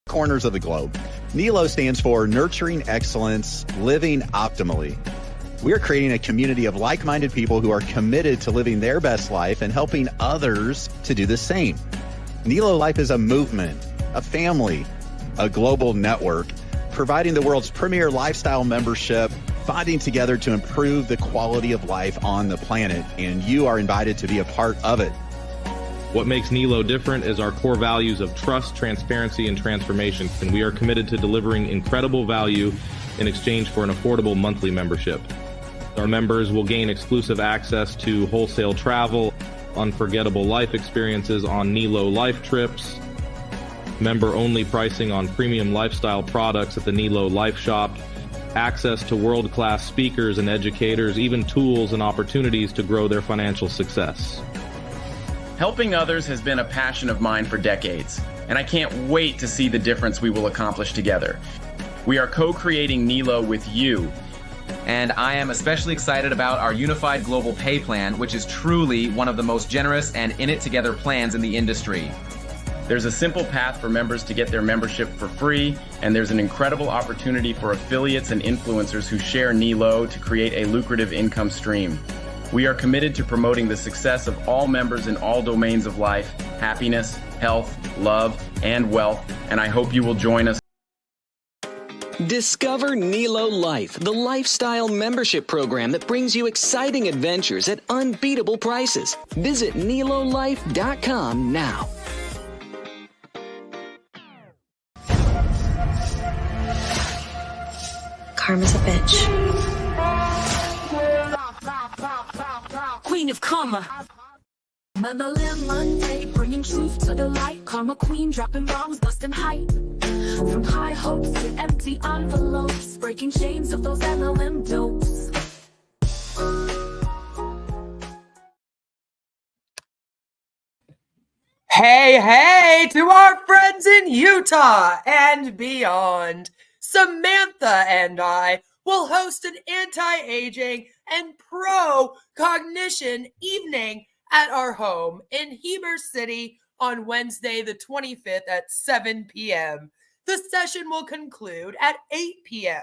corners of the globe. Nelo stands for Nurturing Excellence, Living Optimally. We're creating a community of like-minded people who are committed to living their best life and helping others to do the same. Nelo Life is a movement, a family, a global network, providing the world's premier lifestyle membership, bonding together to improve the quality of life on the planet, and you are invited to be a part of it. What makes Nelo different is our core values of trust, transparency, and transformation, and we are committed to delivering incredible value in exchange for an affordable monthly membership. Our members will gain exclusive access to wholesale travel, unforgettable life experiences on Nelo Life trips, member-only pricing on premium lifestyle products at the Nelo Life shop, access to world-class speakers and educators, even tools and opportunities to grow their financial success. Helping others has been a passion of mine for decades, and I can't wait to see the difference we will accomplish together. We are co-creating Nelo with you. And I am especially excited about our Unified Global Pay Plan, which is truly one of the most generous and in-it-together plans in the industry. There's a simple path for members to get their membership for free, and there's an incredible opportunity for affiliates and influencers who share Nelo to create a lucrative income stream. We are committed to promoting the success of all members in all domains of life, happiness, health, love, and wealth, and I hope you will join us. Discover Nelo Life, the lifestyle membership program that brings you exciting adventures at unbeatable prices. Visit NeloLife.com now. Karma's a bitch. Queen of Karma. MLM Monday, bringing truth to the light. Karma Queen, dropping bombs, busting hype. From high hopes to empty envelopes, breaking chains of those MLM dopes. Hey, to our friends in Utah and beyond. Samantha and I will host an anti-aging and pro-cognition evening at our home in Heber City on Wednesday the 25th at 7 p.m. The session will conclude at 8 p.m.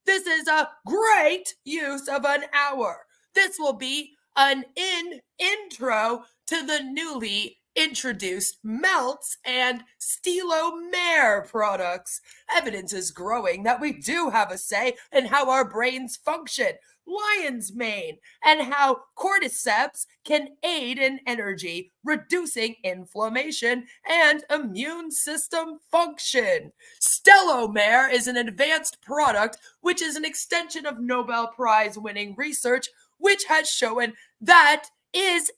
This is a great use of an hour. This will be an intro to the newly introduced Melts and Stelomare products. Evidence is growing that we do have a say in how our brains function. Lion's mane and how cordyceps can aid in energy, reducing inflammation and immune system function. Stelomare is an advanced product which is an extension of Nobel Prize winning research which has shown that is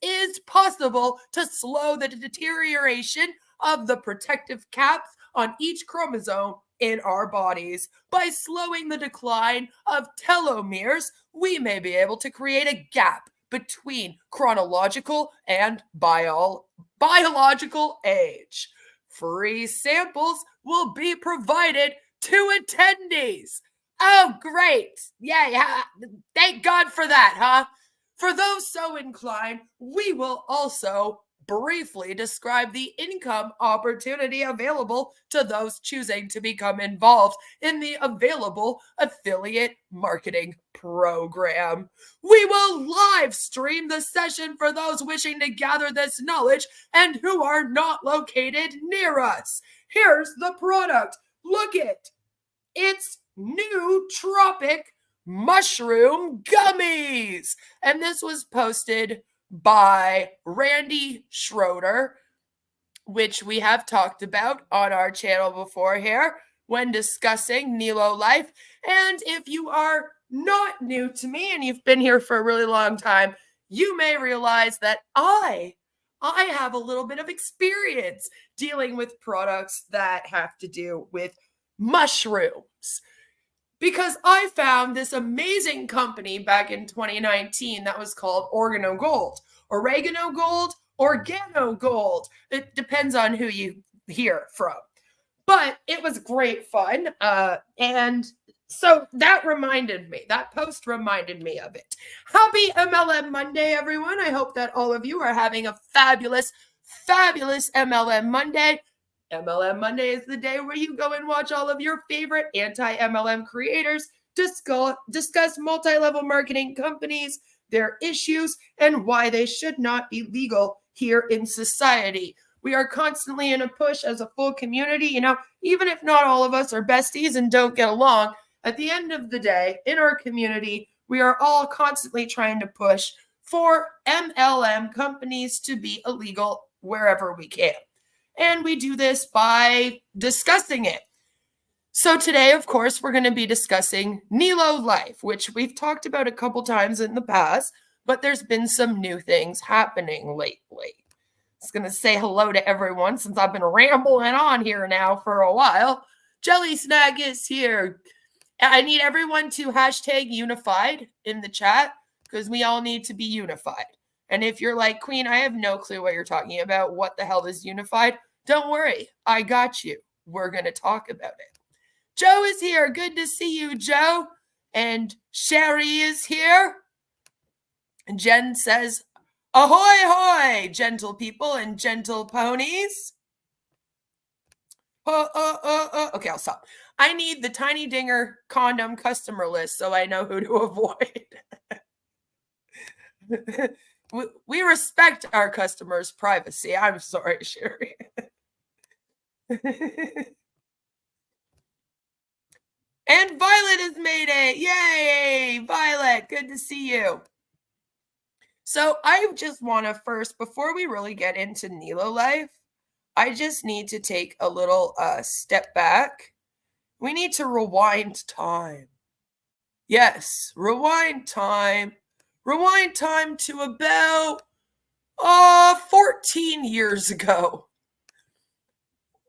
possible to slow the deterioration of the protective caps on each chromosome in our bodies. By slowing the decline of telomeres, we may be able to create a gap between chronological and biological age. Free samples will be provided to attendees. Oh, great. Yeah. Thank God for that, huh? For those so inclined, we will also briefly describe the income opportunity available to those choosing to become involved in the available affiliate marketing program. We will live stream the session for those wishing to gather this knowledge and who are not located near us. Here's the product. Look it. It's nootropic mushroom gummies. And this was posted by Randy Schroeder, which we have talked about on our channel before here when discussing Nelo Life. And if you are not new to me and you've been here for a really long time, you may realize that I have a little bit of experience dealing with products that have to do with mushrooms. Because I found this amazing company back in 2019 that was called Oregano Gold. Oregano Gold, Organo Gold. It depends on who you hear from. But it was great fun. And so that post reminded me of it. Happy MLM Monday, everyone. I hope that all of you are having a fabulous, fabulous MLM Monday. MLM Monday is the day where you go and watch all of your favorite anti-MLM creators discuss multi-level marketing companies, their issues, and why they should not be legal here in society. We are constantly in a push as a full community. Even if not all of us are besties and don't get along, at the end of the day, in our community, we are all constantly trying to push for MLM companies to be illegal wherever we can. And we do this by discussing it. So today, of course, we're going to be discussing Nelo Life, which we've talked about a couple times in the past, but there's been some new things happening lately. I was going to say hello to everyone since I've been rambling on here now for a while. Jelly Snag is here. I need everyone to hashtag unified in the chat because we all need to be unified. And if you're like, Queen, I have no clue what you're talking about. What the hell is unified? Don't worry. I got you. We're going to talk about it. Joe is here. Good to see you, Joe. And Sherry is here. And Jen says, ahoy, hoy, gentle people and gentle ponies. Okay, I'll stop. I need the Tiny Dinger condom customer list so I know who to avoid. We respect our customers' privacy. I'm sorry, Sherry. And Violet has made it. Yay, Violet. Good to see you. So I just want to first, before we really get into Nelo Life, I just need to take a little step back. We need to rewind time. Yes, rewind time. Rewind time to about 14 years ago.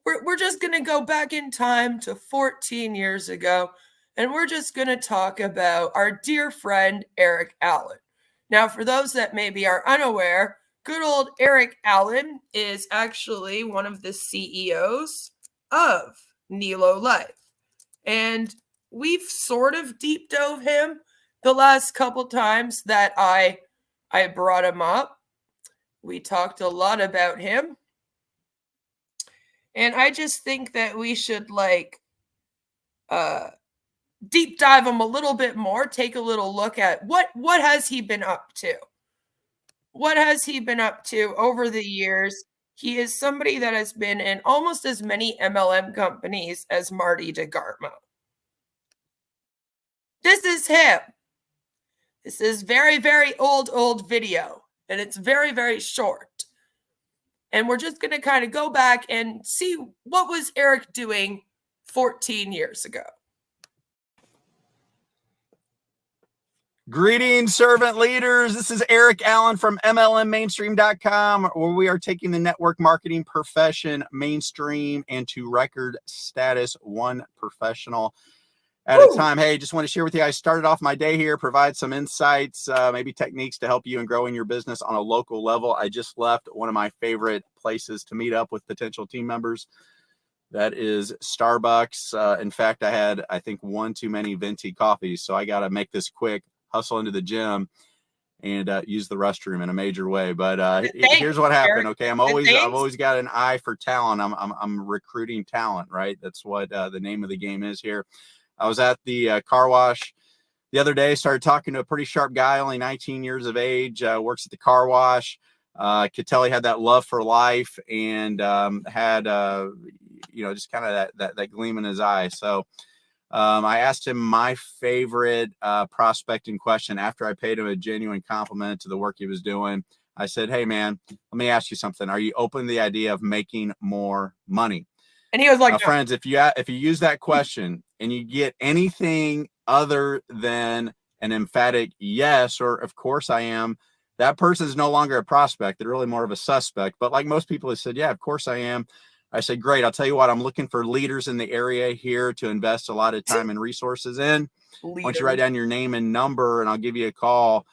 We're just going to go back in time to 14 years ago, and we're just going to talk about our dear friend, Eric Allen. Now, for those that maybe are unaware, good old Eric Allen is actually one of the CEOs of Nelo Life. And we've sort of deep dove him the last couple times that I brought him up. We talked a lot about him. And I just think that we should deep dive him a little bit more, take a little look at what has he been up to? What has he been up to over the years? He is somebody that has been in almost as many MLM companies as Marty DeGarmo. This is him. This is very, very old video, and it's very, very short. And we're just going to kind of go back and see what was Eric doing 14 years ago. Greetings, servant leaders. This is Eric Allen from MLMmainstream.com, where we are taking the network marketing profession mainstream and to record status, one professional at a time. Hey, just want to share with you, I started off my day here, provide some insights, maybe techniques to help you in growing your business on a local level. I just left one of my favorite places to meet up with potential team members. That is Starbucks. In fact, I had, I think, one too many venti coffees, so I got to make this quick, hustle into the gym and use the restroom in a major way. But here's what happened. Okay, I've always got an eye for talent. I'm recruiting talent, right? That's what the name of the game is here. I was at the car wash the other day, started talking to a pretty sharp guy, only 19 years of age, works at the car wash. Could tell he had that love for life and had, just kind of that gleam in his eye. So I asked him my favorite prospecting question after I paid him a genuine compliment to the work he was doing. I said, hey, man, let me ask you something. Are you open to the idea of making more money? And he was like, no. Friends, if you use that question and you get anything other than an emphatic yes, or of course I am, that person is no longer a prospect. They're really more of a suspect. But like most people have said, yeah, of course I am. I said, great. I'll tell you what, I'm looking for leaders in the area here to invest a lot of time and resources in. Why don't you write down your name and number and I'll give you a call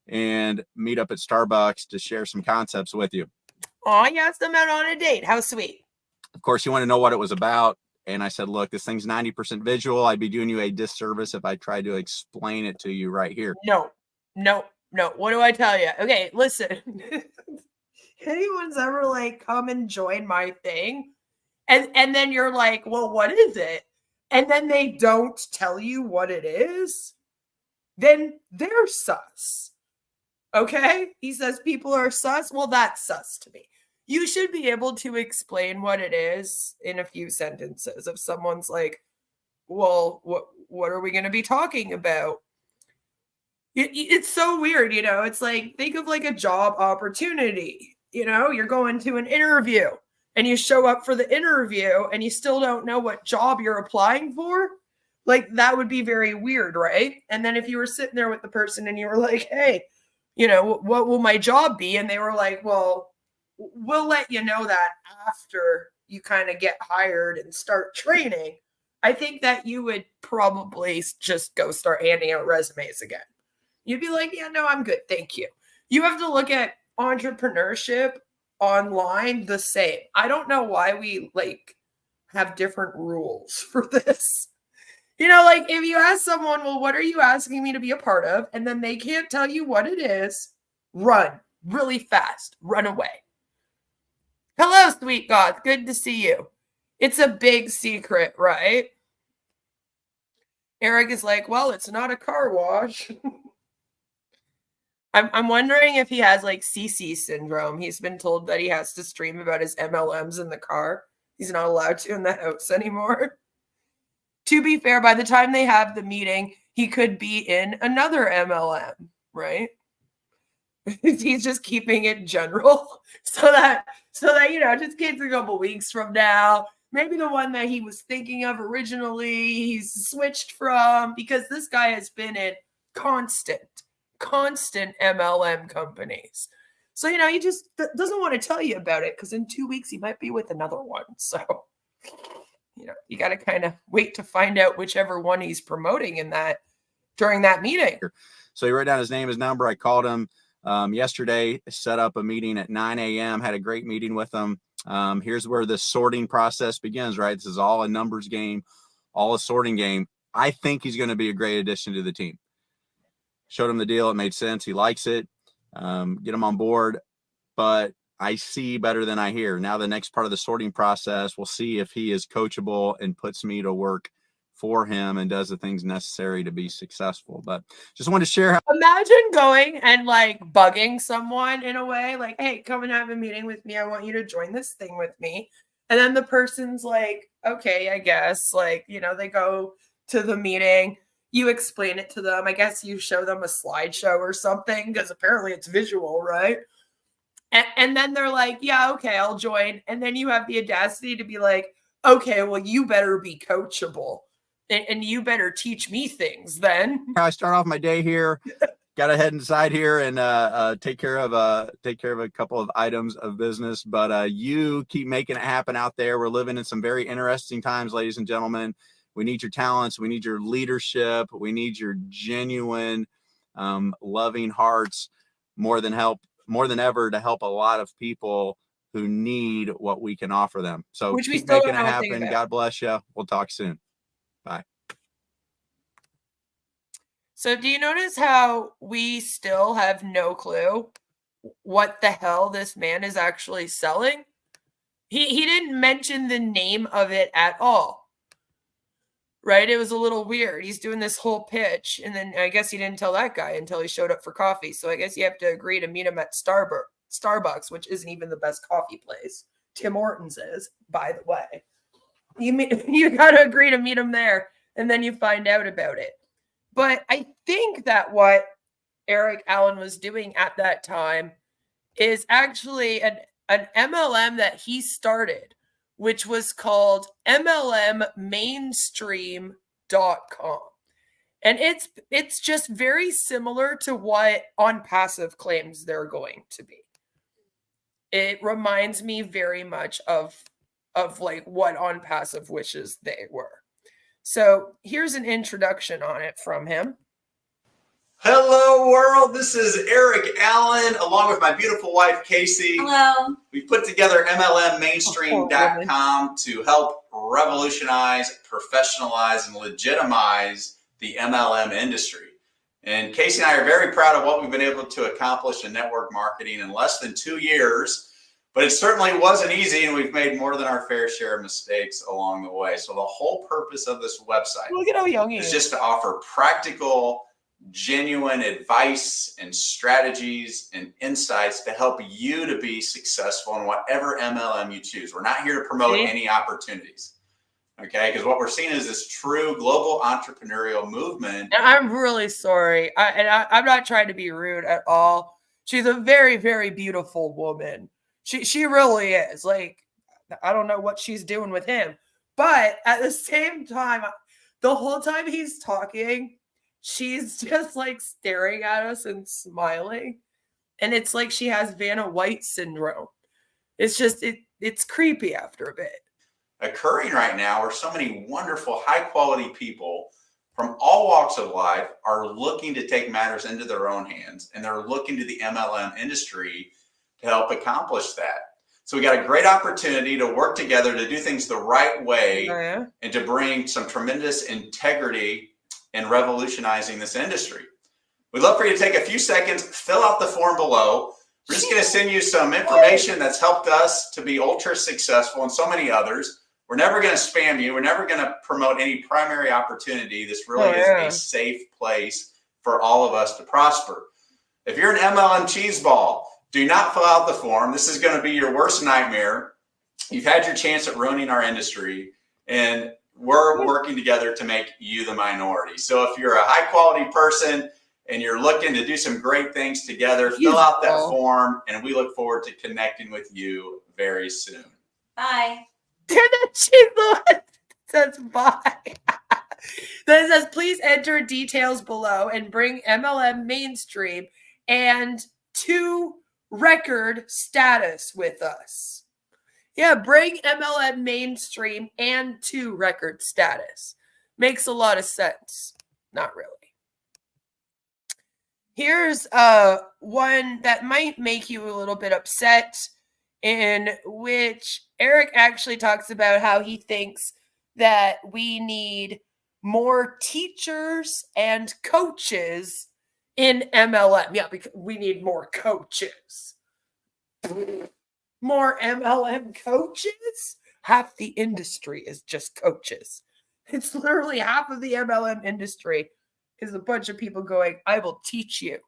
and meet up at Starbucks to share some concepts with you. Oh, you asked them out on a date. How sweet. Of course, you want to know what it was about. And I said, look, this thing's 90% visual. I'd be doing you a disservice if I tried to explain it to you right here. No. What do I tell you? Okay, listen. Anyone's ever come and join my thing And then you're like, well, what is it? And then they don't tell you what it is, then they're sus. Okay? He says people are sus. Well, that's sus to me. You should be able to explain what it is in a few sentences. If someone's like, well, what are we going to be talking about? It's so weird, you know? It's like, think of like a job opportunity. You know, you're going to an interview and you show up for the interview and you still don't know what job you're applying for. Like, that would be very weird, right? And then if you were sitting there with the person and you were like, hey, you know, what will my job be? And they were like, well, we'll let you know that after you kind of get hired and start training. I think that you would probably just go start handing out resumes again. You'd be like, yeah, no, I'm good. Thank you. You have to look at entrepreneurship online the same. I don't know why we like have different rules for this. You know, like if you ask someone, well, what are you asking me to be a part of? And then they can't tell you what it is, run really fast, run away. Hello, sweet God. Good to see you. It's a big secret, right? Eric is like, well, it's not a car wash. I'm wondering if he has like CC syndrome. He's been told that he has to stream about his MLMs in the car. He's not allowed to in the house anymore. To be fair, by the time they have the meeting, he could be in another MLM, right? He's just keeping it general so that you know, just kids a couple weeks from now, maybe the one that he was thinking of originally, he's switched from, because this guy has been in constant MLM companies. So, you know, he just doesn't want to tell you about it because in 2 weeks he might be with another one. So, you know, you got to kind of wait to find out whichever one he's promoting in that during that meeting. So he wrote down his name, his number. I called him yesterday, set up a meeting at 9 a.m., had a great meeting with him. Here's where the sorting process begins, right? This is all a numbers game, all a sorting game. I think he's going to be a great addition to the team. Showed him the deal. It made sense. He likes it. Get him on board. But I see better than I hear. Now the next part of the sorting process, we'll see if he is coachable and puts me to work for him and does the things necessary to be successful. But just wanted to share how. Imagine going and like bugging someone in a way like, hey, come and have a meeting with me. I want you to join this thing with me. And then the person's like, okay, I guess. Like, you know, they go to the meeting. You explain it to them. I guess you show them a slideshow or something because apparently it's visual, right? And then they're like, yeah, okay, I'll join. And then you have the audacity to be like, okay, well, you better be coachable and you better teach me things then. I start off my day here. Got to head inside here and take care of a couple of items of business. But you keep making it happen out there. We're living in some very interesting times, ladies and gentlemen. We need your talents. We need your leadership. We need your genuine, loving hearts more than ever to help a lot of people who need what we can offer them. So keep making it happen. God bless you. We'll talk soon. Bye. So do you notice how we still have no clue what the hell this man is actually selling? He didn't mention the name of it at all. Right? It was a little weird. He's doing this whole pitch, and then I guess he didn't tell that guy until he showed up for coffee. So I guess you have to agree to meet him at Starbucks, which isn't even the best coffee place. Tim Hortons is, by the way. You got to agree to meet him there, and then you find out about it. But I think that what Eric Allen was doing at that time is actually an MLM that he started, which was called MLM Mainstream.com. And it's just very similar to what On Passive claims they're going to be. It reminds me very much of like what On Passive wishes they were. So here's an introduction on it from him. Hello, world. This is Eric Allen, along with my beautiful wife, Casey. Hello. We put together MLMmainstream.com to help revolutionize, professionalize, and legitimize the MLM industry. And Casey and I are very proud of what we've been able to accomplish in network marketing. In less than 2 years, But it certainly wasn't easy, and we've made more than our fair share of mistakes along the way. So the whole purpose of this website Look at how young he is is. just to offer practical, genuine advice and strategies and insights to help you to be successful in whatever MLM you choose. We're not here to promote any opportunities. Okay, because what we're seeing is this true global entrepreneurial movement. And I'm really sorry. I'm not trying to be rude at all. She's a very, very beautiful woman. She really is. Like, I don't know what she's doing with him. But at the same time, the whole time he's talking, she's just like staring at us and smiling. And it's like she has Vanna White syndrome. It's just, it's creepy after a bit. Occurring right now where so many wonderful, high quality people from all walks of life are looking to take matters into their own hands, and they're looking to the MLM industry to help accomplish that. So we got a great opportunity to work together to do things the right way and to bring some tremendous integrity in revolutionizing this industry. We'd love for you to take a few seconds, fill out the form below. We're just going to send you some information that's helped us to be ultra successful and so many others. We're never going to spam you. We're never going to promote any primary opportunity. This really is a safe place for all of us to prosper. If you're an MLM cheeseball, do not fill out the form. This is going to be your worst nightmare. You've had your chance at ruining our industry, and we're working together to make you the minority. So if you're a high quality person and you're looking to do some great things together, fill out that form, and we look forward to connecting with you very soon. Bye. She's the one that says bye. Then it says, please enter details below and bring MLM mainstream and to record status with us. Yeah, bring MLM mainstream and to record status. Makes a lot of sense. Not really. Here's one that might make you a little bit upset, in which Eric actually talks about how he thinks that we need more teachers and coaches in MLM. Yeah, because we need more coaches. More MLM coaches? Half the industry is just coaches. It's literally half of the MLM industry is a bunch of people going, I will teach you.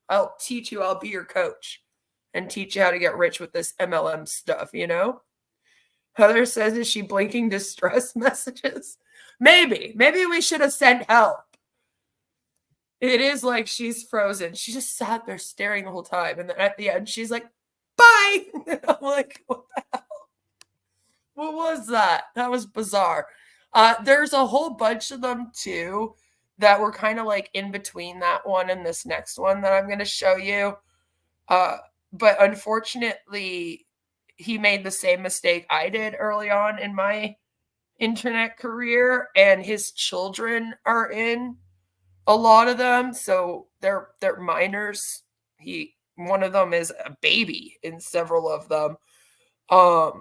I'll teach you. I'll be your coach and teach you how to get rich with this MLM stuff, you know? Heather says, is she blinking distress messages? Maybe we should have sent help. It is like she's frozen. She just sat there staring the whole time. And then at the end, she's like, bye. And I'm like, what the hell? What was that? That was bizarre. There's a whole bunch of them too that were kind of like in between that one and this next one that I'm going to show you. But unfortunately, he made the same mistake I did early on in my internet career, and his children are in a lot of them. So they're minors. One of them is a baby in several of them,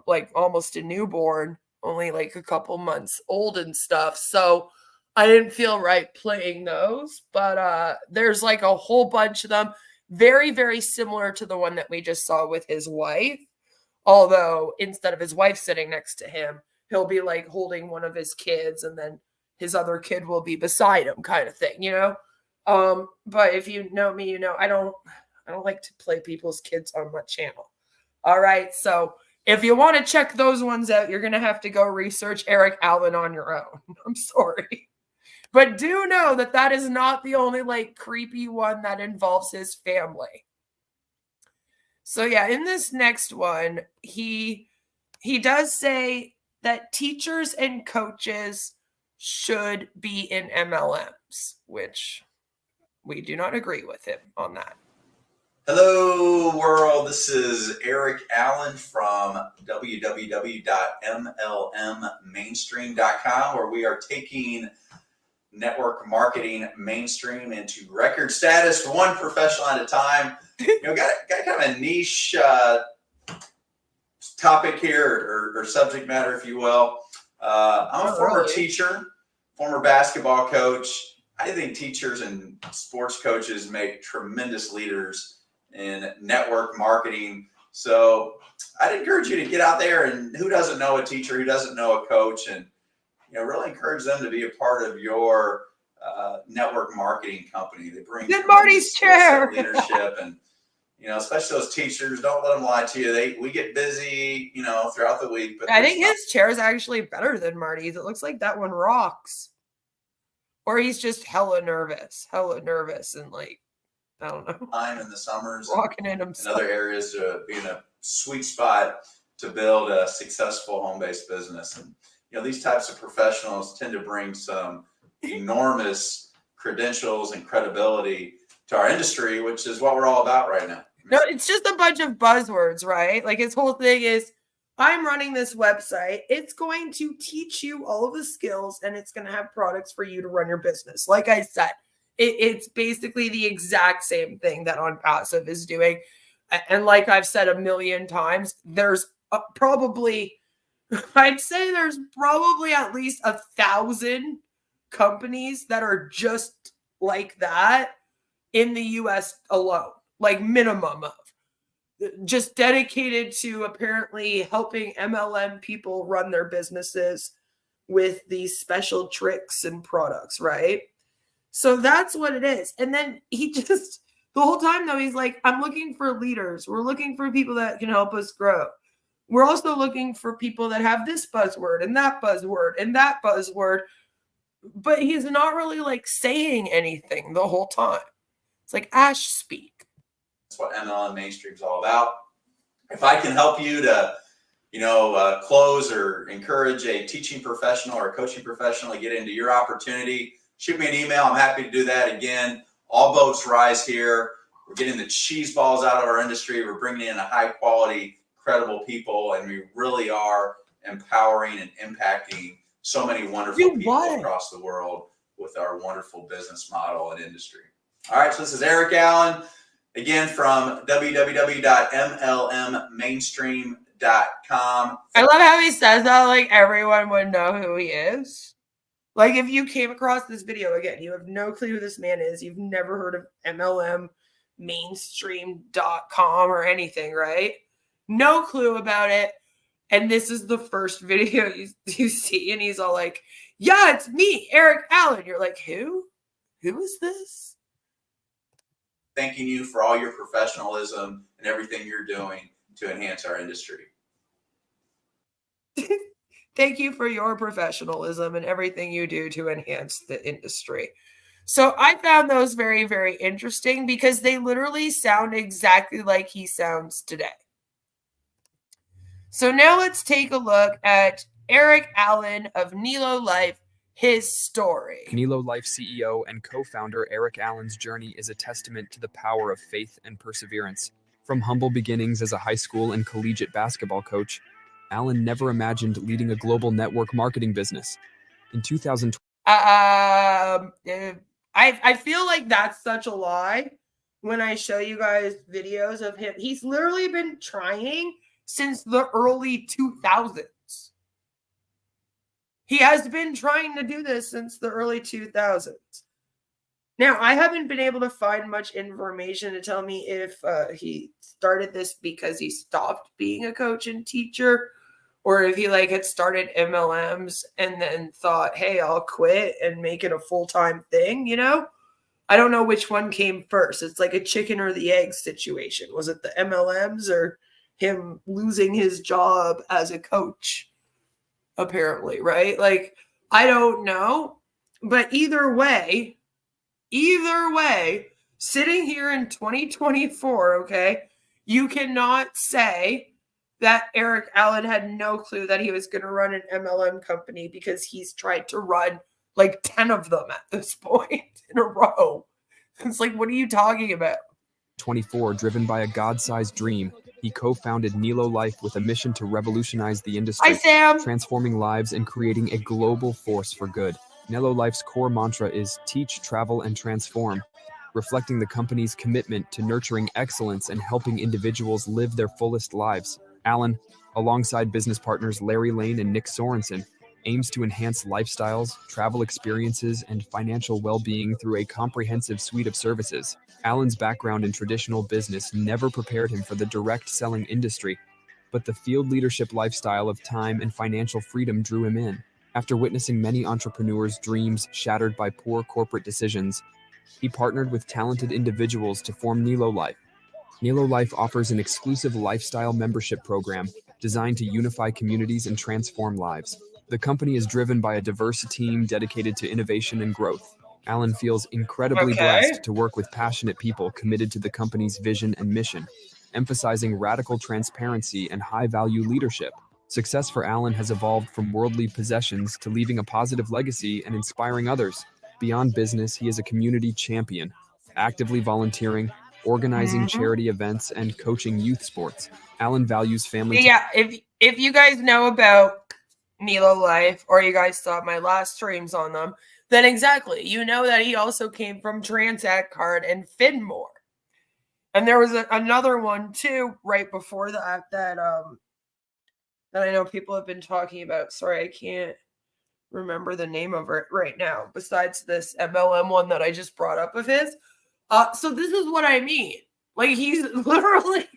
like almost a newborn, only like a couple months old and stuff. So I didn't feel right playing those, but there's like a whole bunch of them. Very, very similar to the one that we just saw with his wife. Although instead of his wife sitting next to him, he'll be like holding one of his kids and then his other kid will be beside him, kind of thing, you know? But if you know me, you know, I don't like to play people's kids on my channel. All right. So if you want to check those ones out, you're going to have to go research Eric Allen on your own. I'm sorry. But do know that that is not the only like creepy one that involves his family. So yeah, in this next one, he does say that teachers and coaches should be in MLMs, which we do not agree with him on that. Hello, world. This is Eric Allen from www.mlmmainstream.com, where we are taking network marketing mainstream into record status, one professional at a time. You know, got kind of a niche topic here or subject matter, if you will. I'm a former teacher, former basketball coach. I think teachers and sports coaches make tremendous leaders in network marketing So I'd encourage you to get out there, and who doesn't know a teacher, who doesn't know a coach, and really encourage them to be a part of your network marketing company. They bring Good Marty's chair leadership, and especially those teachers. Don't let them lie to you. We get busy, throughout the week. But I think his chair is actually better than Marty's. It looks like that one rocks, or he's just hella nervous, and like, I don't know. Time in the summers, walking in himself. And other areas to be in a sweet spot to build a successful home-based business. And these types of professionals tend to bring some enormous credentials and credibility to our industry, which is what we're all about right now. No, it's just a bunch of buzzwords, right? Like his whole thing is, I'm running this website. It's going to teach you all of the skills, and it's going to have products for you to run your business. Like I said, it's basically the exact same thing that On Passive is doing. And like I've said a million times, there's probably at least 1,000 companies that are just like that in the US alone, like minimum of, just dedicated to apparently helping MLM people run their businesses with these special tricks and products, right? So that's what it is. And then he just, the whole time though, he's like, I'm looking for leaders. We're looking for people that can help us grow. We're also looking for people that have this buzzword and that buzzword and that buzzword. But he's not really like saying anything the whole time. It's like Ash speak. That's what MLM Mainstream is all about. If I can help you to, close or encourage a teaching professional or a coaching professional to get into your opportunity, shoot me an email. I'm happy to do that. Again, all boats rise here. We're getting the cheese balls out of our industry. We're bringing in a high quality, credible people, and we really are empowering and impacting so many wonderful people across the world with our wonderful business model and industry. All right, so this is Eric Allen, again from www.mlmmainstream.com. I love how he says that like everyone would know who he is. Like if you came across this video, again, you have no clue who this man is. You've never heard of MLMmainstream.com or anything, right? No clue about it. And this is the first video you see, and he's all like, yeah, it's me, Eric Allen. You're like, who? Who is this? Thanking you for all your professionalism and everything you're doing to enhance our industry. Thank you for your professionalism and everything you do to enhance the industry. So I found those very, very interesting because they literally sound exactly like he sounds today. So now let's take a look at Eric Allen of Nelo Life, his story. Nelo Life CEO and co-founder Eric Allen's journey is a testament to the power of faith and perseverance. From humble beginnings as a high school and collegiate basketball coach, Allen never imagined leading a global network marketing business. In 2012, I feel like that's such a lie when I show you guys videos of him. He's literally been trying since the early 2000s. He has been trying to do this since the early 2000s. Now, I haven't been able to find much information to tell me if he started this because he stopped being a coach and teacher, or if he had started MLMs and then thought, hey, I'll quit and make it a full-time thing, I don't know which one came first. It's like a chicken or the egg situation. Was it the MLMs or him losing his job as a coach, apparently, right? I don't know. But either way, sitting here in 2024, okay, you cannot say that Eric Allen had no clue that he was going to run an MLM company because he's tried to run 10 of them at this point in a row. It's like, what are you talking about? 24, driven by a God-sized dream, he co-founded Nelo Life with a mission to revolutionize the industry, Hi, Sam. transforming lives and creating a global force for good. Nelo Life's core mantra is teach, travel, and transform, reflecting the company's commitment to nurturing excellence and helping individuals live their fullest lives. Allen, alongside business partners Larry Lane and Nick Sorensen, aims to enhance lifestyles, travel experiences, and financial well-being through a comprehensive suite of services. Alan's background in traditional business never prepared him for the direct selling industry, but the field leadership lifestyle of time and financial freedom drew him in. After witnessing many entrepreneurs' dreams shattered by poor corporate decisions, he partnered with talented individuals to form Nelo Life. Nelo Life offers an exclusive lifestyle membership program designed to unify communities and transform lives. The company is driven by a diverse team dedicated to innovation and growth. Alan feels incredibly blessed to work with passionate people committed to the company's vision and mission, emphasizing radical transparency and high-value leadership. Success for Alan has evolved from worldly possessions to leaving a positive legacy and inspiring others. Beyond business, he is a community champion, actively volunteering, organizing charity events, and coaching youth sports. Alan values family. Yeah, if you guys know about Nelo Life, or you guys saw my last streams on them, then exactly, you know that he also came from Transact Card and Finmore. And there was another one too right before that that I know people have been talking about. Sorry, I can't remember the name of it right now, besides this MLM one that I just brought up of his. So this is what I mean. Like, he's literally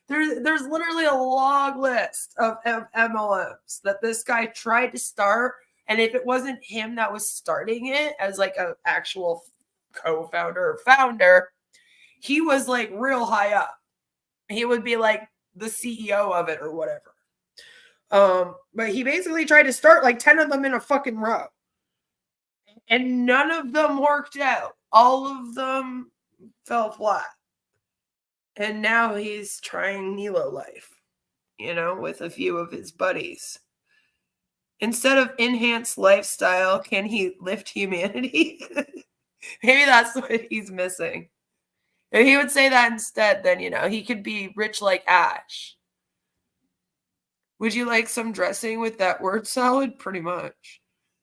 there's literally a long list of MLMs that this guy tried to start, and if it wasn't him that was starting it as like an actual co-founder or founder, he was like real high up. He would be like the CEO of it or whatever. But he basically tried to start like 10 of them in a fucking row. And none of them worked out. All of them fell flat. And now he's trying Nelo Life, you know, with a few of his buddies. Instead of enhanced lifestyle, can he lift humanity? Maybe that's what he's missing. If he would say that instead, then, you know, he could be rich like Ash. Would you like some dressing with that word salad? Pretty much.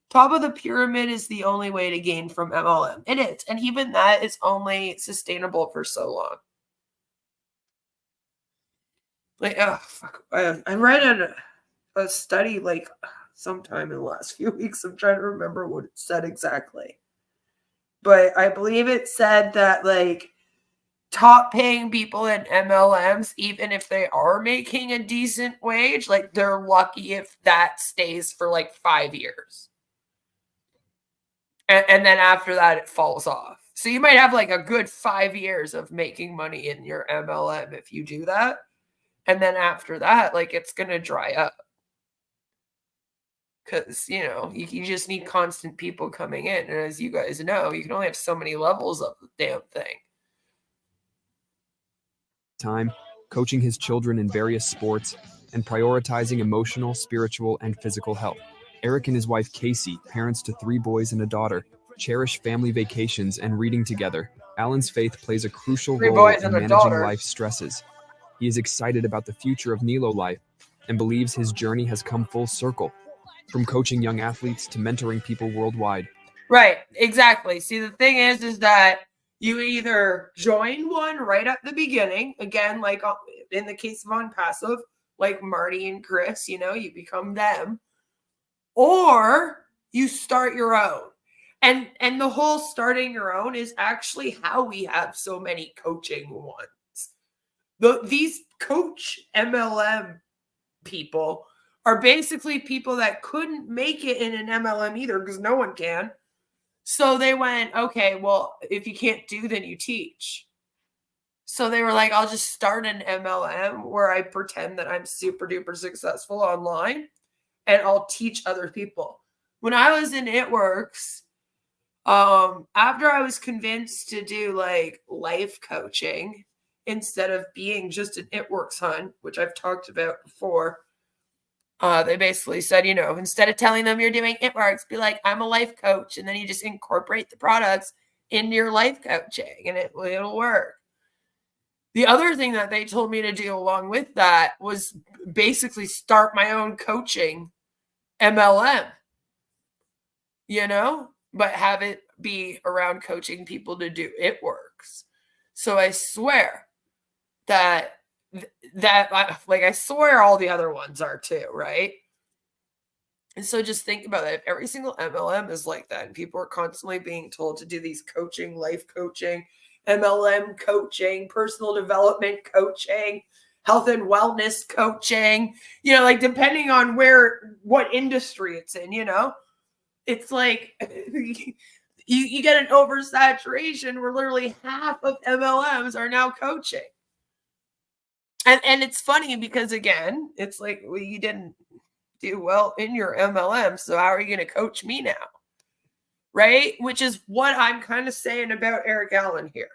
Top of the pyramid is the only way to gain from MLM. It is. And even that is only sustainable for so long. Like, oh, fuck. I read a study like sometime in the last few weeks. I'm trying to remember what it said exactly. But I believe it said that, like, top paying people in MLMs, even if they are making a decent wage, like, they're lucky if that stays for like 5 years. And then after that, it falls off. So you might have like a good 5 years of making money in your MLM if you do that. And then after that, like, it's going to dry up. Because, you know, you just need constant people coming in. And as you guys know, you can only have so many levels of the damn thing. Time, coaching his children in various sports, and prioritizing emotional, spiritual, and physical health. Eric and his wife Casey, parents to 3 boys and a daughter, cherish family vacations and reading together. Alan's faith plays a crucial role in managing life's stresses. He is excited about the future of Nelo Life and believes his journey has come full circle, from coaching young athletes to mentoring people worldwide. Right, exactly. See, the thing is that you either join one right at the beginning, again, like in the case of On Passive, like Marty and Chris, you know, you become them, or you start your own. And the whole starting your own is actually how we have so many coaching ones. These coach MLM people are basically people that couldn't make it in an MLM either, because no one can. So they went, okay, well, if you can't do, then you teach. So they were like, I'll just start an MLM where I pretend that I'm super duper successful online, and I'll teach other people. When I was in It Works, after I was convinced to do like life coaching instead of being just an It Works hunt, which I've talked about before, they basically said, you know, instead of telling them you're doing It Works, be like, I'm a life coach. And then you just incorporate the products into your life coaching and it'll work. The other thing that they told me to do along with that was basically start my own coaching MLM, you know, but have it be around coaching people to do It Works. So I swear that like, I swear all the other ones are too, right? And so just think about it. If every single MLM is like that, and people are constantly being told to do these coaching, life coaching, MLM coaching, personal development coaching, health and wellness coaching, like depending on what industry it's in, it's like you get an oversaturation where literally half of MLMs are now coaching. And it's funny because, again, it's like, well, you didn't do well in your MLM, so how are you going to coach me now? Right? Which is what I'm kind of saying about Eric Allen here.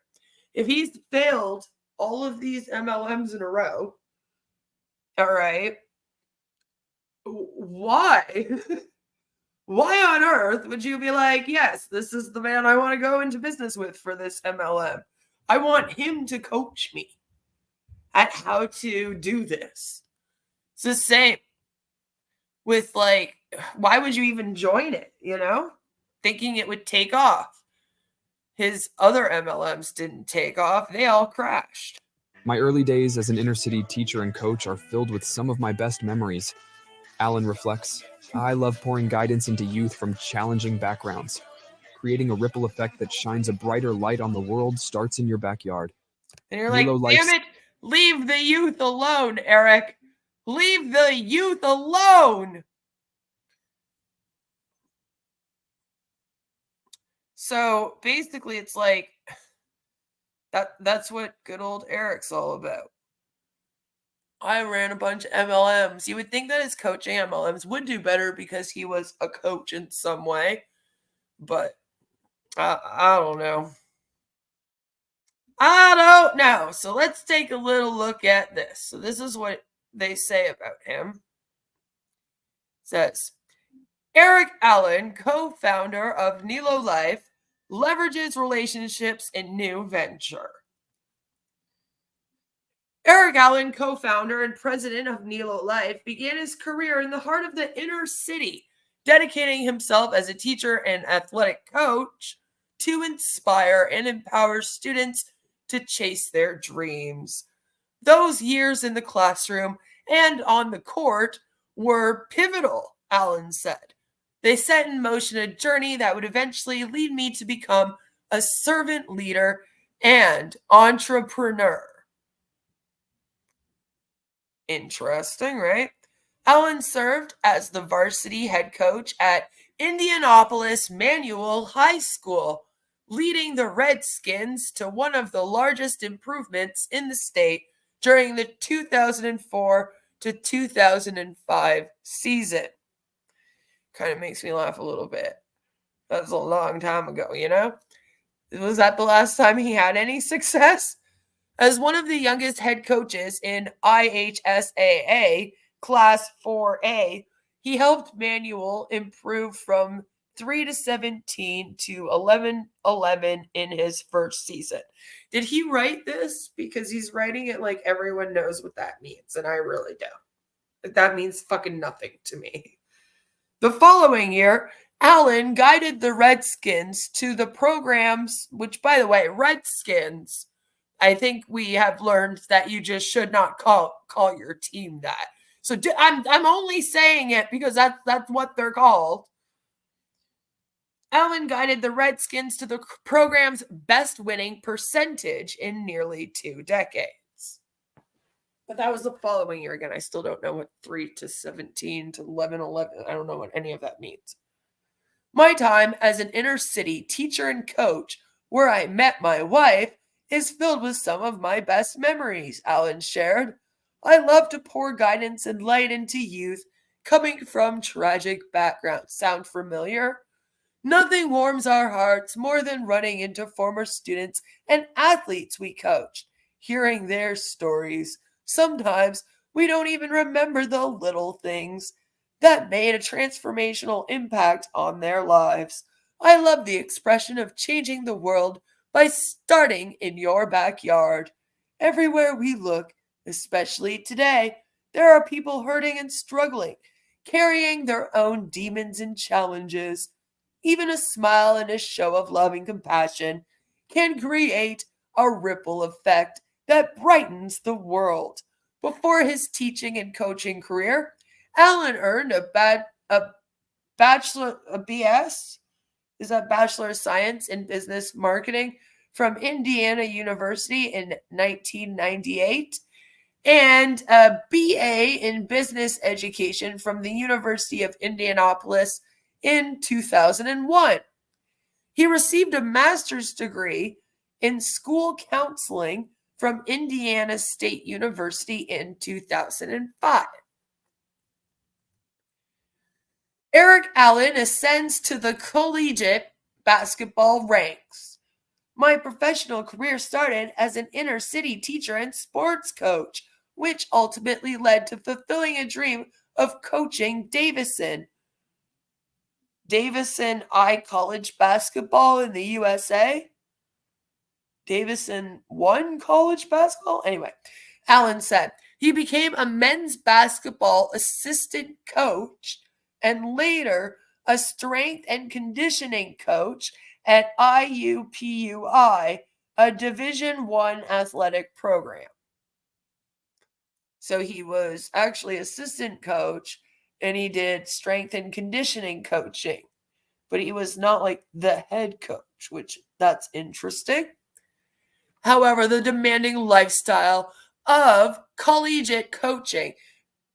If he's failed all of these MLMs in a row, all right, why? Why on earth would you be like, yes, this is the man I want to go into business with for this MLM? I want him to coach me at how to do this. It's the same with, like, why would you even join it, thinking it would take off? His other MLMs didn't take off. They all crashed. My early days as an inner city teacher and coach are filled with some of my best memories. Allen reflects, I love pouring guidance into youth from challenging backgrounds. Creating a ripple effect that shines a brighter light on the world starts in your backyard. And you're like, damn it, leave the youth alone, Eric. Leave the youth alone. So basically, it's like that's what good old Eric's all about. I ran a bunch of MLMs. You would think that his coaching MLMs would do better because he was a coach in some way, but I don't know. I don't know. So let's take a little look at this. So this is what they say about him. It says, Eric Allen, co-founder of Nelo Life, leverages relationships in new venture. Eric Allen, co-founder and president of Nelo Life, began his career in the heart of the inner city, dedicating himself as a teacher and athletic coach to inspire and empower students to chase their dreams. Those years in the classroom and on the court were pivotal, Allen said. They set in motion a journey that would eventually lead me to become a servant leader and entrepreneur. Interesting, right? Allen served as the varsity head coach at Indianapolis Manual High School, leading the Redskins to one of the largest improvements in the state during the 2004 to 2005 season. Kind of makes me laugh a little bit. That was a long time ago, Was that the last time he had any success? As one of the youngest head coaches in IHSAA Class 4A, he helped Manual improve from 3-17 to 11-11 in his first season. Did he write this? Because he's writing it like everyone knows what that means, and I really don't. That means fucking nothing to me. The following year, Allen guided the Redskins to the programs, which, by the way, Redskins, I think we have learned that you just should not call your team that. So I'm only saying it because that's what they're called. Allen guided the Redskins to the program's best winning percentage in nearly 2 decades. But that was the following year. Again, I still don't know what 3-17 to 11-11. I don't know what any of that means. My time as an inner city teacher and coach, where I met my wife, is filled with some of my best memories, Allen shared. I love to pour guidance and light into youth coming from tragic backgrounds. Sound familiar? Nothing warms our hearts more than running into former students and athletes we coached, hearing their stories. Sometimes we don't even remember the little things that made a transformational impact on their lives. I love the expression of changing the world by starting in your backyard. Everywhere we look, especially today, there are people hurting and struggling, carrying their own demons and challenges. Even a smile and a show of love and compassion can create a ripple effect that brightens the world. Before his teaching and coaching career, Allen earned a BS? Is that Bachelor of Science in Business Marketing from Indiana University in 1998, and a BA in Business Education from the University of Indianapolis in 2001. He received a master's degree in school counseling from Indiana State University in 2005. Eric Allen ascends to the collegiate basketball ranks. My professional career started as an inner city teacher and sports coach, which ultimately led to fulfilling a dream of coaching Davison I college basketball in the USA. Davison won college basketball? Anyway, Allen said he became a men's basketball assistant coach and later a strength and conditioning coach at IUPUI, a Division I athletic program. So he was actually assistant coach and he did strength and conditioning coaching, but he was not like the head coach, which that's interesting. However, the demanding lifestyle of collegiate coaching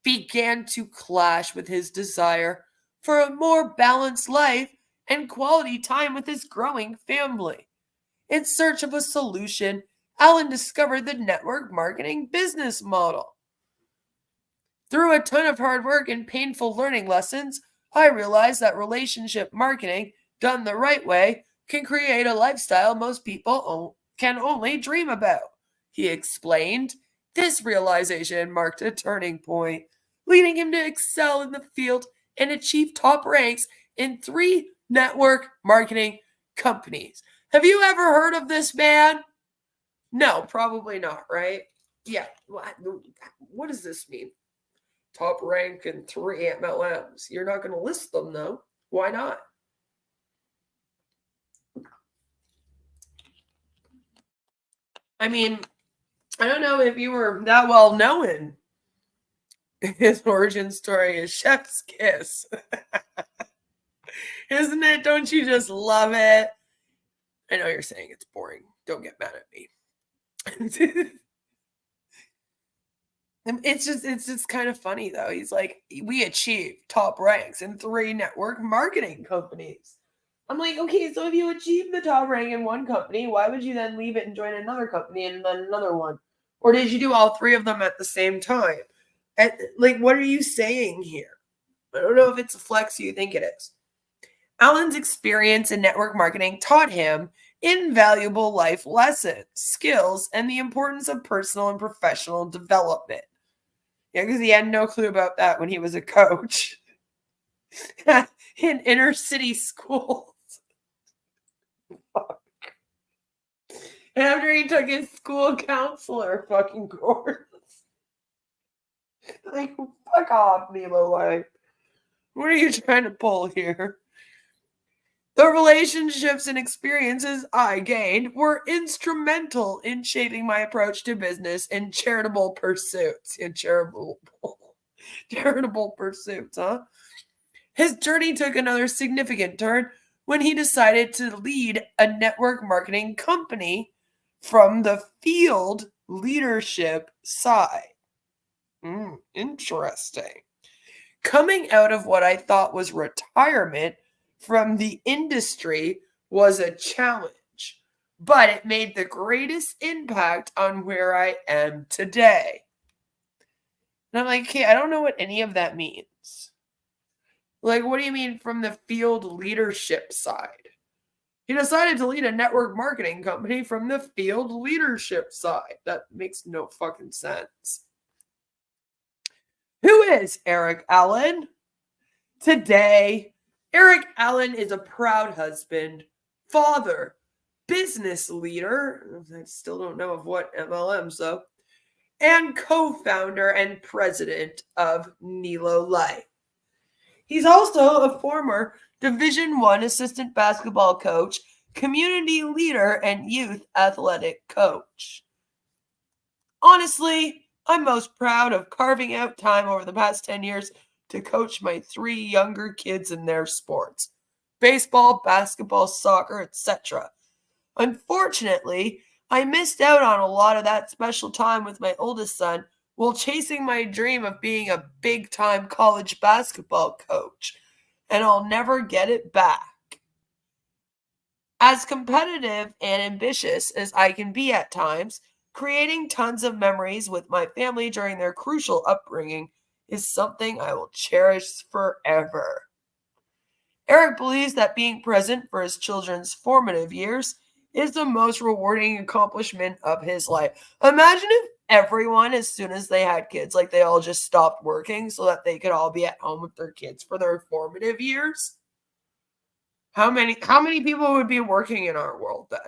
began to clash with his desire for a more balanced life and quality time with his growing family. In search of a solution, Allen discovered the network marketing business model. Through a ton of hard work and painful learning lessons, I realized that relationship marketing, done the right way, can create a lifestyle most people can only dream about. He explained. This realization marked a turning point, leading him to excel in the field and achieve top ranks in 3 network marketing companies. Have you ever heard of this man? No, probably not, right? Yeah. What does this mean? Top rank in 3 MLMs. You're not going to list them, though. Why not? I mean, I don't know if you were that well known. His origin story is Chef's Kiss. Isn't it? Don't you just love it? I know you're saying it's boring. Don't get mad at me. It's just kind of funny, though. He's like, we achieved top ranks in 3 network marketing companies. I'm like, okay, so if you achieve the top rank in one company, why would you then leave it and join another company and then another one? Or did you do all 3 of them at the same time? Like, what are you saying here? I don't know if it's a flex you think it is. Allen's experience in network marketing taught him invaluable life lessons, skills, and the importance of personal and professional development. Yeah, because he had no clue about that when he was a coach in inner city schools. Fuck. After he took his school counselor fucking course. Like, fuck off, Nelo Life. What are you trying to pull here? The relationships and experiences I gained were instrumental in shaping my approach to business and charitable pursuits. Charitable pursuits, huh? His journey took another significant turn when he decided to lead a network marketing company from the field leadership side. Interesting. Coming out of what I thought was retirement from the industry was a challenge, but it made the greatest impact on where I am today. And I'm like, okay, I don't know what any of that means. Like, what do you mean from the field leadership side? He decided to lead a network marketing company from the field leadership side. That makes no fucking sense. Who is Eric Allen? Today, Eric Allen is a proud husband, father, business leader, I still don't know of what MLMs though, and co-founder and president of Nelo Life. He's also a former Division I assistant basketball coach, community leader, and youth athletic coach. Honestly, I'm most proud of carving out time over the past 10 years to coach my 3 younger kids in their sports: baseball, basketball, soccer, etc. Unfortunately, I missed out on a lot of that special time with my oldest son while chasing my dream of being a big-time college basketball coach, and I'll never get it back. As competitive and ambitious as I can be at times, creating tons of memories with my family during their crucial upbringing is something I will cherish forever. Eric believes that being present for his children's formative years is the most rewarding accomplishment of his life. Imagine if everyone, as soon as they had kids, like they all just stopped working so that they could all be at home with their kids for their formative years. How many people would be working in our world then?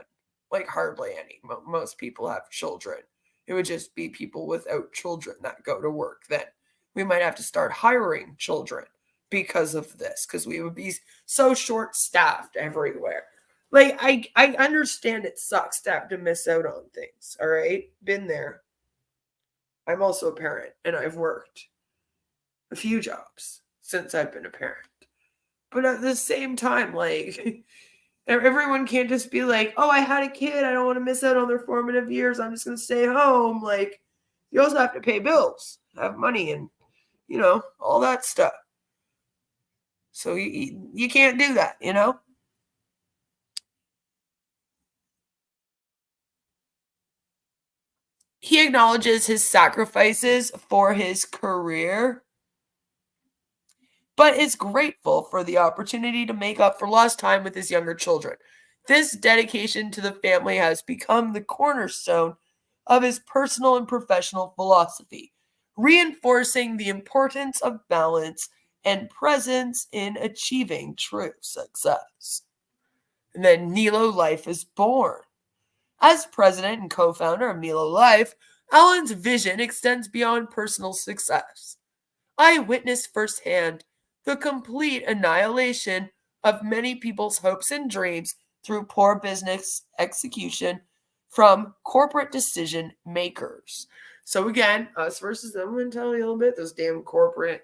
Like hardly any. Most people have children. It would just be people without children that go to work then. We might have to start hiring children because of this, because we would be so short-staffed everywhere. Like, I understand it sucks to have to miss out on things, all right? Been there. I'm also a parent, and I've worked a few jobs since I've been a parent. But at the same time, like, everyone can't just be like, oh, I had a kid, I don't want to miss out on their formative years, I'm just going to stay home. Like, you also have to pay bills, have money, and, all that stuff. So you can't do that, He acknowledges his sacrifices for his career, but is grateful for the opportunity to make up for lost time with his younger children. This dedication to the family has become the cornerstone of his personal and professional philosophy, reinforcing the importance of balance and presence in achieving true success. And then Nelo Life is born. As president and co-founder of Nelo Life, Alan's vision extends beyond personal success. I witnessed firsthand the complete annihilation of many people's hopes and dreams through poor business execution from corporate decision makers. So again, us versus them mentality a little bit, those damn corporate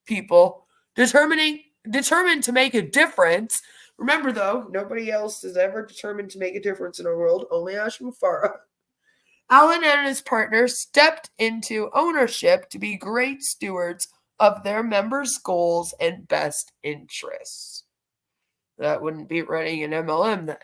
people determined to make a difference. Remember though, nobody else is ever determined to make a difference in our world, only Ashmufara. Alan and his partner stepped into ownership to be great stewards of their members' goals and best interests. That wouldn't be running an MLM then.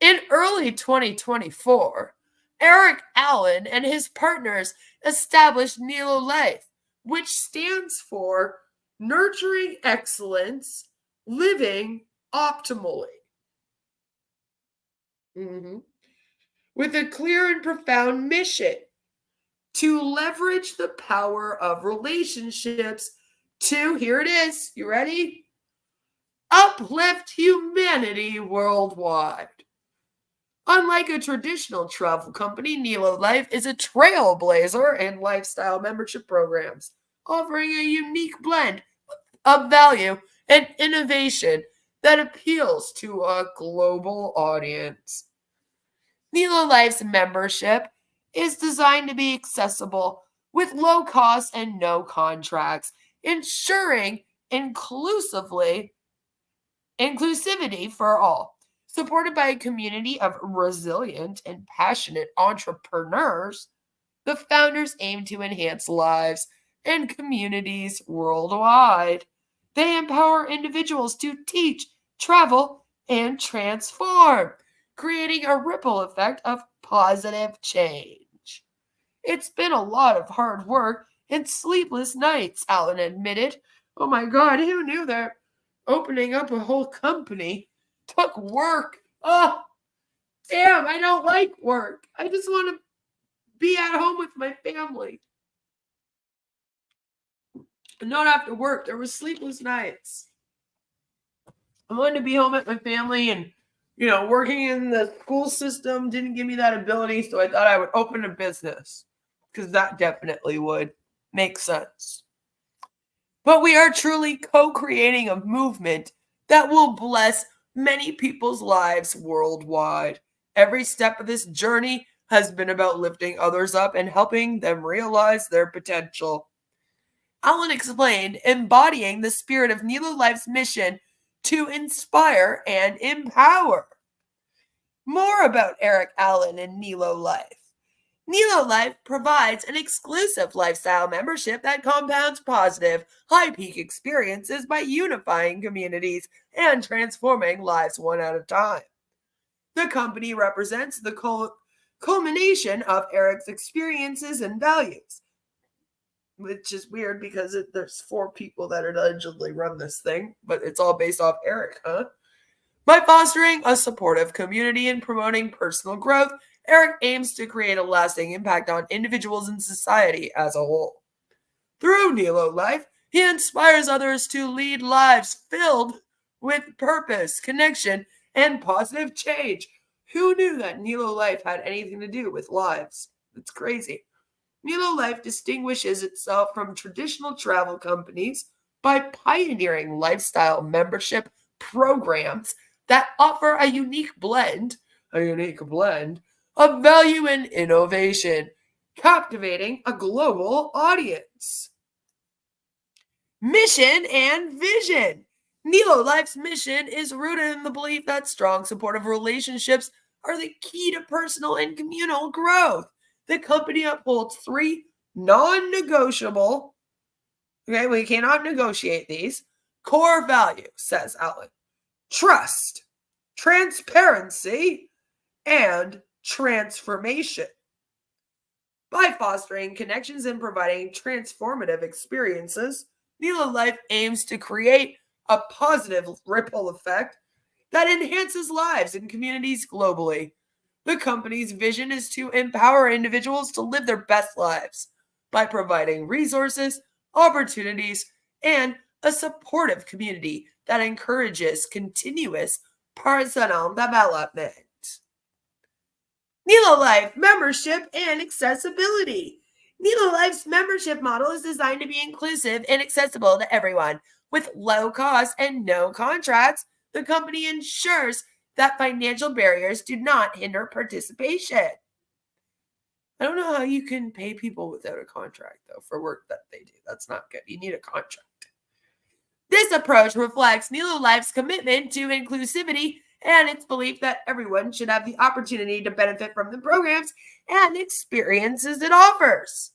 In early 2024, Eric Allen and his partners established Nelo Life, which stands for Nurturing Excellence, Living Optimally. With a clear and profound mission to leverage the power of relationships to, here it is, you ready? Uplift humanity worldwide. Unlike a traditional travel company, Nelo Life is a trailblazer in lifestyle membership programs, offering a unique blend of value and innovation that appeals to a global audience. Nelo Life's membership is designed to be accessible with low costs and no contracts, ensuring inclusivity for all. Supported by a community of resilient and passionate entrepreneurs, the founders aim to enhance lives and communities worldwide. They empower individuals to teach, travel, and transform, creating a ripple effect of positive change. It's been a lot of hard work and sleepless nights, Alan admitted. Oh my God, who knew that opening up a whole company took work? Oh, damn, I don't like work. I just want to be at home with my family and not have to work. There were sleepless nights. I wanted to be home at my family, and working in the school system didn't give me that ability, so I thought I would open a business because that definitely would make sense. But we are truly co-creating a movement that will bless many people's lives worldwide. Every step of this journey has been about lifting others up and helping them realize their potential. Alan explained, embodying the spirit of Nelo Life's mission to inspire and empower. More about Eric Allen and Nelo Life. Nelo Life provides an exclusive lifestyle membership that compounds positive, high-peak experiences by unifying communities and transforming lives one at a time. The company represents the culmination of Eric's experiences and values, which is weird because there's 4 people that allegedly run this thing, but it's all based off Eric, huh? By fostering a supportive community and promoting personal growth, Eric aims to create a lasting impact on individuals and society as a whole. Through Nelo Life, he inspires others to lead lives filled with purpose, connection, and positive change. Who knew that Nelo Life had anything to do with lives? It's crazy. Nelo Life distinguishes itself from traditional travel companies by pioneering lifestyle membership programs that offer a unique blend of value and innovation, captivating a global audience. Mission and vision. Nelo Life's mission is rooted in the belief that strong, supportive relationships are the key to personal and communal growth. The company upholds 3 non-negotiable, we cannot negotiate these, core values, says Allen. Trust, transparency, and transformation. By fostering connections and providing transformative experiences, Nelo Life aims to create a positive ripple effect that enhances lives and communities globally. The company's vision is to empower individuals to live their best lives by providing resources, opportunities, and a supportive community that encourages continuous personal development. Nelo Life membership and accessibility. Nelo Life's membership model is designed to be inclusive and accessible to everyone. With low costs and no contracts, the company ensures that financial barriers do not hinder participation. I don't know how you can pay people without a contract, though, for work that they do. That's not good. You need a contract. This approach reflects Nelo Life's commitment to inclusivity and its belief that everyone should have the opportunity to benefit from the programs and experiences it offers.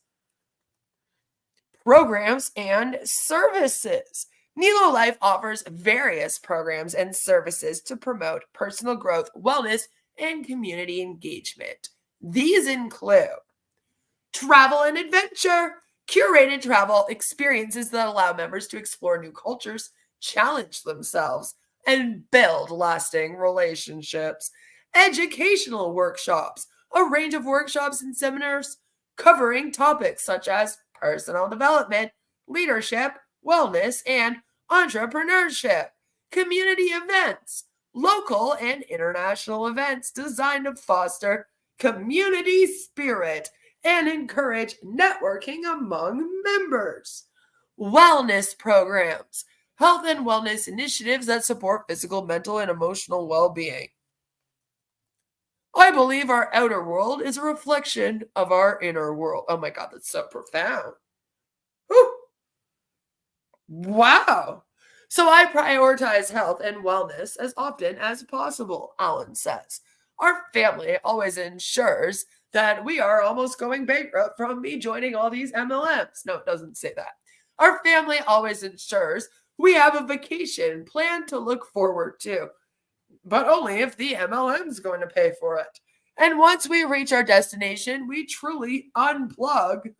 Programs and services. Nelo Life offers various programs and services to promote personal growth, wellness, and community engagement. These include travel and adventure, curated travel experiences that allow members to explore new cultures, challenge themselves, and build lasting relationships. Educational workshops, a range of workshops and seminars covering topics such as personal development, leadership, wellness, and entrepreneurship. Community events, local and international events designed to foster community spirit and encourage networking among members. Wellness programs, health and wellness initiatives that support physical, mental, and emotional well-being. I believe our outer world is a reflection of our inner world. Oh my God, that's so profound. Whew. Wow. So I prioritize health and wellness as often as possible, Alan says. Our family always ensures that we are almost going bankrupt from me joining all these MLMs. No, it doesn't say that. Our family always ensures we have a vacation planned to look forward to, but only if the MLM is going to pay for it. And once we reach our destination, we truly unplug.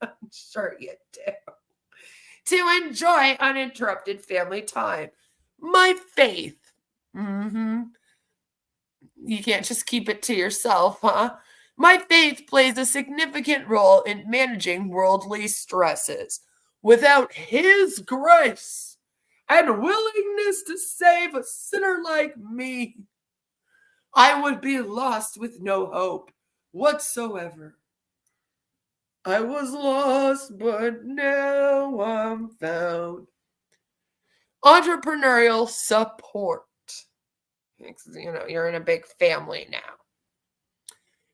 I'm sure you do. To enjoy uninterrupted family time. My faith. You can't just keep it to yourself, huh? My faith plays a significant role in managing worldly stresses. Without His grace and willingness to save a sinner like me, I would be lost with no hope whatsoever. I was lost, but now I'm found. Entrepreneurial support. You're in a big family now.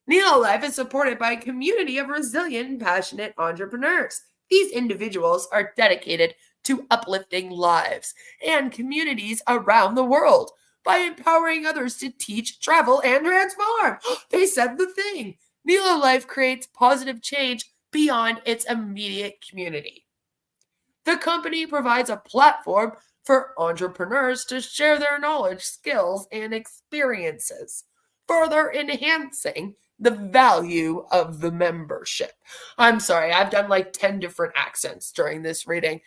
Nelo Life is supported by a community of resilient, passionate entrepreneurs. These individuals are dedicated to uplifting lives and communities around the world by empowering others to teach, travel, and transform. They said the thing. Nelo Life creates positive change beyond its immediate community. The company provides a platform for entrepreneurs to share their knowledge, skills, and experiences, further enhancing the value of the membership. I'm sorry, I've done like 10 different accents during this reading.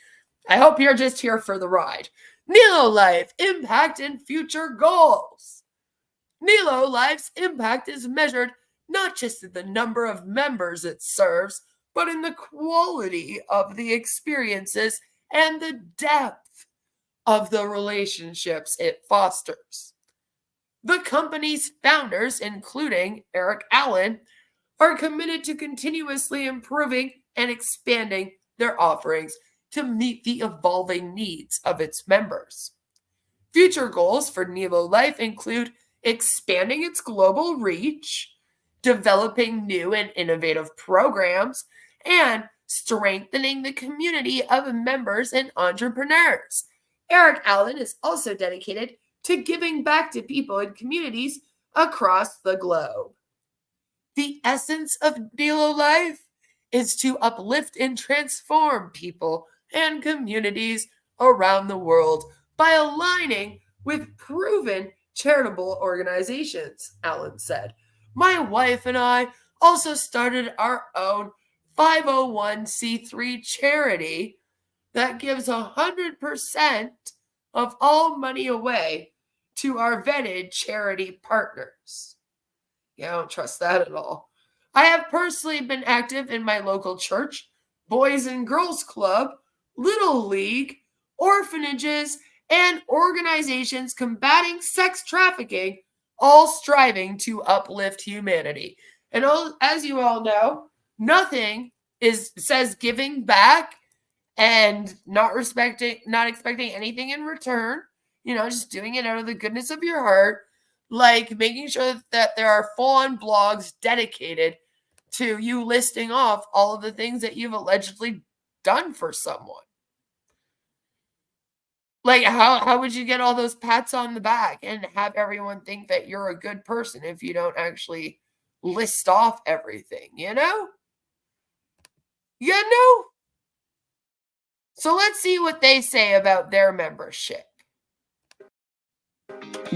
I hope you're just here for the ride. Nelo Life, impact and future goals. Nelo Life's impact is measured not just in the number of members it serves, but in the quality of the experiences and the depth of the relationships it fosters. The company's founders, including Eric Allen, are committed to continuously improving and expanding their offerings to meet the evolving needs of its members. Future goals for Nelo Life include expanding its global reach, developing new and innovative programs, and strengthening the community of members and entrepreneurs. Eric Allen is also dedicated to giving back to people and communities across the globe. The essence of Nelo Life is to uplift and transform people and communities around the world by aligning with proven charitable organizations, Allen said. My wife and I also started our own 501c3 charity that gives 100% of all money away to our vetted charity partners. Yeah, I don't trust that at all. I have personally been active in my local church, Boys and Girls Club, Little League, orphanages, and organizations combating sex trafficking, all striving to uplift humanity. And as you all know, nothing says giving back and not expecting anything in return, just doing it out of the goodness of your heart, like making sure that there are full-on blogs dedicated to you listing off all of the things that you've allegedly done for someone. Like, how would you get all those pats on the back and have everyone think that you're a good person if you don't actually list off everything, So let's see what they say about their membership.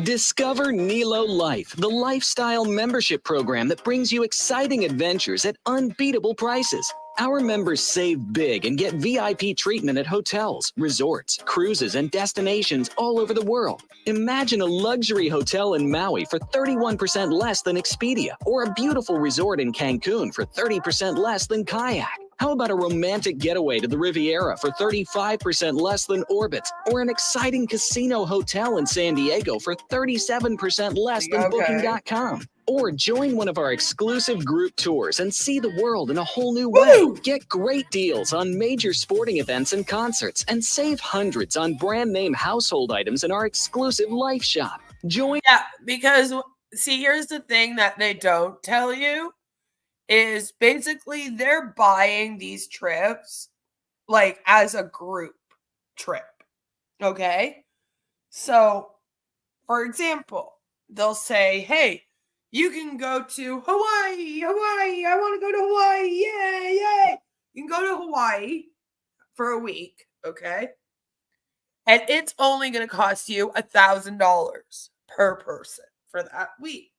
Discover Nelo Life, the lifestyle membership program that brings you exciting adventures at unbeatable prices. Our members save big and get VIP treatment at hotels, resorts, cruises, and destinations all over the world. Imagine a luxury hotel in Maui for 31% less than Expedia, or a beautiful resort in Cancun for 30% less than Kayak. How about a romantic getaway to the Riviera for 35% less than Orbitz, or an exciting casino hotel in San Diego for 37% less than Booking.com? Or join one of our exclusive group tours and see the world in a whole new way. Get great deals on major sporting events and concerts, and save hundreds on brand name household items in our exclusive Life Shop. Join. Yeah, because see, here's the thing that they don't tell you is basically they're buying these trips like as a group trip. Okay? So, for example, they'll say, hey, you can go to Hawaii. I want to go to Hawaii. Yay. You can go to Hawaii for a week. Okay? And it's only going to cost you $1,000 per person for that week.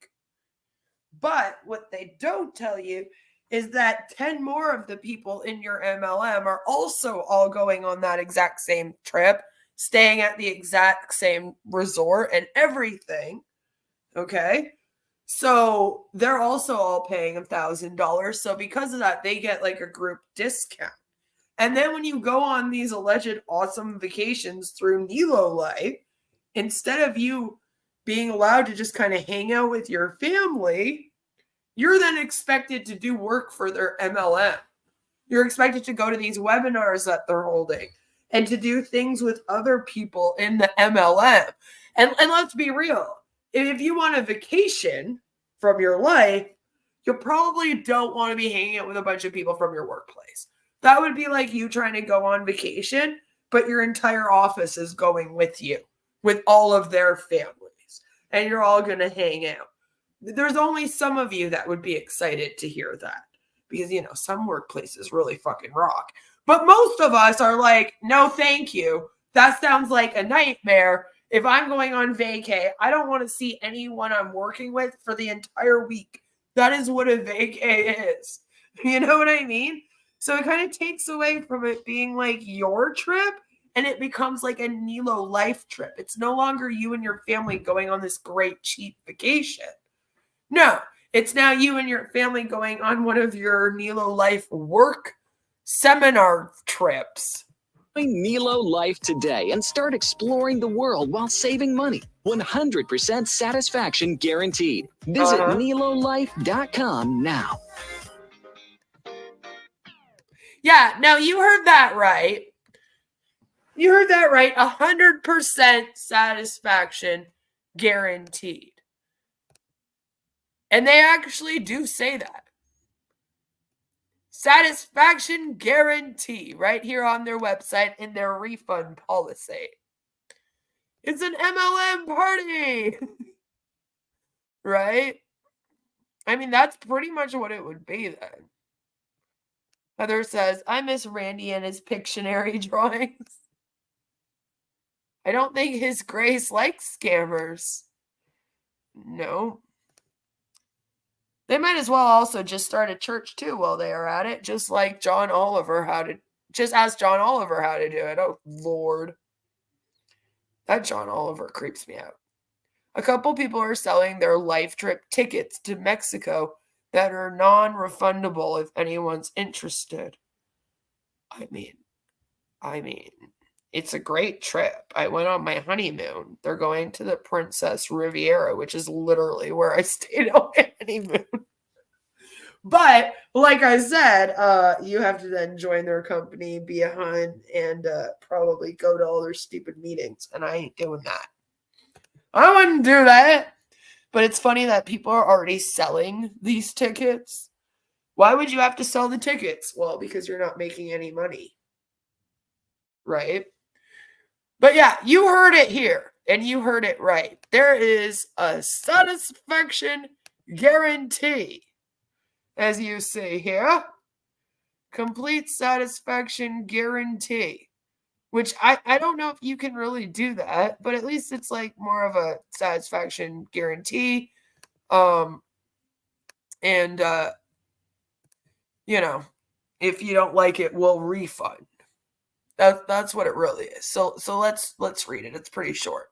But what they don't tell you is that 10 more of the people in your MLM are also all going on that exact same trip, staying at the exact same resort and everything. Okay? So they're also all paying $1,000. So because of that, they get like a group discount. And then when you go on these alleged awesome vacations through Nelo Life, instead of you being allowed to just kind of hang out with your family, you're then expected to do work for their MLM. You're expected to go to these webinars that they're holding and to do things with other people in the MLM. And let's be real. If you want a vacation from your life, you probably don't want to be hanging out with a bunch of people from your workplace. That would be like you trying to go on vacation, but your entire office is going with you, with all of their families, and you're all going to hang out. There's only some of you that would be excited to hear that because, you know, some workplaces really fucking rock. But most of us are like, no, thank you. That sounds like a nightmare. If I'm going on vacay, I don't want to see anyone I'm working with for the entire week. That is what a vacay is. You know what I mean? So it kind of takes away from it being like your trip, and it becomes like a Nelo Life trip. It's no longer you and your family going on this great cheap vacation. No, it's now you and your family going on one of your Nelo Life work seminar trips. Join Nelo Life today and start exploring the world while saving money. 100% satisfaction guaranteed. Visit NeloLife.com now. Yeah, now you heard that right. You heard that right. 100% satisfaction guaranteed. And they actually do say that. Satisfaction guarantee right here on their website in their refund policy. It's an MLM party. Right? I mean, that's pretty much what it would be then. Heather says, I miss Randy and his Pictionary drawings. I don't think His Grace likes scammers. No. They might as well also just start a church too while they are at it, just like John Oliver just ask John Oliver how to do it. Oh, Lord. That John Oliver creeps me out. A couple people are selling their life trip tickets to Mexico that are non-refundable if anyone's interested. I mean, it's a great trip. I went on my honeymoon. They're going to the Princess Riviera, which is literally where I stayed on my honeymoon. But like I said, you have to then join their company, be a hun, and probably go to all their stupid meetings. And I ain't doing that. I wouldn't do that. But it's funny that people are already selling these tickets. Why would you have to sell the tickets? Well, because you're not making any money. Right? But yeah, you heard it here. And you heard it right. There is a satisfaction guarantee. As you see here. Complete satisfaction guarantee. Which I don't know if you can really do that, but at least it's like more of a satisfaction guarantee. You know, if you don't like it, we'll refund. That's what it really is. So let's read it. It's pretty short.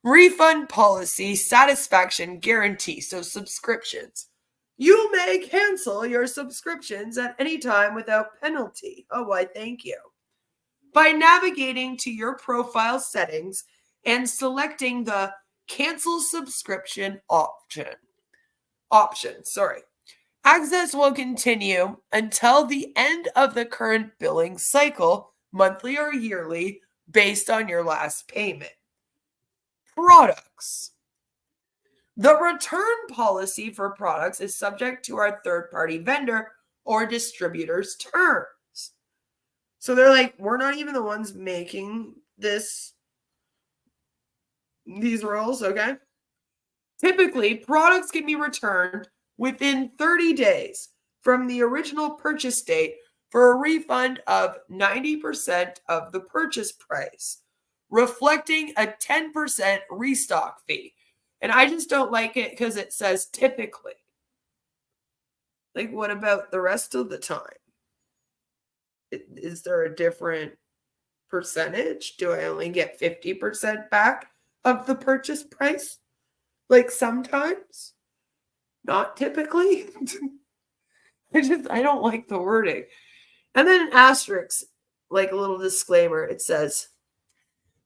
Refund policy satisfaction guarantee. So subscriptions. You may cancel your subscriptions at any time without penalty. Oh, why, thank you. By navigating to your profile settings and selecting the cancel subscription option. Access will continue until the end of the current billing cycle, monthly or yearly, based on your last payment. Products. The return policy for products is subject to our third-party vendor or distributor's terms. So they're like, we're not even the ones making these rules, okay? Typically, products can be returned within 30 days from the original purchase date for a refund of 90% of the purchase price, reflecting a 10% restock fee. And I just don't like it because it says typically. Like, what about the rest of the time? Is there a different percentage? Do I only get 50% back of the purchase price? Like sometimes? Not typically? I don't like the wording. And then an asterisk, like a little disclaimer, it says,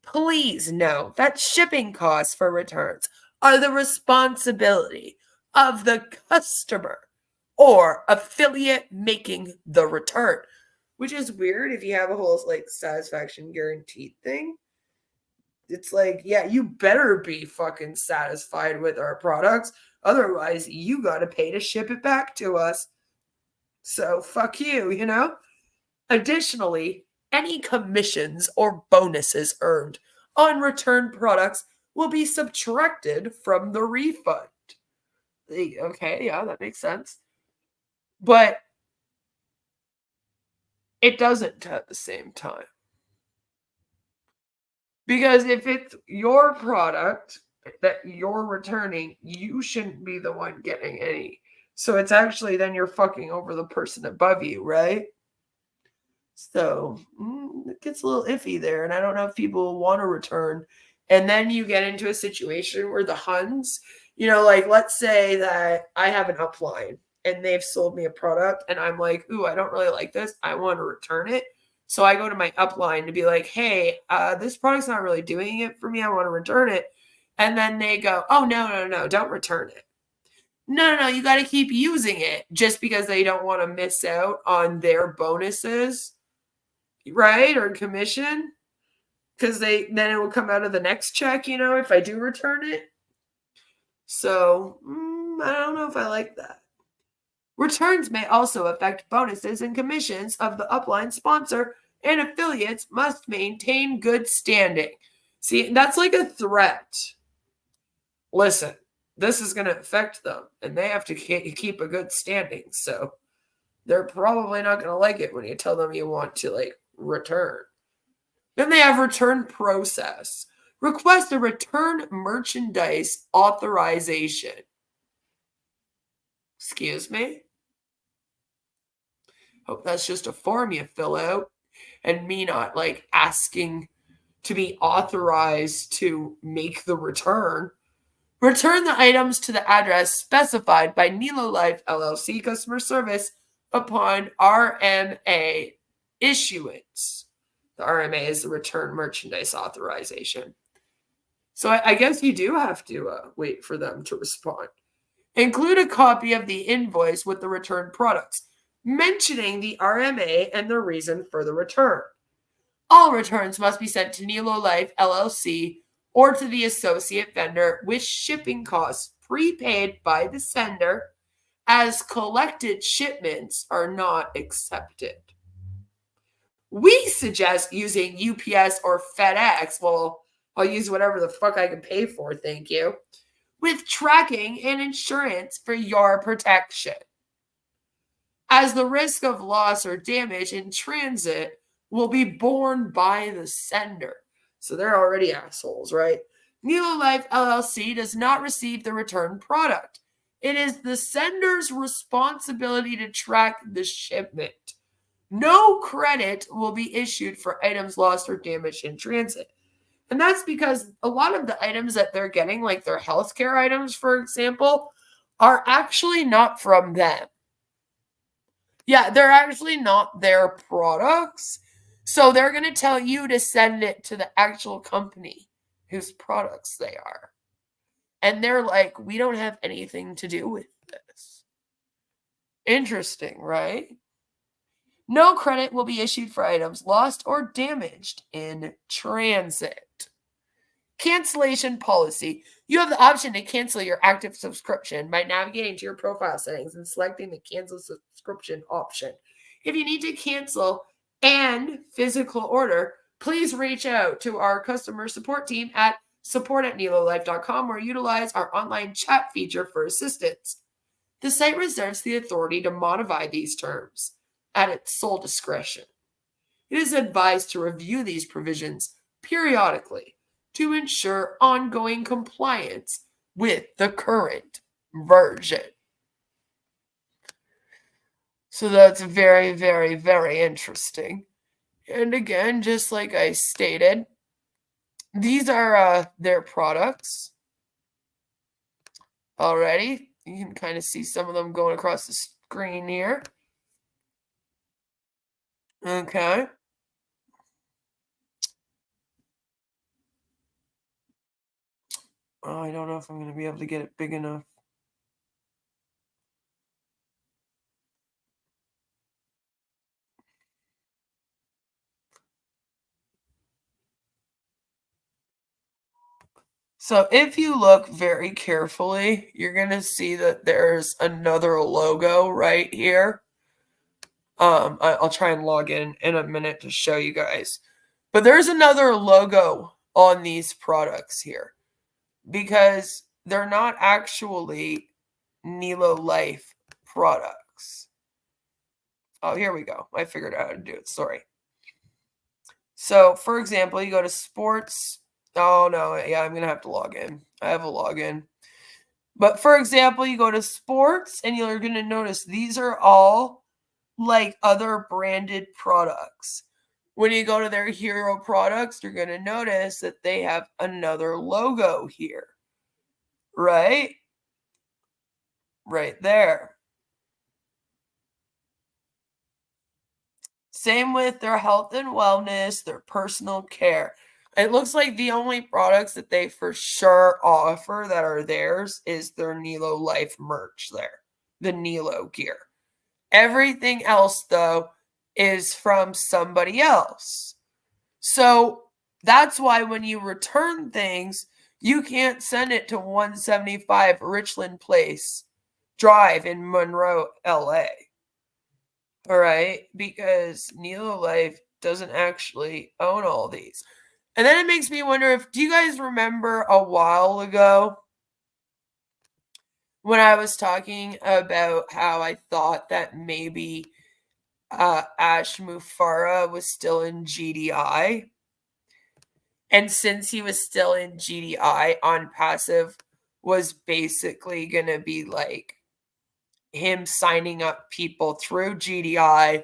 please note that shipping costs for returns are the responsibility of the customer or affiliate making the return. Which is weird if you have a whole like satisfaction guaranteed thing. It's like, yeah, you better be fucking satisfied with our products. Otherwise, you got to pay to ship it back to us. So fuck you, you know? Additionally, any commissions or bonuses earned on returned products will be subtracted from the refund. Okay, yeah, that makes sense. But it doesn't at the same time. Because if it's your product that you're returning, you shouldn't be the one getting any. So it's actually then you're fucking over the person above you, right? So it gets a little iffy there. And I don't know if people want to return. And then you get into a situation where the Huns, you know, like let's say that I have an upline and they've sold me a product and I'm like, ooh, I don't really like this. I want to return it. So I go to my upline to be like, hey, this product's not really doing it for me. I want to return it. And then they go, oh, no, don't return it. No, you got to keep using it just because they don't want to miss out on their bonuses, right? Or commission. Because then it will come out of the next check, you know, if I do return it. So I don't know if I like that. Returns may also affect bonuses and commissions of the upline sponsor, and affiliates must maintain good standing. See, that's like a threat. Listen, this is going to affect them, and they have to keep a good standing. So they're probably not going to like it when you tell them you want to, like, return. Then they have return process. Request a return merchandise authorization. Excuse me? Hope that's just a form you fill out and me not like asking to be authorized to make the return. Return the items to the address specified by Nelo Life LLC customer service upon RMA issuance. The RMA is the return merchandise authorization. So I guess you do have to wait for them to respond. Include a copy of the invoice with the returned products, mentioning the RMA and the reason for the return. All returns must be sent to Nelo Life LLC or to the associate vendor with shipping costs prepaid by the sender, as collected shipments are not accepted. We suggest using UPS or FedEx. Well, I'll use whatever the fuck I can pay for, thank you, with tracking and insurance for your protection, as the risk of loss or damage in transit will be borne by the sender. So they're already assholes, right? Nelo Life LLC does not receive the returned product. It is the sender's responsibility to track the shipment. No credit will be issued for items lost or damaged in transit. And that's because a lot of the items that they're getting, like their healthcare items, for example, are actually not from them. Yeah, they're actually not their products. So they're going to tell you to send it to the actual company whose products they are. And they're like, we don't have anything to do with this. Interesting, right? No credit will be issued for items lost or damaged in transit. Cancellation policy. You have the option to cancel your active subscription by navigating to your profile settings and selecting the cancel subscription option. If you need to cancel and physical order, please reach out to our customer support team at support@nelolife.com or utilize our online chat feature for assistance. The site reserves the authority to modify these terms at its sole discretion. It is advised to review these provisions periodically to ensure ongoing compliance with the current version. So that's very, very, very interesting. And again, just like I stated, these are their products. Alrighty, you can kind of see some of them going across the screen here. Okay. Oh, I don't know if I'm going to be able to get it big enough. So if you look very carefully, you're going to see that there's another logo right here. I'll try and log in a minute to show you guys. But there's another logo on these products here because they're not actually Nelo Life products. Oh, here we go. I figured out how to do it. Sorry. So, for example, you go to sports. Oh, no. Yeah, I'm going to have to log in. I have a login. But, for example, you go to sports and you're going to notice these are all like other branded products. When you go to their hero products, you're going to notice that they have another logo here. Right? Right there. Same with their health and wellness, their personal care. It looks like the only products that they for sure offer that are theirs is their Nelo Life merch there, the Nelo gear. Everything else, though, is from somebody else. So that's why when you return things, you can't send it to 175 Richland Place Drive in Monroe, LA. All right, because Nelo Life doesn't actually own all these. And then it makes me wonder do you guys remember a while ago when I was talking about how I thought that maybe Ash Mufara was still in GDI? And since he was still in GDI, On Passive was basically going to be like him signing up people through GDI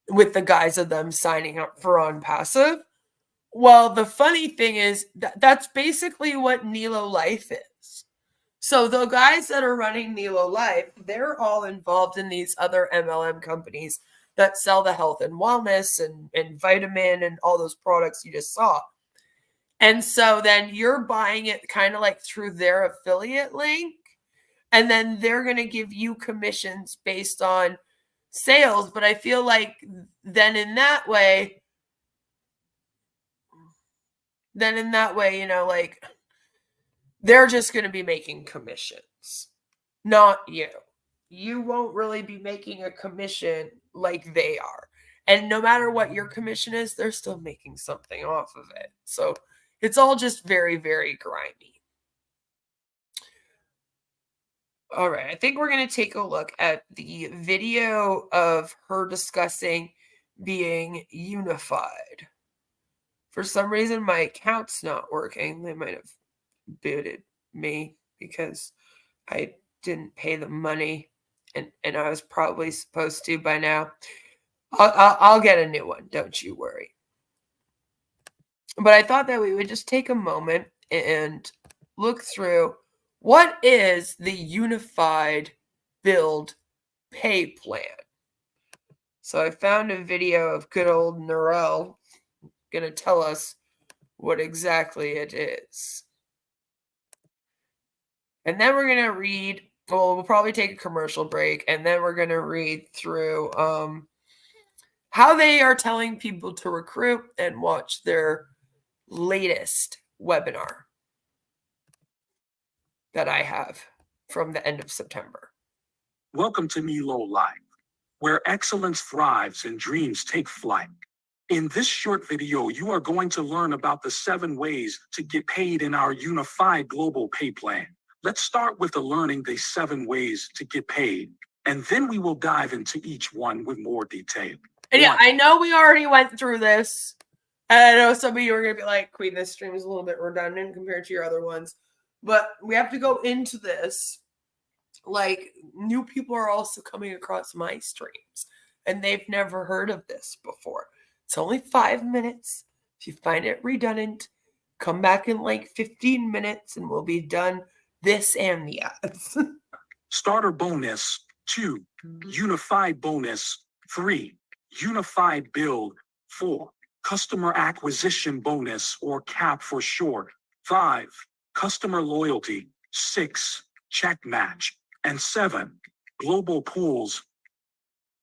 with the guise of them signing up for On Passive. Well, the funny thing is that's basically what Nelo Life is. So the guys that are running Nelo Life, they're all involved in these other MLM companies that sell the health and wellness and vitamin and all those products you just saw. And so then you're buying it kind of like through their affiliate link. And then they're going to give you commissions based on sales. But I feel like then in that way, you know, like they're just going to be making commissions, not you. You won't really be making a commission like they are. And no matter what your commission is, they're still making something off of it. So it's all just very, very grimy. All right, I think we're going to take a look at the video of her discussing being unified. For some reason, my account's not working. They might have booted me because I didn't pay the money, and I was probably supposed to by now. I'll get a new one, don't you worry. But I thought that we would just take a moment and look through what is the unified build pay plan. So I found a video of good old Narelle going to tell us what exactly it is. And then we're going to read, well, we'll probably take a commercial break, and then we're going to read through how they are telling people to recruit and watch their latest webinar that I have from the end of September. Welcome to Nelo Life, where excellence thrives and dreams take flight. In this short video, you are going to learn about the 7 ways to get paid in our unified global pay plan. Let's start with learning the 7 ways to get paid, and then we will dive into each one with more detail. And yeah, I know we already went through this. And I know some of you are going to be like, Queen, this stream is a little bit redundant compared to your other ones. But we have to go into this. Like, new people are also coming across my streams, and they've never heard of this before. It's only 5 minutes. If you find it redundant, come back in like 15 minutes, and we'll be done this and the ads. Starter bonus. 2. Unified bonus. 3. Unified build. 4. Customer acquisition bonus, or CAP for short. 5. Customer loyalty. 6. Check match. And 7. Global pools.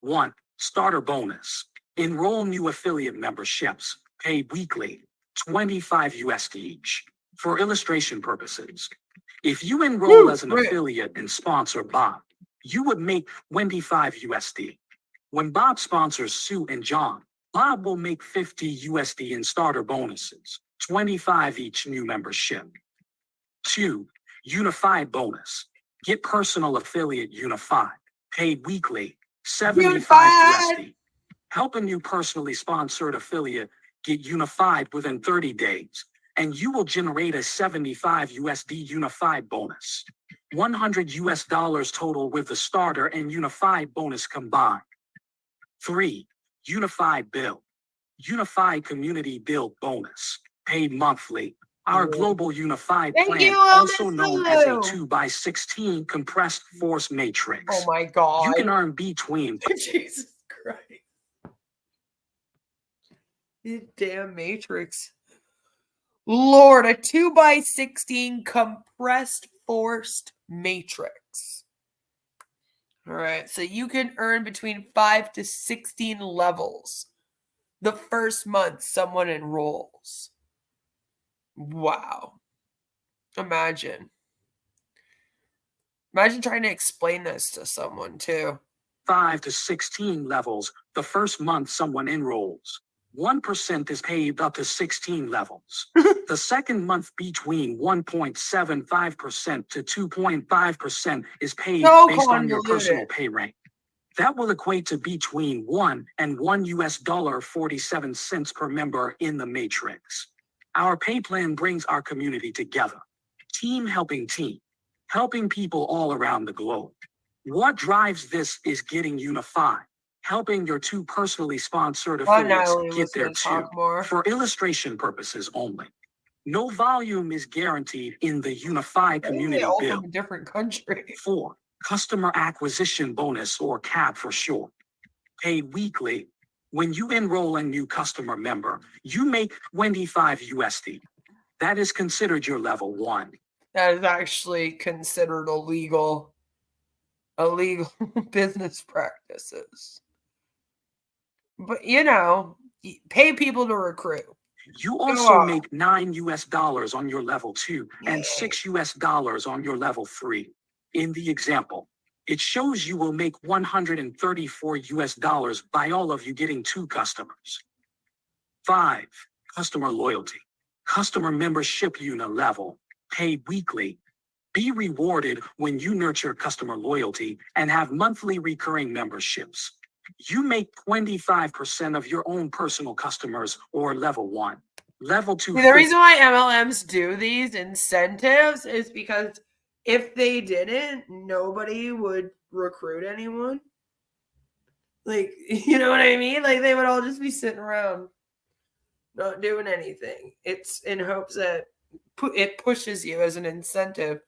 1. Starter bonus. Enroll new affiliate memberships. Pay weekly. 25 USD each. For illustration purposes, if you enroll as an affiliate and sponsor bot, you would make 25 USD. When Bob sponsors Sue and John, Bob will make 50 USD in starter bonuses, 25 each new membership. 2. Unified bonus. Get personal affiliate unified, paid weekly, 75 USD. Help a new personally sponsored affiliate get unified within 30 days, and you will generate a 75 USD unified bonus. 100 US dollars total with the starter and unified bonus combined. 3. Unified bill. Unified community bill bonus, paid monthly. Our global unified plan, also known as a 2x16 compressed force matrix. Oh my God. You can earn between Jesus Christ. You damn matrix. Lord, a 2x16 compressed forced matrix. All right, so you can earn between 5 to 16 levels the first month someone enrolls. Wow. Imagine trying to explain this to someone too. 5 to 16 levels the first month someone enrolls. 1% is paid up to 16 levels. The second month between 1.75% to 2.5% is paid based on your personal pay rank. That will equate to between 1 and $1.47 per member in the matrix. Our pay plan brings our community together. Team helping team, helping people all around the globe. What drives this is getting unified, helping your 2 personally sponsored affiliates get there too, for illustration purposes only. No volume is guaranteed in the unified community bill. From a different country. 4. Customer acquisition bonus, or CAB for short, paid weekly. When you enroll a new customer member, you make 25 USD. That is considered your level 1. That is actually considered illegal business practices. But pay people to recruit. You also make 9 US dollars on your level 2 and 6 US dollars on your level 3. In the example, it shows you will make 134 US dollars by all of you getting 2 customers. 5. Customer loyalty. Customer membership unit level, paid weekly. Be rewarded when you nurture customer loyalty and have monthly recurring memberships. You make 25% of your own personal customers, or level 1. Level 2. The reason why MLMs do these incentives is because if they didn't, nobody would recruit anyone. Like, you know what I mean? Like, they would all just be sitting around not doing anything. It's in hopes that it pushes you as an incentive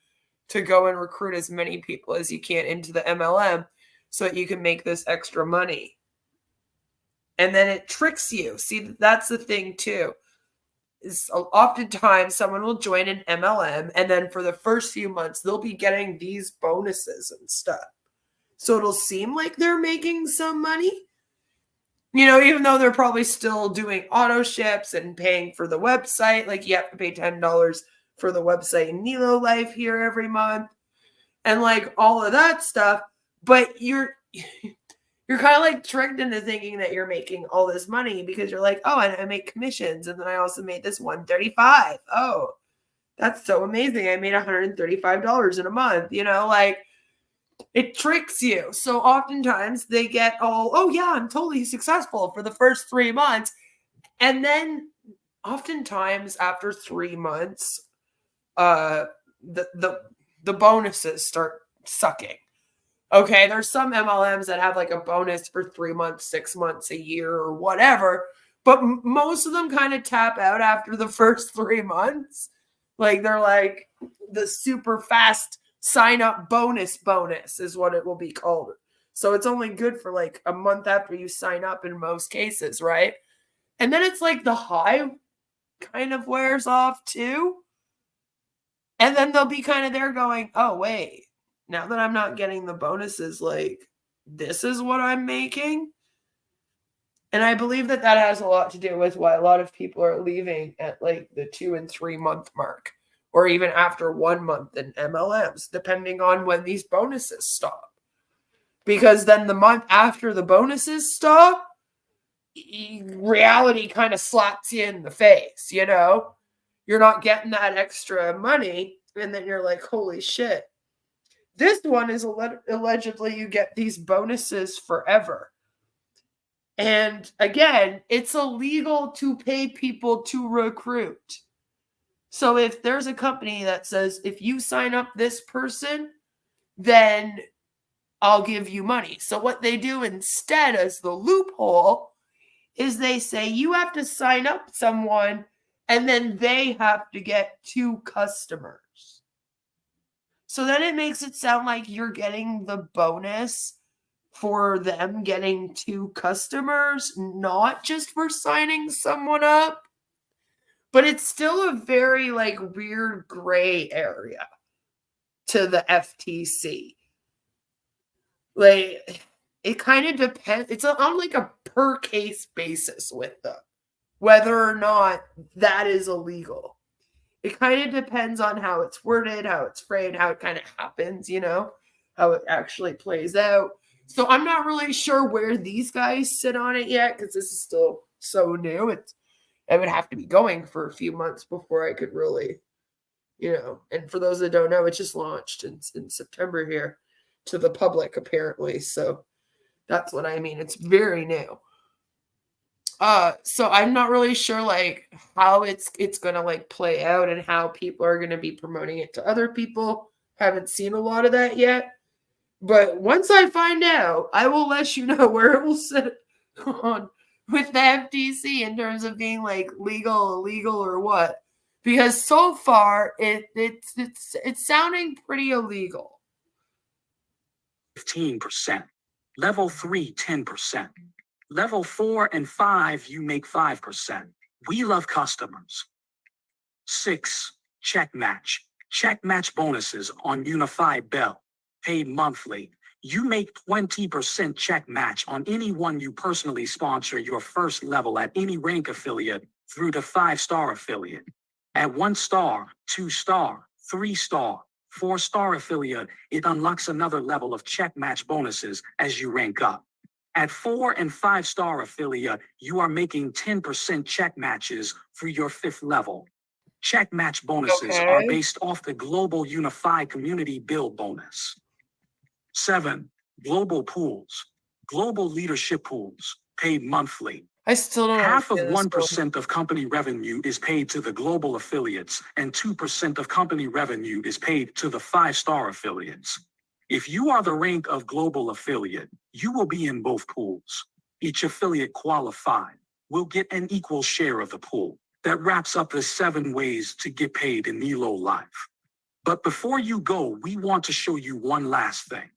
to go and recruit as many people as you can into the MLM so that you can make this extra money. And then it tricks you. See, that's the thing too. Is oftentimes someone will join an MLM and then for the first few months they'll be getting these bonuses and stuff. So it'll seem like they're making some money, even though they're probably still doing auto ships and paying for the website. Like, you have to pay $10 for the website in Nelo Life here every month and like all of that stuff. But you're kind of like tricked into thinking that you're making all this money because you're like, oh, and I make commissions. And then I also made this $135. Oh, that's so amazing. I made $135 in a month, like it tricks you. So oftentimes they get oh yeah, I'm totally successful for the first 3 months. And then oftentimes after 3 months, the bonuses start sucking. Okay, there's some MLMs that have like a bonus for 3 months, 6 months, a year, or whatever. But most of them kind of tap out after the first 3 months. Like, they're like the super fast sign up bonus is what it will be called. So it's only good for like a month after you sign up in most cases, right? And then it's like the high kind of wears off too. And then they'll be kind of there going, oh, wait, now that I'm not getting the bonuses, like, this is what I'm making. And I believe that has a lot to do with why a lot of people are leaving at like the 2 and 3 month mark, or even after 1 month in MLMs, depending on when these bonuses stop. because then the month after the bonuses stop, reality kind of slaps you in the face, you know? You're not getting that extra money, and then you're like, holy shit. This one is allegedly you get these bonuses forever. And again, it's illegal to pay people to recruit. So if there's a company that says, if you sign up this person, then I'll give you money. So what they do instead as the loophole is they say you have to sign up someone and then they have to get 2 customers. So then it makes it sound like you're getting the bonus for them getting 2 customers, not just for signing someone up. But it's still a very like weird gray area to the FTC. Like, it kind of depends. It's on like a per case basis with them, whether or not that is illegal. It kind of depends on how it's worded, how it's framed, how it kind of happens, you know, how it actually plays out. So I'm not really sure where these guys sit on it yet, because this is still so new. I would have to be going for a few months before I could really, you know, and for those that don't know, it just launched in September here to the public, apparently. So that's what I mean. It's very new. So I'm not really sure like how it's gonna like play out and how people are gonna be promoting it to other people. Haven't seen a lot of that yet. But once I find out, I will let you know where it will sit on with the FTC in terms of being like legal, illegal, or what. Because so far it's sounding pretty illegal. 15%. Level 3, 10%. Level 4 and 5, you make 5%. We love customers. 6. Check match. Check match bonuses on Unified Bell. Paid monthly. You make 20% check match on anyone you personally sponsor your first level at any rank affiliate through the 5-star affiliate. At 1-star, 2-star, 3-star, 4-star affiliate, it unlocks another level of check match bonuses as you rank up. At 4 and 5-star affiliate, you are making 10% check matches for your 5th level. Check match bonuses are based off the Global Unified Community Build bonus. 7. Global pools. Global leadership pools, paid monthly. I still don't know. Half of 1% of company revenue is paid to the global affiliates, and 2% of company revenue is paid to the 5-star affiliates. If you are the rank of global affiliate, you will be in both pools. Each affiliate qualified will get an equal share of the pool. That wraps up the 7 ways to get paid in Nelo Life. But before you go, we want to show you one last thing.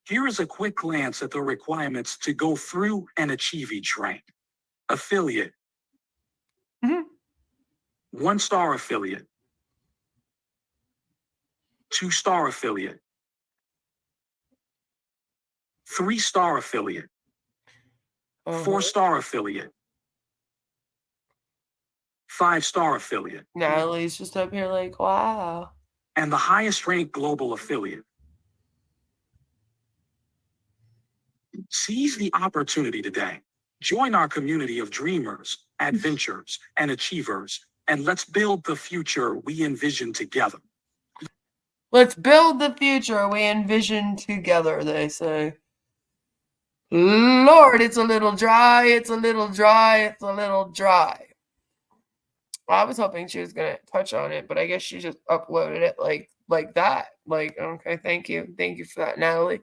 Here is a quick glance at the requirements to go through and achieve each rank. Affiliate. 1-star affiliate. 2-star affiliate. 3-star affiliate. 4-star affiliate. 5-star affiliate. Natalie's just up here like, wow. And the highest ranked global affiliate. Seize the opportunity today. Join our community of dreamers, adventurers, and achievers, and let's build the future we envision together. Let's build the future we envision together, they say. Lord, it's a little dry, it's a little dry, it's a little dry. I was hoping she was going to touch on it, but I guess she just uploaded it like that. Like, okay, thank you. Thank you for that, Natalie.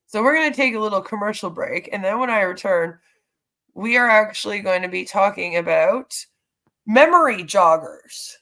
So we're going to take a little commercial break, and then when I return, we are actually going to be talking about memory joggers.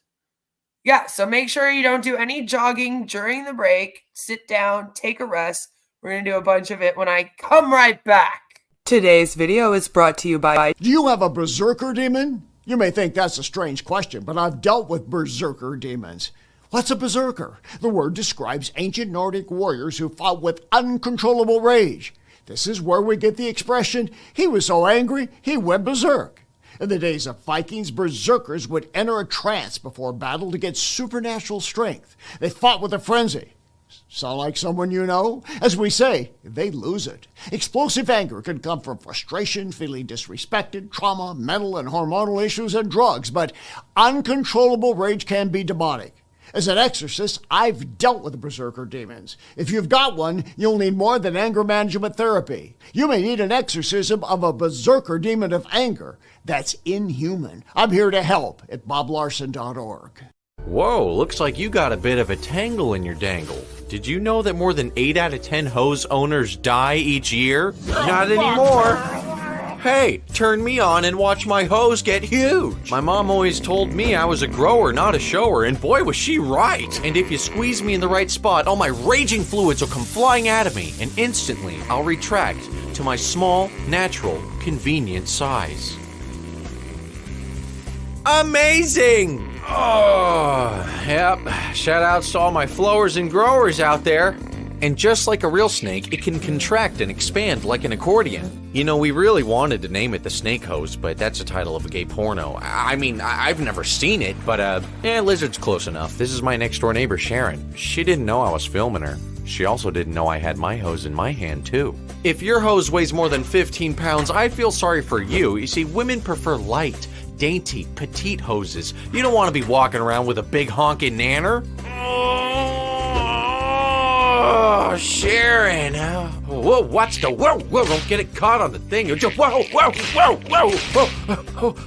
Yeah, so make sure you don't do any jogging during the break. Sit down, take a rest. We're going to do a bunch of it when I come right back. Today's video is brought to you by... Do you have a berserker demon? You may think that's a strange question, but I've dealt with berserker demons. What's a berserker? The word describes ancient Nordic warriors who fought with uncontrollable rage. This is where we get the expression, he was so angry, he went berserk. In the days of Vikings, berserkers would enter a trance before battle to get supernatural strength. They fought with a frenzy. demons. Sound like someone you know? As we say, they lose it. Explosive anger can come from frustration, feeling disrespected, trauma, mental and hormonal issues, and drugs, but uncontrollable rage can be demonic. As an exorcist, I've dealt with berserker demons. If you've got one, you'll need more than anger management therapy. You may need an exorcism of a berserker demon of anger. That's inhuman. I'm here to help at boblarson.org. Whoa, looks like you got a bit of a tangle in your dangle. Did you know that more than 8 out of 10 hose owners die each year? Not anymore. Hey, turn me on and watch my hose get huge. My mom always told me I was a grower, not a shower, and boy was she right. And if you squeeze me in the right spot, all my raging fluids will come flying out of me, and instantly I'll retract to my small, natural, convenient size. Amazing! Oh, yep. Shout outs to all my flowers and growers out there. And just like a real snake, it can contract and expand like an accordion. You know, we really wanted to name it the Snake Hose, but that's the title of a gay porno. I mean, I've never seen it, but lizard's close enough. This is my next door neighbor, Sharon. She didn't know I was filming her. She also didn't know I had my hose in my hand, too. If your hose weighs more than 15 pounds, I feel sorry for you. You see, women prefer light, dainty, petite hoses. You don't want to be walking around with a big honking nanner. Oh, Sharon. Whoa, watch the whoa, don't get it caught on the thing. Whoa.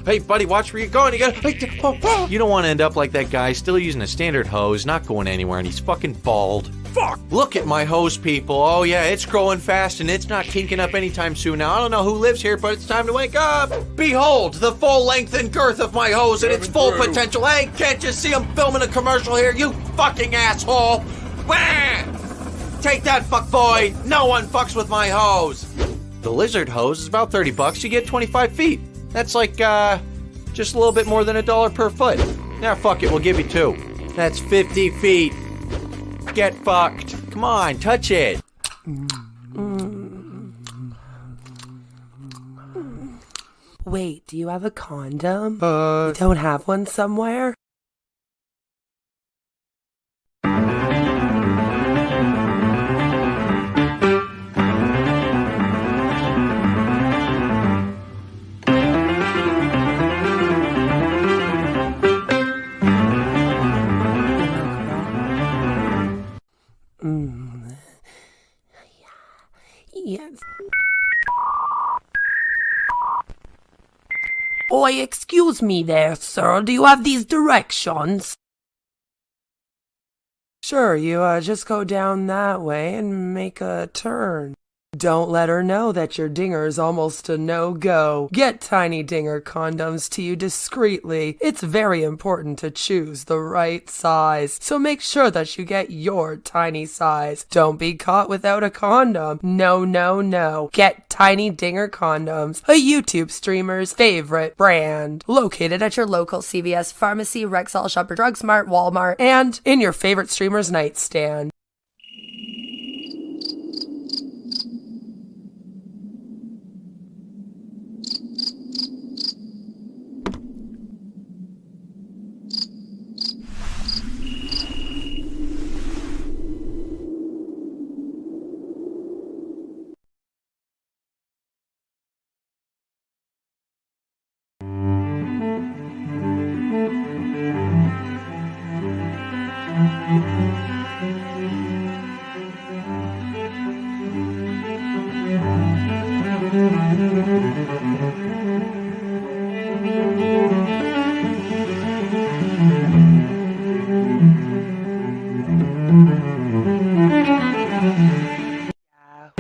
Hey, buddy, watch where you're going. You don't want to end up like that guy, still using a standard hose, not going anywhere, and he's fucking bald. Fuck! Look at my hose, people. Oh, yeah, it's growing fast, and it's not kinking up anytime soon. Now, I don't know who lives here, but it's time to wake up. Behold, the full length and girth of my hose and its full potential. Hey, can't you see I'm filming a commercial here, you fucking asshole? Wah! Take that, fuckboy. No one fucks with my hose. The lizard hose is about $30. You get 25 feet. That's like, just a little bit more than $1 per foot. Now, fuck it, we'll give you 2. That's 50 feet. Get fucked. Come on, touch it. Wait, do you have a condom? You don't have one somewhere? Yes. Oi, excuse me there, sir. Do you have these directions? Sure, you just go down that way and make a turn. Don't let her know that your dinger is almost a no-go. Get Tiny Dinger condoms to you discreetly. It's very important to choose the right size, so make sure that you get your tiny size. Don't be caught without a condom. No. Get Tiny Dinger condoms, a YouTube streamer's favorite brand. Located at your local CVS, pharmacy, Rexall, Shopper Drug Smart, Walmart, and in your favorite streamer's nightstand.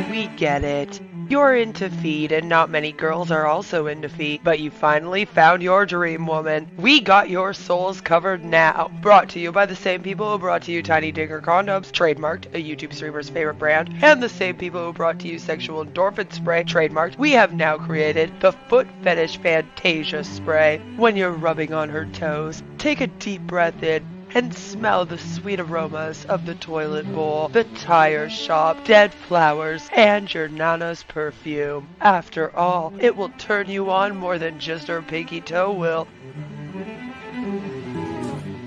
We get it. You're into feet, and not many girls are also into feet, but you finally found your dream woman. We got your souls covered now. Brought to you by the same people who brought to you Tiny Dinger condoms, trademarked, a YouTube streamer's favorite brand, and the same people who brought to you Sexual Endorphin Spray, trademarked. We have now created the Foot Fetish Fantasia Spray. When you're rubbing on her toes, take a deep breath in and smell the sweet aromas of the toilet bowl, the tire shop, dead flowers, and your nana's perfume. After all, it will turn you on more than just her pinky toe will.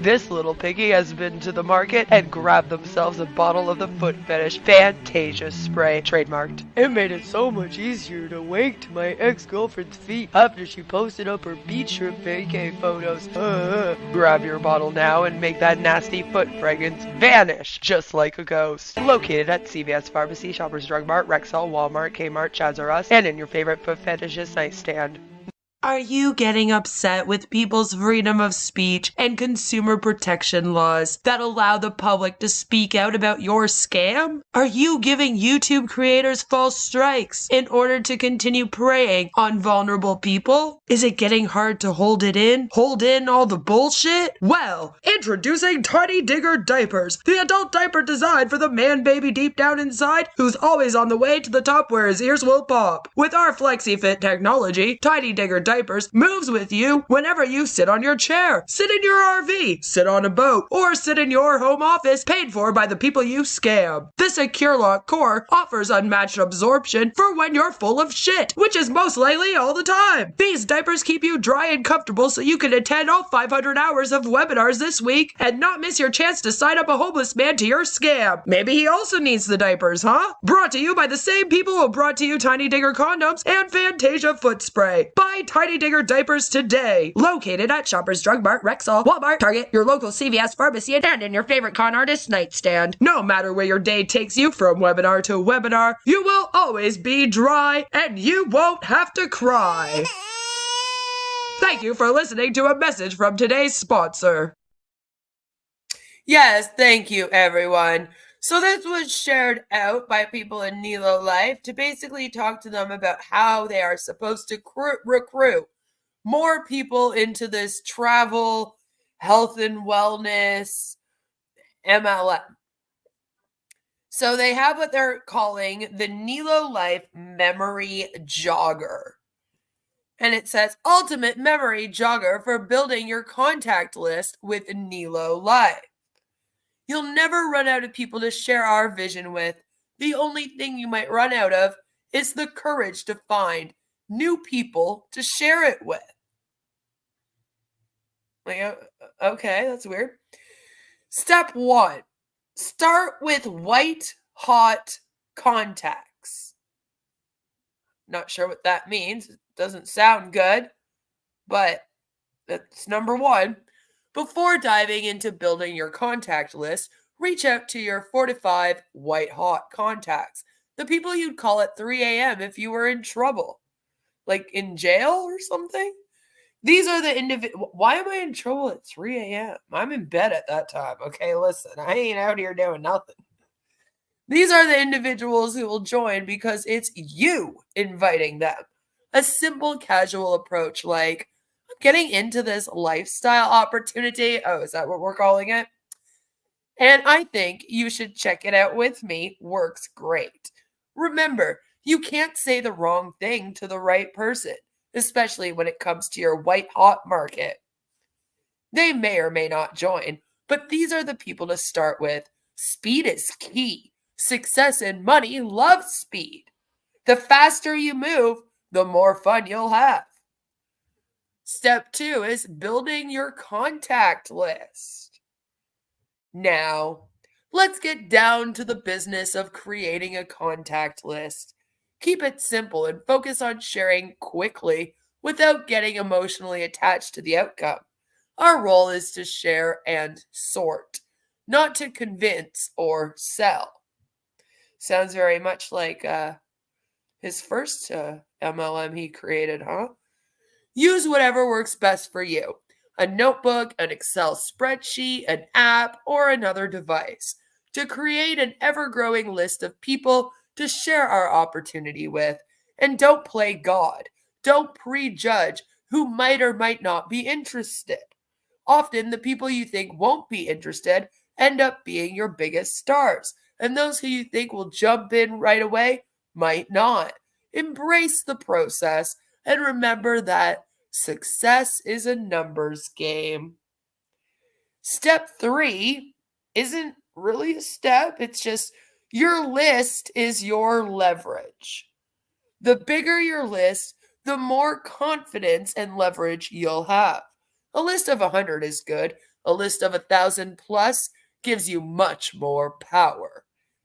This little piggy has been to the market and grabbed themselves a bottle of the foot fetish Fantasia spray, trademarked. It made it so much easier to wake to my ex-girlfriend's feet after she posted up her beach shrimp vacay photos. Grab your bottle now and make that nasty foot fragrance vanish just like a ghost. Located at CVS Pharmacy, Shoppers Drug Mart, Rexall, Walmart, Kmart, Chaz R Us, and in your favorite foot fetishist nightstand. Are you getting upset with people's freedom of speech and consumer protection laws that allow the public to speak out about your scam? Are you giving YouTube creators false strikes in order to continue preying on vulnerable people? Is it getting hard to hold it in? Hold in all the bullshit? Well, introducing Tiny Digger Diapers, the adult diaper designed for the man baby deep down inside who's always on the way to the top where his ears will pop. With our FlexiFit technology, Tiny Digger Diapers moves with you whenever you sit on your chair, sit in your RV, sit on a boat, or sit in your home office paid for by the people you scam. The Secure Lock Core offers unmatched absorption for when you're full of shit, which is most likely all the time. These diapers keep you dry and comfortable so you can attend all 500 hours of webinars this week and not miss your chance to sign up a homeless man to your scam. Maybe he also needs the diapers, huh? Brought to you by the same people who brought to you Tiny Digger condoms and Fantasia foot spray. Buy Tiny Digger diapers today. Located at Shoppers Drug Mart, Rexall, Walmart, Target, your local CVS pharmacy, and in your favorite con artist nightstand. No matter where your day takes you from webinar to webinar, you will always be dry and you won't have to cry. Thank you for listening to a message from today's sponsor. Yes, thank you, everyone. So this was shared out by people in Nelo Life to basically talk to them about how they are supposed to recruit more people into this travel, health and wellness MLM. So they have what they're calling the Nelo Life Memory Jogger. And it says Ultimate Memory Jogger for building your contact list with Nelo Life. You'll never run out of people to share our vision with. The only thing you might run out of is the courage to find new people to share it with. Like, okay, that's weird. Step 1. Start with white hot contacts. Not sure what that means. It doesn't sound good, but that's number 1. Before diving into building your contact list, reach out to your 4 to 5 white-hot contacts, the people you'd call at 3 a.m. if you were in trouble, like in jail or something. These are the individuals. Why am I in trouble at 3 a.m.? I'm in bed at that time. Okay, listen, I ain't out here doing nothing. These are the individuals who will join because it's you inviting them. A simple, casual approach like, getting into this lifestyle opportunity. Oh, is that what we're calling it? And I think you should check it out with me. Works great. Remember, you can't say the wrong thing to the right person, especially when it comes to your white hot market. They may or may not join, but these are the people to start with. Speed is key. Success and money love speed. The faster you move, the more fun you'll have. Step 2 is building your contact list. Now, let's get down to the business of creating a contact list. Keep it simple and focus on sharing quickly without getting emotionally attached to the outcome. Our role is to share and sort, not to convince or sell. Sounds very much like his first MLM he created, huh? Use whatever works best for you. A notebook, an Excel spreadsheet, an app, or another device to create an ever-growing list of people to share our opportunity with. And don't play God. Don't prejudge who might or might not be interested. Often, the people you think won't be interested end up being your biggest stars, and those who you think will jump in right away might not. Embrace the process and remember that success is a numbers game. Step 3 isn't really a step. It's just your list is your leverage. The bigger your list, the more confidence and leverage you'll have. A list of 100 is good, A list of 1,000 plus gives you much more power.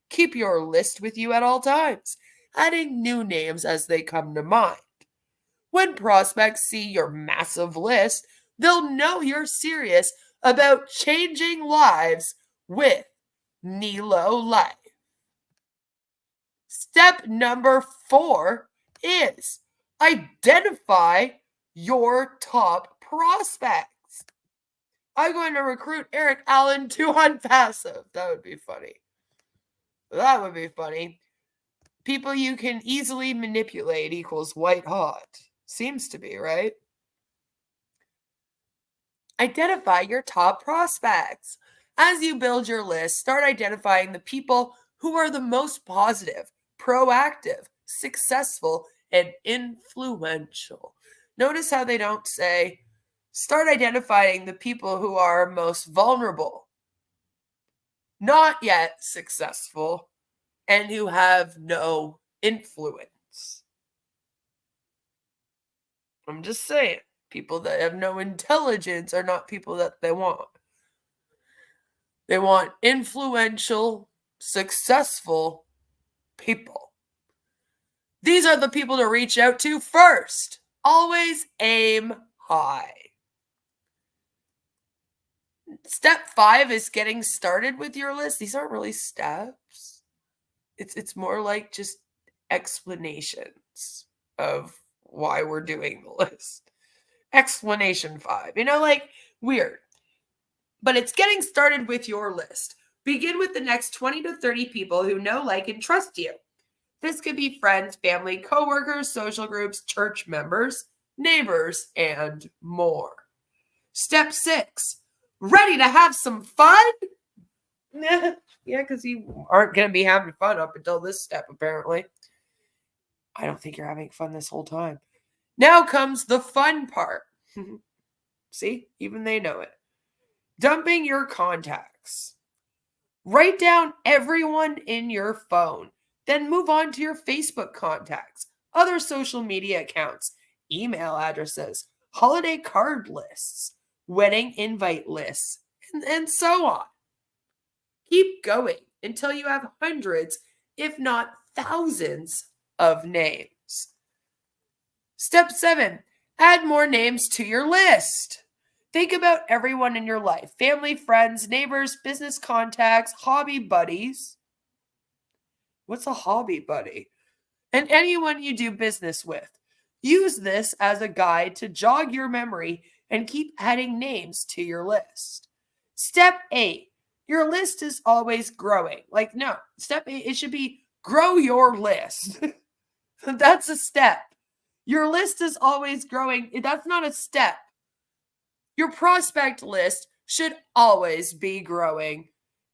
Keep your list with you at all times, adding new names as they come to mind. When prospects see your massive list, they'll know you're serious about changing lives with Nelo Life. Step number 4 is identify your top prospects. I'm going to recruit Eric Allen to Unpassive. That would be funny. That would be funny. People you can easily manipulate equals white hot. Seems to be, right? Identify your top prospects. As you build your list, start identifying the people who are the most positive, proactive, successful, and influential. Notice how they don't say, start identifying the people who are most vulnerable, not yet successful, and who have no influence. I'm just saying, people that have no intelligence are not people that they want. They want influential, successful people. These are the people to reach out to first. Always aim high. Step 5 is getting started with your list. These aren't really steps. It's more like just explanations of why we're doing the list. Explanation 5. Like weird. But it's getting started with your list. Begin with the next 20 to 30 people who know, like, and trust you. This could be friends, family, coworkers, social groups, church members, neighbors, and more. Step 6. Ready to have some fun? Yeah, because you aren't going to be having fun up until this step, apparently. I don't think you're having fun this whole time. Now comes the fun part. See, even they know it. Dumping your contacts. Write down everyone in your phone. Then move on to your Facebook contacts, other social media accounts, email addresses, holiday card lists, wedding invite lists, and so on. Keep going until you have hundreds, if not thousands, of names. Step 7. Add more names to your list. Think about everyone in your life: family, friends, neighbors, business contacts, hobby buddies. What's a hobby buddy? And anyone you do business with. Use this as a guide to jog your memory and keep adding names to your list. Step 8. Your list is always growing. Step 8, it should be grow your list. That's a step. Your list is always growing. That's not a step. Your prospect list should always be growing.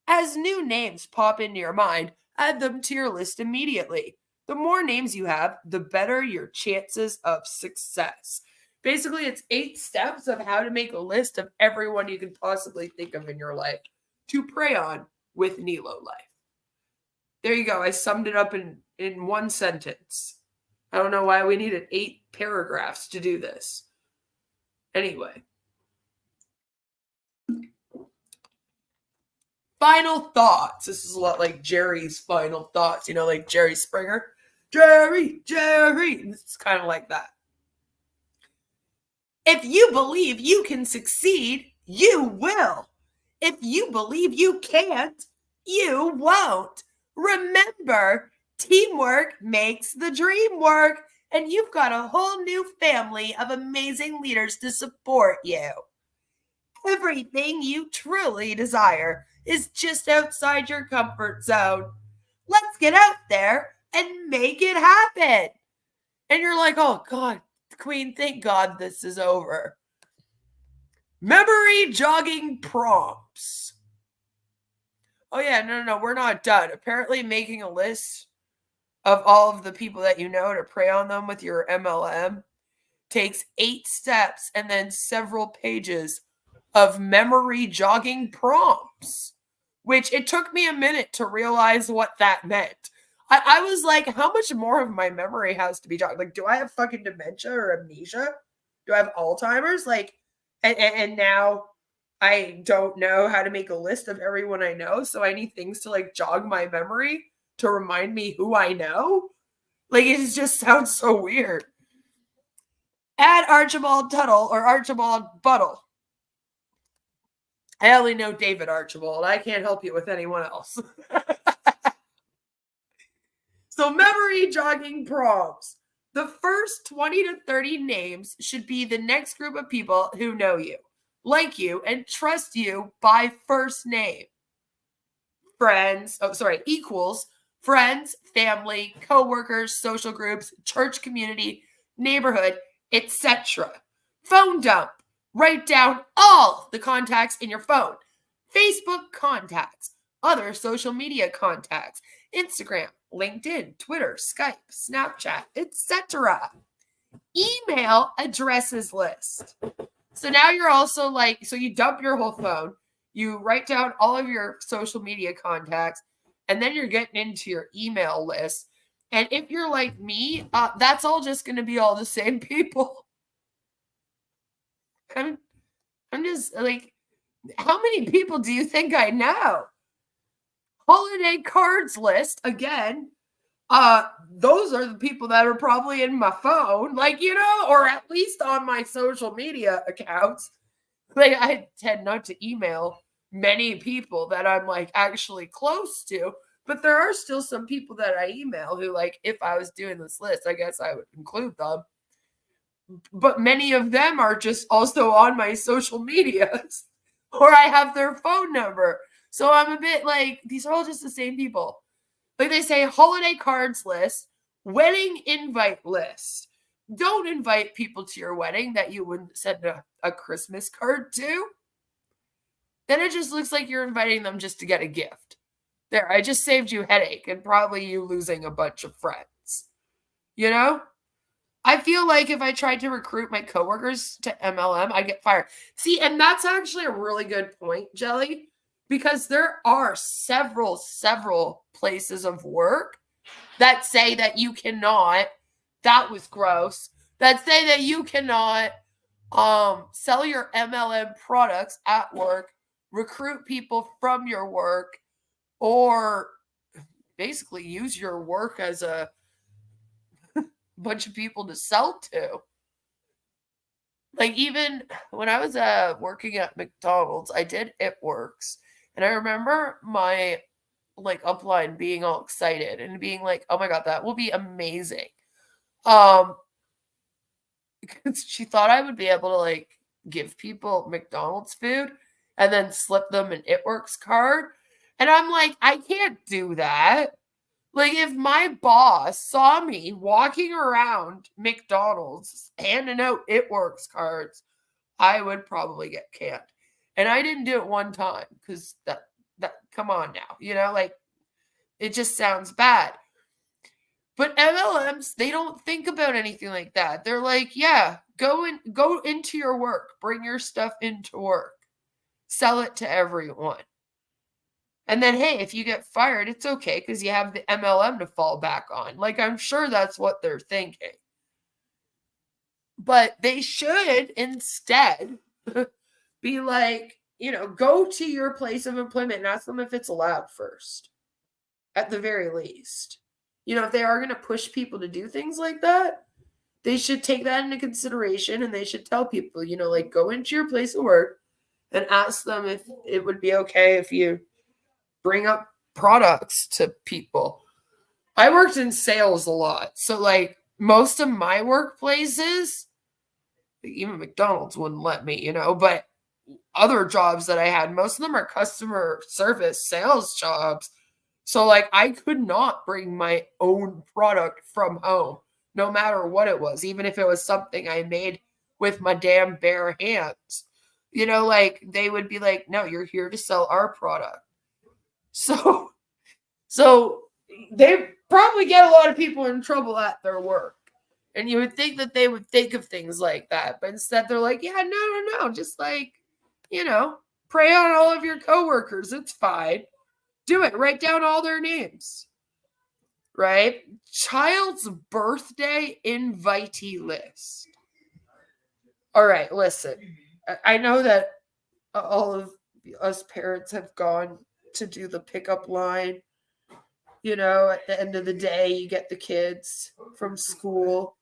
As new names pop into your mind, add them to your list immediately. The more names you have, the better your chances of success. Basically, it's 8 steps of how to make a list of everyone you can possibly think of in your life to prey on with Nelo Life. There you go. I summed it up in one sentence. I don't know why we needed 8 paragraphs to do this. Anyway. Final thoughts. This is a lot like Jerry's final thoughts, like Jerry Springer. Jerry. It's kind of like that. If you believe you can succeed, you will. If you believe you can't, you won't. Remember, teamwork makes the dream work, and you've got a whole new family of amazing leaders to support you. Everything you truly desire is just outside your comfort zone. Let's get out there and make it happen. And you're like, oh God, Queen, thank God this is over. Memory jogging prompts. Oh yeah, no, we're not done. Apparently making a list of all of the people that you know to prey on them with your MLM takes 8 steps and then several pages of memory jogging prompts, which it took me a minute to realize what that meant. I was like, how much more of my memory has to be jogged? Like, do I have fucking dementia or amnesia? Do I have Alzheimer's? And now I don't know how to make a list of everyone I know, so I need things to like jog my memory to remind me who I know. Like, it just sounds so weird. Add Archibald Tuttle or Archibald Buttle. I only know David Archibald. I can't help you with anyone else. So, memory jogging prompts. The first 20 to 30 names should be the next group of people who know you, like you, and trust you by first name. Equals friends, family, co-workers, social groups, church community, neighborhood, etc. Phone dump. Write down all the contacts in your phone. Facebook contacts, other social media contacts, Instagram, LinkedIn, Twitter, Skype, Snapchat, etc. Email addresses list. So now you're also like, so you dump your whole phone, you write down all of your social media contacts, and then you're getting into your email list. And if you're like me, that's all just going to be all the same people. I'm just like, how many people do you think I know? Holiday cards list, again, those are the people that are probably in my phone, like, you know, or at least on my social media accounts. Like, I tend not to email many people that I'm like actually close to, but there are still some people that I email who, like, if I was doing this list, I guess I would include them. But many of them are just also on my social medias, or I have their phone number. So I'm a bit like, these are all just the same people. Like, they say holiday cards list, wedding invite list. Don't invite people to your wedding that you wouldn't send a Christmas card to. Then it just looks like you're inviting them just to get a gift. There, I just saved you headache and probably you losing a bunch of friends. You know? I feel like if I tried to recruit my coworkers to MLM, I'd get fired. See, and that's actually a really good point, Jelly, because there are several places of work that say that you cannot, that was gross, that say that you cannot sell your MLM products at work, recruit people from your work, or basically use your work as a bunch of people to sell to. Like, even when I was working at McDonald's, I did It Works, and I remember my like upline being all excited and being like, "Oh my god, that will be amazing." Because she thought I would be able to like give people McDonald's food and then slip them an It Works card, and I'm like, I can't do that. Like, if my boss saw me walking around McDonald's handing out It Works cards, I would probably get canned. And I didn't do it one time because that come on now, you know, like, it just sounds bad. But MLMs, they don't think about anything like that. They're like, yeah, go into your work, bring your stuff into work, sell it to everyone. And then, hey, if you get fired, it's okay because you have the MLM to fall back on. Like, I'm sure that's what they're thinking. But they should instead be like, you know, go to your place of employment and ask them if it's allowed first, at the very least. You know, if they are going to push people to do things like that, they should take that into consideration and they should tell people, you know, like, go into your place of work and ask them if it would be okay if you bring up products to people. I worked in sales a lot. So, like, most of my workplaces, even McDonald's wouldn't let me, you know, but other jobs that I had, most of them are customer service sales jobs. So, like, I could not bring my own product from home, no matter what it was, even if it was something I made with my damn bare hands. You know, like, they would be like, no, you're here to sell our product. So they probably get a lot of people in trouble at their work. And you would think that they would think of things like that. But instead they're like, yeah, no. Just like, you know, prey on all of your coworkers. It's fine. Do it. Write down all their names. Right? Child's birthday invitee list. All right, listen. I know that all of us parents have gone to do the pickup line. You know, at the end of the day, you get the kids from school.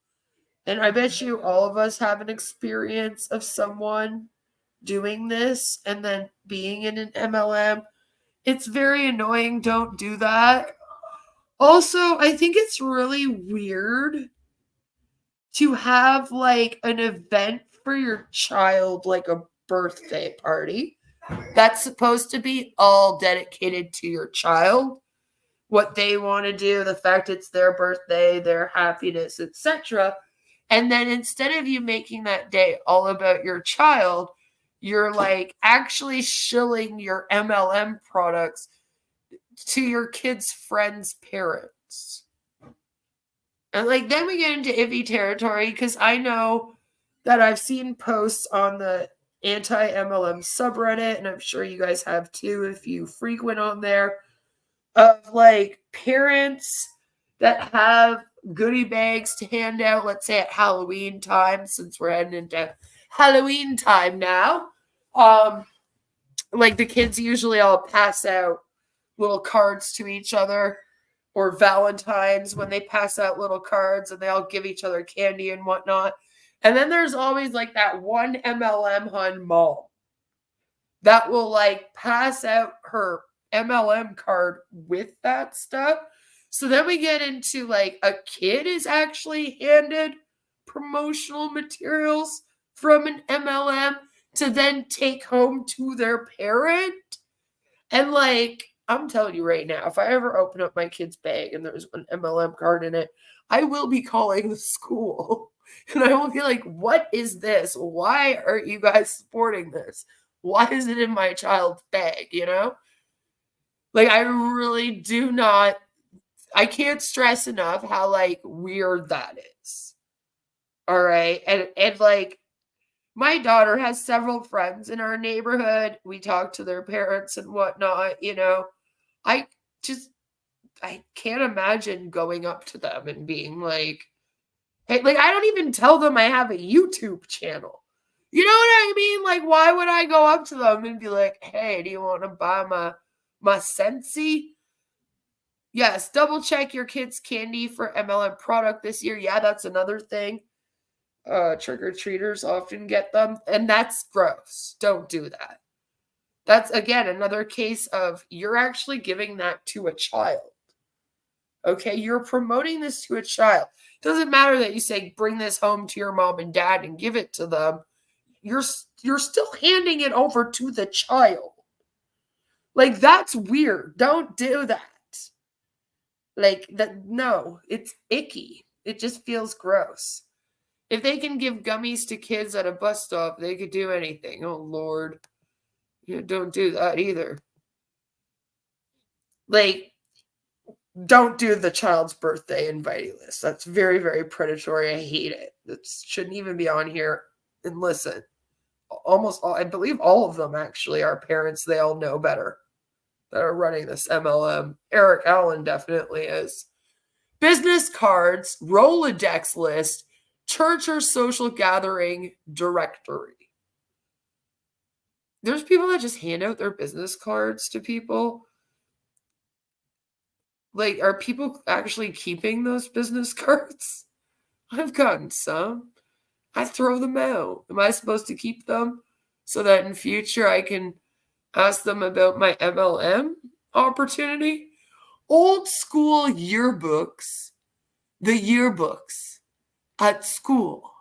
And I bet you all of us have an experience of someone doing this and then being in an MLM. It's very annoying. Don't do that. Also, I think it's really weird to have like an event for your child, like a birthday party, that's supposed to be all dedicated to your child, what they want to do, the fact it's their birthday, their happiness, etc. And then instead of you making that day all about your child, you're like actually shilling your MLM products to your kids' friends' parents. And like then we get into iffy territory because I know that I've seen posts on the anti-MLM subreddit, and I'm sure you guys have too if you frequent on there, of like parents that have goodie bags to hand out, let's say at Halloween time, since we're heading into Halloween time now. Like the kids usually all pass out little cards to each other, or Valentine's when they pass out little cards and they all give each other candy and whatnot. And then there's always like that one MLM hun mom that will like pass out her MLM card with that stuff. So then we get into like a kid is actually handed promotional materials from an MLM to then take home to their parent. And like, I'm telling you right now, if I ever open up my kid's bag and there's an MLM card in it, I will be calling the school. And I will be like, what is this? Why are you guys supporting this? Why is it in my child's bag, you know? Like, I really do not, I can't stress enough how, like, weird that is. All right? And like, my daughter has several friends in our neighborhood. We talk to their parents and whatnot, you know. I can't imagine going up to them and being like, hey, like, I don't even tell them I have a YouTube channel. You know what I mean? Like, why would I go up to them and be like, hey, do you want to buy my Sensi? Yes, double check your kids' candy for MLM product this year. Yeah, that's another thing. Trick-or-treaters often get them, and that's gross. Don't do that. That's, again, another case of you're actually giving that to a child. Okay, you're promoting this to a child. Doesn't matter that you say, bring this home to your mom and dad and give it to them. You're still handing it over to the child. Like, that's weird. Don't do that. Like, that. No, it's icky. It just feels gross. If they can give gummies to kids at a bus stop, they could do anything. Oh, Lord. Yeah, don't do that either. Like, don't do the child's birthday invite list. That's very, very predatory. I hate it. That shouldn't even be on here. And listen, almost all, I believe all of them actually are parents. They all know better that are running this MLM. Eric Allen definitely is. Business cards, Rolodex list, church or social gathering directory. There's people that just hand out their business cards to people. Like, are people actually keeping those business cards? I've gotten some. I throw them out. Am I supposed to keep them so that in future I can ask them about my MLM opportunity? Old school yearbooks. The yearbooks at school.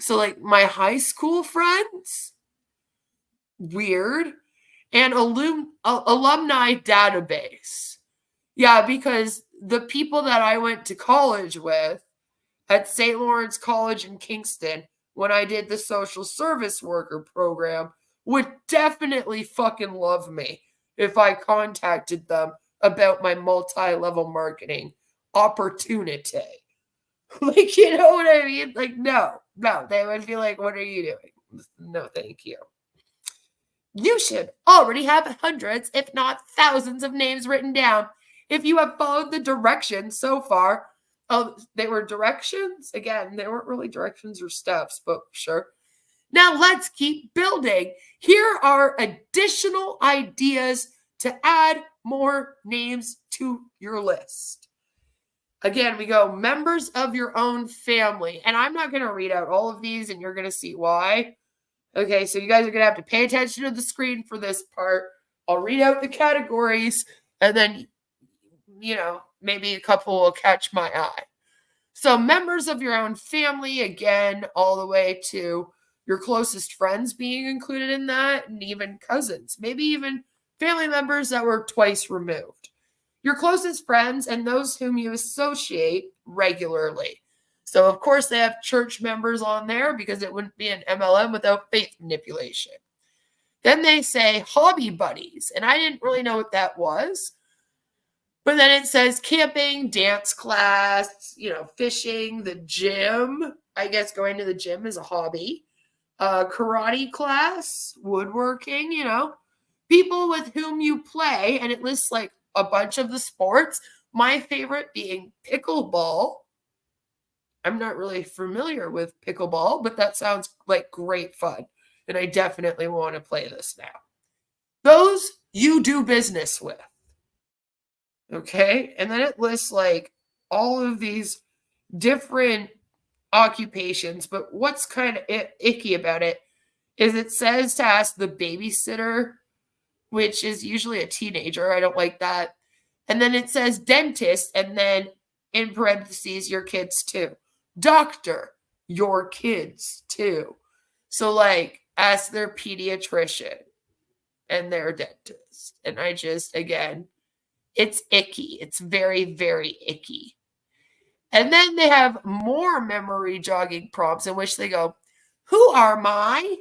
So, like, my high school friends? Weird. And alumni database. Yeah, because the people that I went to college with at St. Lawrence College in Kingston, when I did the social service worker program, would definitely fucking love me if I contacted them about my multi-level marketing opportunity. Like, you know what I mean? Like, no, they would be like, what are you doing? No, thank you. You should already have hundreds, if not thousands of names written down if you have followed the directions so far. Oh, they were directions? Again, they weren't really directions or steps, but sure. Now let's keep building. Here are additional ideas to add more names to your list. Again, we go members of your own family. And I'm not going to read out all of these, and you're going to see why. Okay, so you guys are going to have to pay attention to the screen for this part. I'll read out the categories, and then, maybe a couple will catch my eye. So members of your own family, again, all the way to your closest friends being included in that, and even cousins, maybe even family members that were twice removed. Your closest friends and those whom you associate regularly. So, of course, they have church members on there because it wouldn't be an MLM without faith manipulation. Then they say hobby buddies, and I didn't really know what that was. But then it says camping, dance class, fishing, the gym. I guess going to the gym is a hobby. Karate class, woodworking, people with whom you play. And it lists like a bunch of the sports. My favorite being pickleball. I'm not really familiar with pickleball, but that sounds like great fun. And I definitely want to play this now. Those you do business with. Okay, and then it lists like all of these different occupations, but what's kind of icky about it is it says to ask the babysitter, which is usually a teenager. I don't like that. And then it says dentist, and then in parentheses, your kids too. Doctor, your kids too. So like ask their pediatrician and their dentist. And I just, again, it's icky. It's very, very icky. And then they have more memory jogging prompts in which they go, who are my?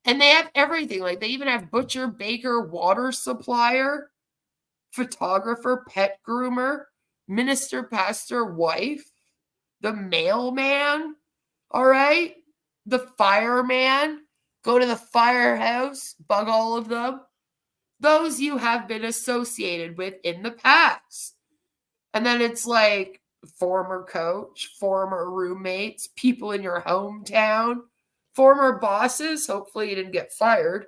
And they have everything. Like they even have butcher, baker, water supplier, photographer, pet groomer, minister, pastor, wife, the mailman. All right. The fireman. Go to the firehouse, bug all of them. Those you have been associated with in the past. And then it's like former coach, former roommates, people in your hometown, former bosses. Hopefully you didn't get fired.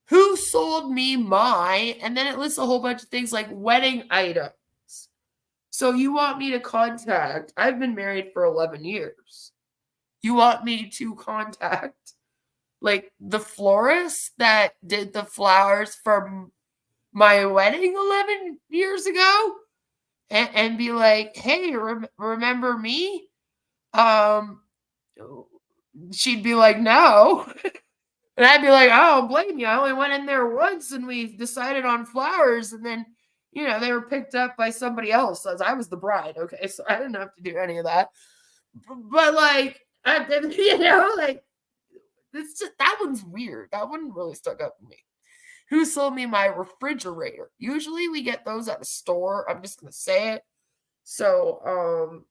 Who sold me my? And then it lists a whole bunch of things like wedding items. So you want me to contact, I've been married for 11 years. You want me to contact like the florist that did the flowers for my wedding 11 years ago and be like, hey, remember me? She'd be like, no. And I'd be like, I don't blame you. I only went in there once and we decided on flowers. And then, they were picked up by somebody else as I was the bride. Okay. So I didn't have to do any of that. But like, like, it's just, that one's weird. That one really stuck up to me. Who sold me my refrigerator? Usually we get those at a store. I'm just going to say it. So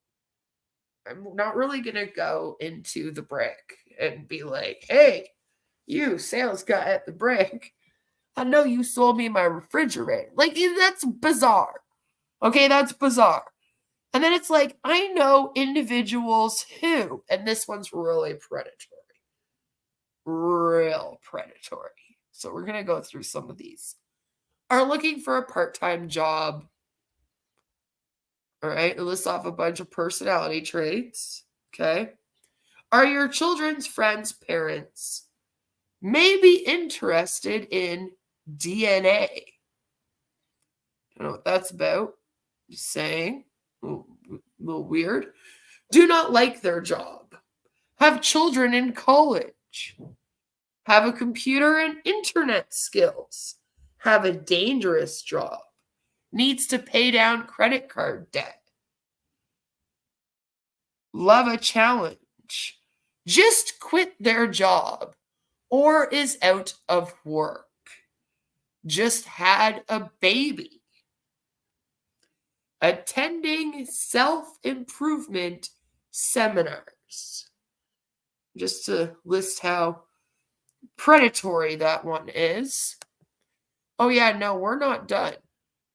I'm not really going to go into the brick and be like, hey, you sales guy at the brick, I know you sold me my refrigerator. Like, that's bizarre. Okay, that's bizarre. And then it's like, I know individuals who, and this one's really predatory. Real predatory. So we're going to go through some of these. Are looking for a part-time job. All right. It lists off a bunch of personality traits. Okay. Are your children's friends' parents may be interested in DNA? I don't know what that's about. Just saying. A little weird. Do not like their job. Have children in college. Have a computer and internet skills. Have a dangerous job. Needs to pay down credit card debt. Love a challenge. Just quit their job or is out of work. Just had a baby. Attending self-improvement seminars. Just to list how predatory that one is. Oh yeah, no, we're not done.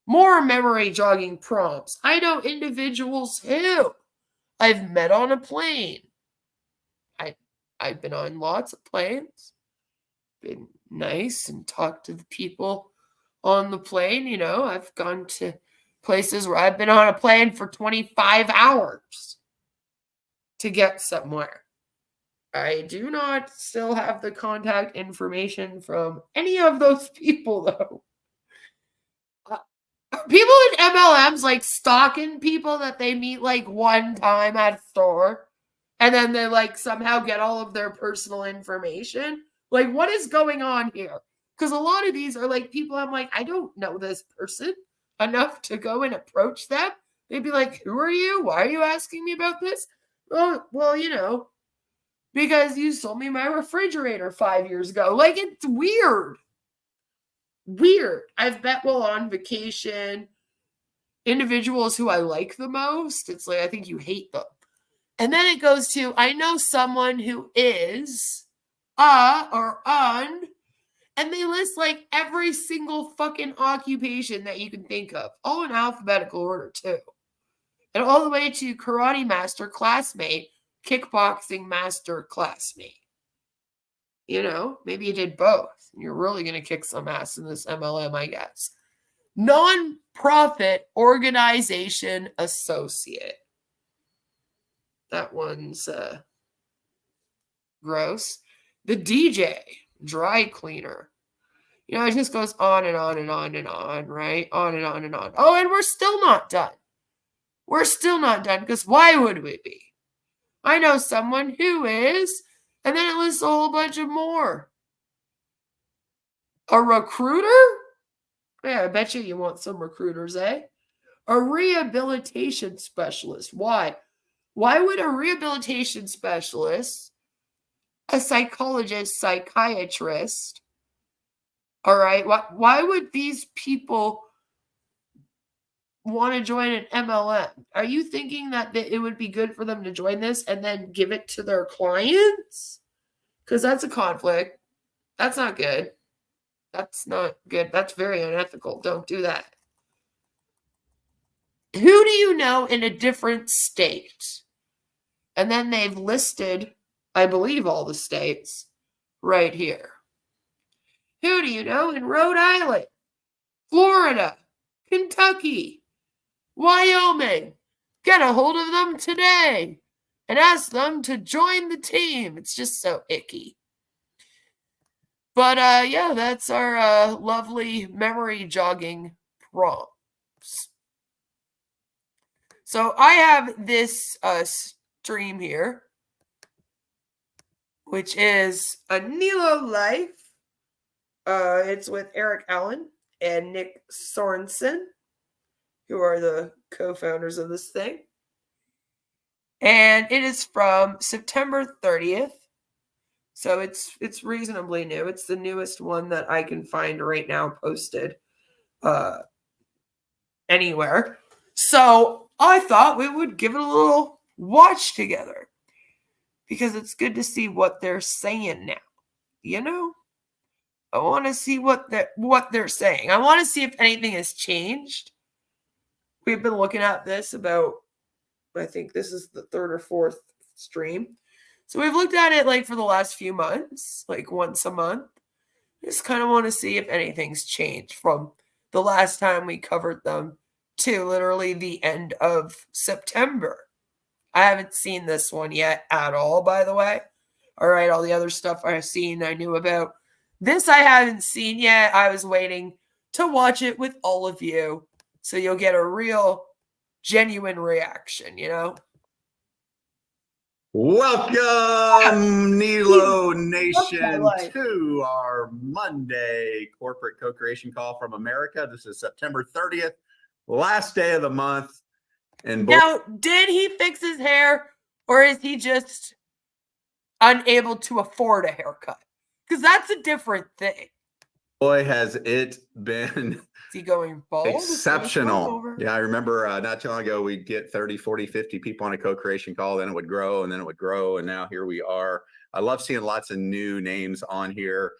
More memory jogging prompts. I know individuals who I've met on a plane. I've been on lots of planes, been nice and talked to the people on the plane. You know, I've gone to places where I've been on a plane for 25 hours to get somewhere. I do not still have the contact information from any of those people, though. Are people in MLMs like stalking people that they meet like one time at a store and then they like somehow get all of their personal information? Like, what is going on here? Because a lot of these are like people I'm like, I don't know this person enough to go and approach them. They'd be like, who are you? Why are you asking me about this? Well, you know, because you sold me my refrigerator 5 years ago. Like, it's weird. Weird. I've met while on vacation individuals who I like the most. It's like, I think you hate them. And then it goes to, I know someone who is or un, and they list like every single fucking occupation that you can think of, all in alphabetical order too. And all the way to karate master classmate, kickboxing master classmate. You know, maybe you did both. You're really going to kick some ass in this MLM, I guess. Non-profit organization associate. That one's gross. The DJ, dry cleaner. You know, it just goes on and on and on and on, right? On and on and on. Oh, and we're still not done. We're still not done, because why would we be? I know someone who is, and then it lists a whole bunch of more. A recruiter? Yeah, I bet you want some recruiters, eh? A rehabilitation specialist. Why? Why would a rehabilitation specialist, a psychologist, psychiatrist, all right, why would these people want to join an MLM? Are you thinking that it would be good for them to join this and then give it to their clients? Because that's a conflict. That's not good. That's not good. That's very unethical. Don't do that. Who do you know in a different state? And then they've listed, I believe, all the states right here. Who do you know in Rhode Island, Florida, Kentucky, Wyoming? Get a hold of them today and ask them to join the team. It's just so icky. But yeah, that's our lovely memory jogging prompts. So I have this stream here, which is a Nelo Life. It's with Eric Allen and Nick Sorensen, who are the co-founders of this thing. And it is from September 30th. So it's reasonably new. It's the newest one that I can find right now posted anywhere. So I thought we would give it a little watch together because it's good to see what they're saying now. You know? I want to see what they're saying. I want to see if anything has changed. We've been looking at this about, I think this is the third or fourth stream. So we've looked at it like for the last few months, like once a month. Just kind of want to see if anything's changed from the last time we covered them to literally the end of September. I haven't seen this one yet at all, by the way. All right, all the other stuff I've seen, I knew about. This I haven't seen yet. I was waiting to watch it with all of you so you'll get a real, genuine reaction, you know? Welcome, Nelo Nation, to our Monday corporate co-creation call from America. This is September 30th, last day of the month. And now, did he fix his hair, or is he just unable to afford a haircut? Because that's a different thing. Boy, has it been is he going bald? Exceptional. Yeah, I remember not too long ago, we'd get 30, 40, 50 people on a co-creation call. Then it would grow and then it would grow. And now here we are. I love seeing lots of new names on here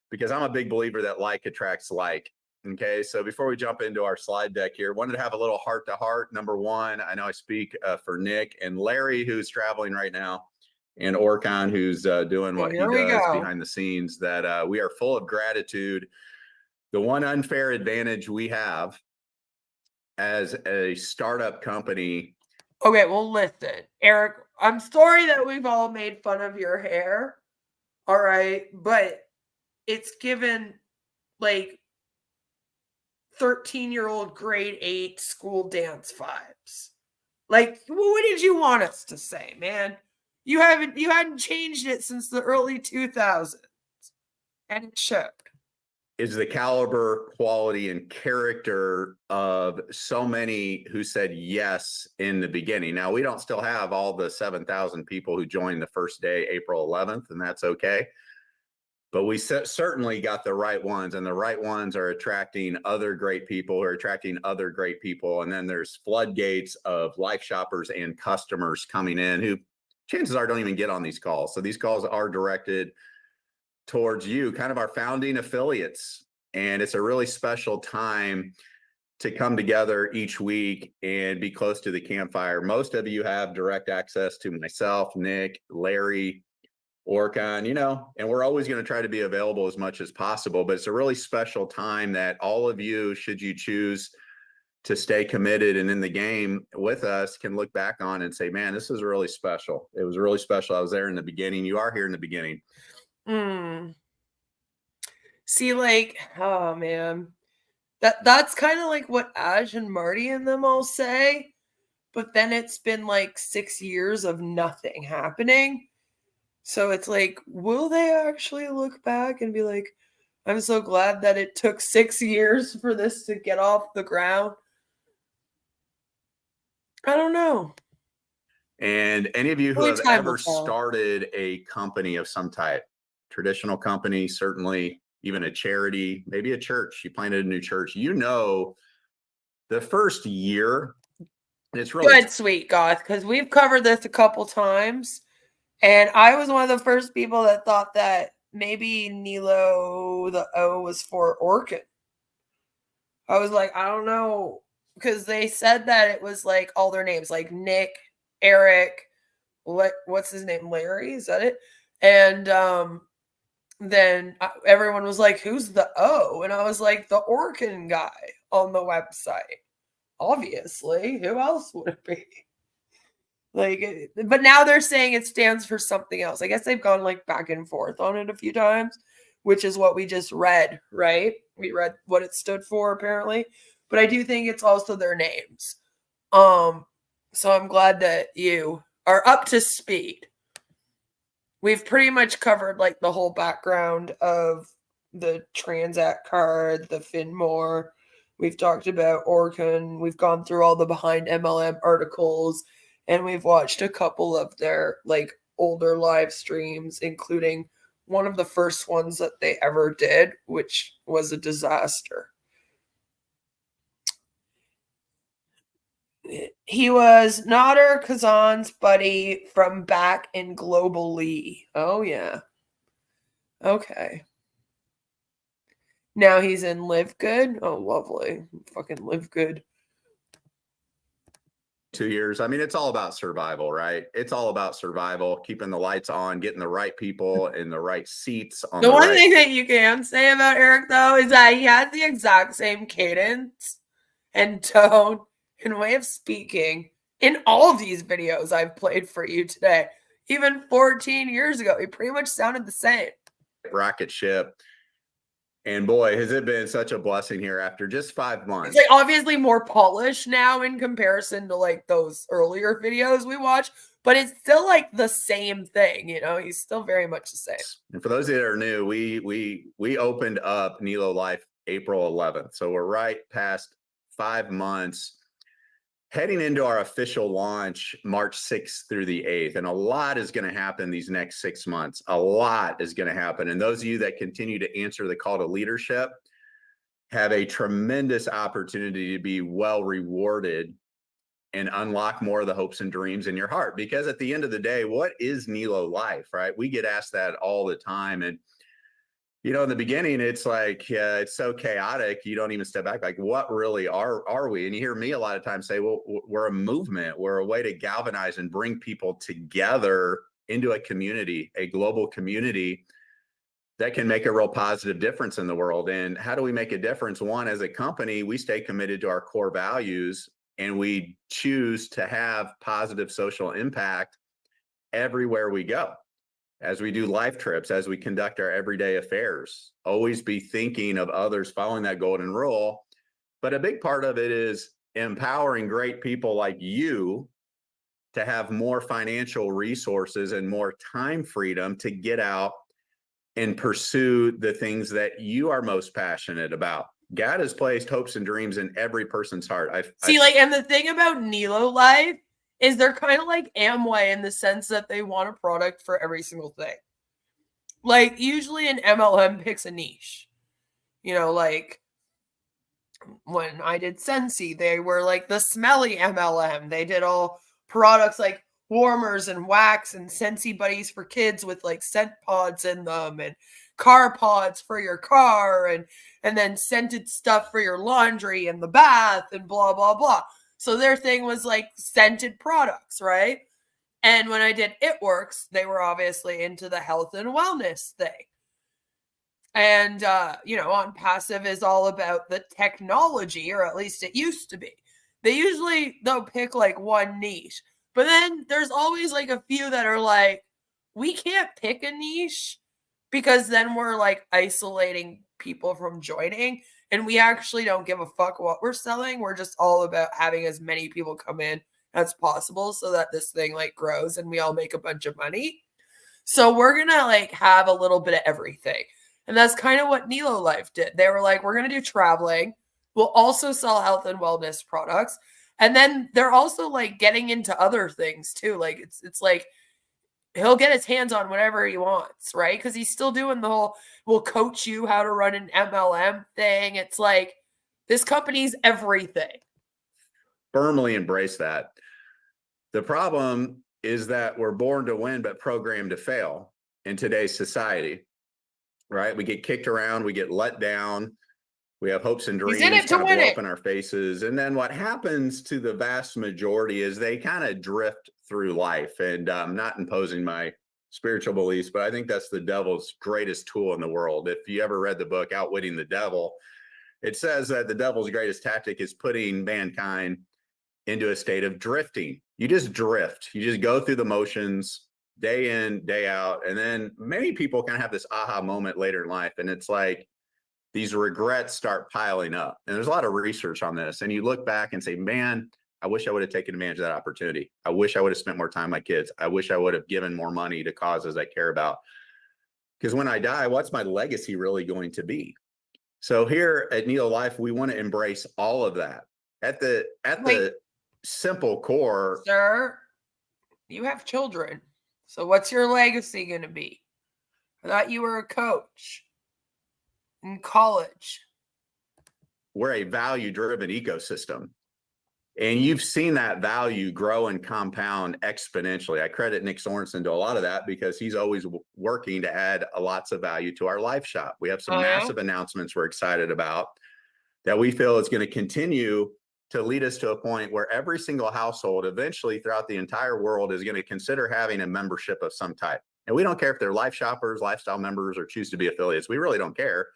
because I'm a big believer that like attracts like. Okay, so before we jump into our slide deck here, wanted to have a little heart to heart. Number one, I know I speak for Nick and Larry, who's traveling right now. and Orcon, who's doing what he Here we does go. behind the scenes, that we are full of gratitude. The one unfair advantage we have as a startup company. Okay, well, listen, Eric, I'm sorry that we've all made fun of your hair. All right, but it's given like 13-year-old grade 8 school dance vibes. Like, what did you want us to say, man? You hadn't changed it since the early 2000s, and it showed. Is the caliber, quality, and character of so many who said yes in the beginning. Now, we don't still have all the 7,000 people who joined the first day, April 11th, and that's okay. But we certainly got the right ones, and the right ones are attracting other great people who are attracting other great people. And then there's floodgates of life shoppers and customers coming in who chances are don't even get on these calls. So these calls are directed towards you, kind of our founding affiliates. And it's a really special time to come together each week and be close to the campfire. Most of you have direct access to myself, Nick, Larry, Orcon, and we're always going to try to be available as much as possible. But it's a really special time that all of you, should you choose to stay committed and in the game with us, can look back on and say, man, this is really special. It was really special. I was there in the beginning. You are here in the beginning. See, like, oh man, that's kind of like what Aj and Marty and them all say, but then it's been like 6 years of nothing happening. So it's like, will they actually look back and be like, I'm so glad that it took 6 years for this to get off the ground? I don't know. And any of you who Only have time ever will tell. started a company of some type, traditional company, certainly even a charity, maybe a church, you planted a new church, the first year, and it's really Good, sweet Goth, because we've covered this a couple times, and I was one of the first people that thought that maybe Nelo, the O, was for Orchid. I was like, I don't know, because they said that it was like all their names, like Nick, Eric, what's his name, Larry, is that it? And then everyone was like, who's the O? And I was like, the Orkin guy on the website. Obviously, who else would it be? Like, but now they're saying it stands for something else. I guess they've gone like back and forth on it a few times, which is what we just read, right? We read what it stood for apparently, but I do think it's also their names. So I'm glad that you are up to speed. We've pretty much covered like the whole background of the Transact card, the Finmore. We've talked about Orkin. We've gone through all the behind MLM articles, and we've watched a couple of their like older live streams, including one of the first ones that they ever did, which was a disaster. He was Nader Kazan's buddy from back in Global Lee. Oh, yeah. Okay. Now he's in Live Good. Oh, lovely. Fucking Live Good. 2 years. I mean, it's all about survival, right? It's all about survival, keeping the lights on, getting the right people in the right seats. The one thing that you can say about Eric, though, is that he has the exact same cadence and tone and way of speaking in all of these videos I've played for you today. Even 14 years ago, he pretty much sounded the same. Rocket ship. And boy, has it been such a blessing here after just 5 months. It's like obviously more polished now in comparison to like those earlier videos we watched, but it's still like the same thing, he's still very much the same. And for those that are new, we opened up Nelo Life April 11th. So we're right past 5 months, heading into our official launch March 6th through the 8th. And a lot is going to happen these next 6 months. A lot is going to happen. And those of you that continue to answer the call to leadership have a tremendous opportunity to be well rewarded and unlock more of the hopes and dreams in your heart. Because at the end of the day, what is Nelo Life, right? We get asked that all the time. And in the beginning, it's like, it's so chaotic. You don't even step back. Like, what really are we? And you hear me a lot of times say, well, we're a movement. We're a way to galvanize and bring people together into a community, a global community that can make a real positive difference in the world. And how do we make a difference? One, as a company, we stay committed to our core values and we choose to have positive social impact everywhere we go. As we do life trips, as we conduct our everyday affairs, always be thinking of others, following that golden rule. But a big part of it is empowering great people like you to have more financial resources and more time freedom to get out and pursue the things that you are most passionate about. God has placed hopes and dreams in every person's heart. And the thing about Nelo Life is they're kind of like Amway in the sense that they want a product for every single thing. Like usually an MLM picks a niche. You know, like when I did Sensi, they were like the smelly MLM. They did all products like warmers and wax and Sensi buddies for kids with like scent pods in them and car pods for your car and then scented stuff for your laundry and the bath and blah, blah, blah. So their thing was like scented products, right? And when I did It Works, they were obviously into the health and wellness thing. And, On Passive is all about the technology, or at least it used to be. They'll pick like one niche. But then there's always like a few that are like, we can't pick a niche because then we're like isolating people from joining. And we actually don't give a fuck what we're selling. We're just all about having as many people come in as possible so that this thing like grows and we all make a bunch of money. So we're going to like have a little bit of everything. And that's kind of what Nelo Life did. They were like, we're going to do traveling. We'll also sell health and wellness products. And then they're also like getting into other things too. Like it's like he'll get his hands on whatever he wants, right? Because he's still doing the whole, we'll coach you how to run an MLM thing. It's like this company's everything. Firmly embrace that. The problem is that we're born to win, but programmed to fail in today's society, right? We get kicked around, we get let down. We have hopes and dreams kind of blow up in our faces. And then what happens to the vast majority is they kind of drift through life. And I'm not imposing my spiritual beliefs, but I think that's the devil's greatest tool in the world. If you ever read the book, Outwitting the Devil, it says that the devil's greatest tactic is putting mankind into a state of drifting. You just drift. You just go through the motions day in, day out. And then many people kind of have this aha moment later in life. And it's like, these regrets start piling up. And there's a lot of research on this. And you look back and say, man, I wish I would have taken advantage of that opportunity. I wish I would have spent more time with my kids. I wish I would have given more money to causes I care about. Because when I die, what's my legacy really going to be? So here at Nelo Life, we want to embrace all of that. At the simple core. Sir, you have children. So what's your legacy going to be? I thought you were a coach in college. We're a value-driven ecosystem. And you've seen that value grow and compound exponentially. I credit Nick Sorensen to a lot of that because he's always working to add lots of value to our life shop. We have some massive announcements we're excited about that we feel is going to continue to lead us to a point where every single household eventually throughout the entire world is going to consider having a membership of some type. And we don't care if they're life shoppers, lifestyle members, or choose to be affiliates. We really don't care.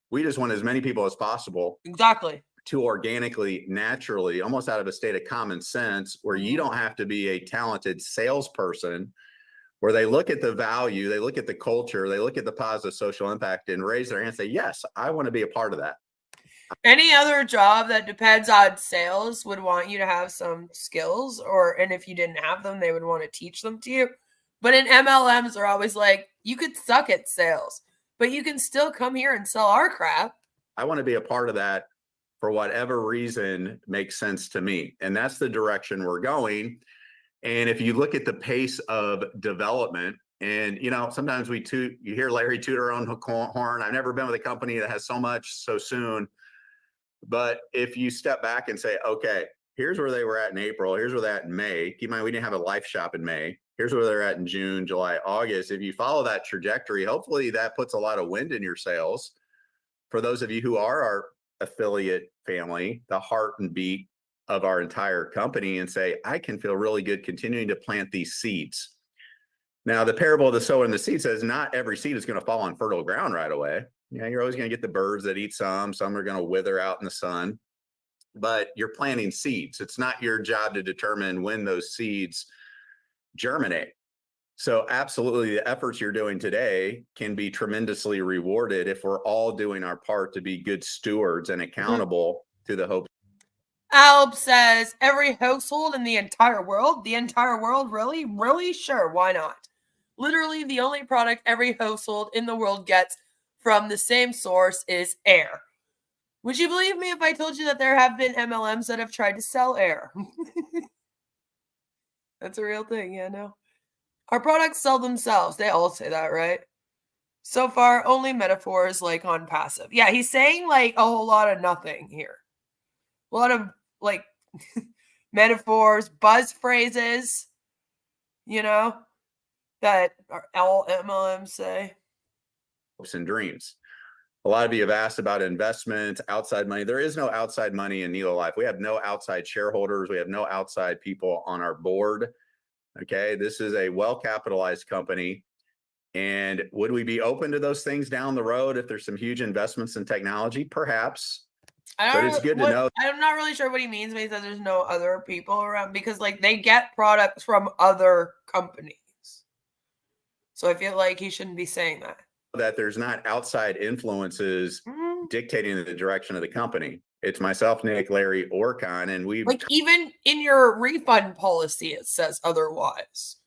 We just want as many people as possible. Exactly. To organically, naturally, almost out of a state of common sense, where you don't have to be a talented salesperson, where they look at the value, they look at the culture, they look at the positive social impact and raise their hand and say, yes, I want to be a part of that. Any other job that depends on sales would want you to have some skills, and if you didn't have them, they would want to teach them to you. But in MLMs, they're always like, you could suck at sales, but you can still come here and sell our crap. I want to be a part of that for whatever reason makes sense to me. And that's the direction we're going. And if you look at the pace of development, and sometimes you hear Larry toot our own horn. I've never been with a company that has so much so soon. But if you step back and say, okay, here's where they were at in April, here's where they're at in May. Keep in mind, we didn't have a life shop in May. Here's where they're at in June, July, August. If you follow that trajectory, hopefully that puts a lot of wind in your sails. For those of you who are our affiliate family, the heart and beat of our entire company, and say, I can feel really good continuing to plant these seeds. Now, the parable of the sower and the seed says not every seed is going to fall on fertile ground right away. You're always going to get the birds that eat some are going to wither out in the sun, but you're planting seeds. It's not your job to determine when those seeds germinate. So absolutely, the efforts you're doing today can be tremendously rewarded if we're all doing our part to be good stewards and accountable to the hope. Alb says, every household in the entire world? The entire world? Really? Really? Sure, why not? Literally, the only product every household in the world gets from the same source is air. Would you believe me if I told you that there have been MLMs that have tried to sell air? That's a real thing, yeah, no. Our products sell themselves. They all say that, right? So far, only metaphors like on passive. Yeah, he's saying like a whole lot of nothing here. A lot of like metaphors, buzz phrases, that all MLMs say. Hopes and dreams. A lot of you have asked about investment, outside money. There is no outside money in Nelo Life. We have no outside shareholders. We have no outside people on our board. Okay, this is a well-capitalized company. And would we be open to those things down the road if there's some huge investments in technology? Perhaps. But it's good to know. I'm not really sure what he means when he says there's no other people around, because like they get products from other companies. So I feel like he shouldn't be saying that. That there's not outside influences dictating the direction of the company. It's myself, Nick, Larry, Orcon, and we like even in your refund policy it says otherwise,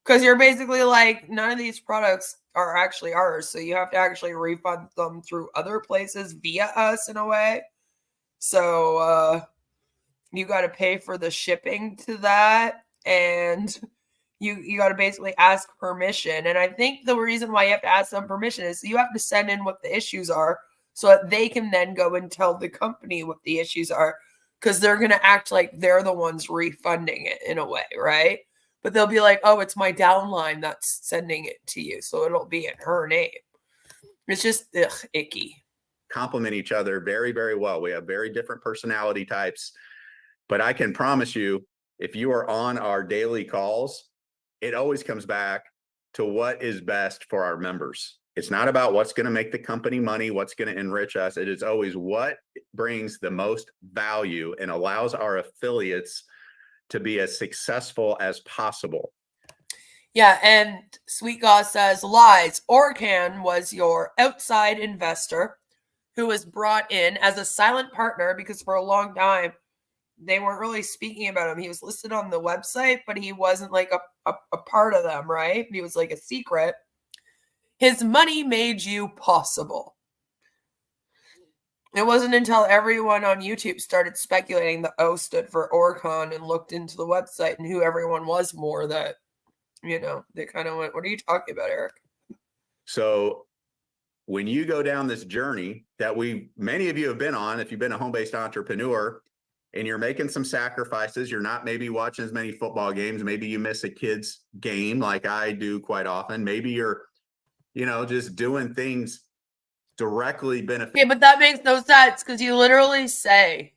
because you're basically like, none of these products are actually ours, so you have to actually refund them through other places via us in a way. So you got to pay for the shipping to that, and you got to basically ask permission. And I think the reason why you have to ask them permission is you have to send in what the issues are so that they can then go and tell the company what the issues are, because they're going to act like they're the ones refunding it in a way, right? But they'll be like, oh, it's my downline that's sending it to you, so it'll be in her name. It's just icky. Complement each other very, very well. We have very different personality types, but I can promise you, if you are on our daily calls, it always comes back to what is best for our members. It's not about what's going to make the company money, what's going to enrich us. It is always what brings the most value and allows our affiliates to be as successful as possible. Yeah, and Sweet God says, lies. Orcan was your outside investor who was brought in as a silent partner because for a long time, they weren't really speaking about him. He was listed on the website, but he wasn't like a part of them, right? He was like a secret. His money made you possible. It wasn't until everyone on YouTube started speculating the O stood for Orcon and looked into the website and who everyone was more that, they kind of went, what are you talking about, Eric? So when you go down this journey that many of you have been on, if you've been a home-based entrepreneur, and you're making some sacrifices, you're not maybe watching as many football games, maybe you miss a kid's game like I do quite often, maybe you're, just doing things directly benefit. Yeah, but that makes no sense, because you literally say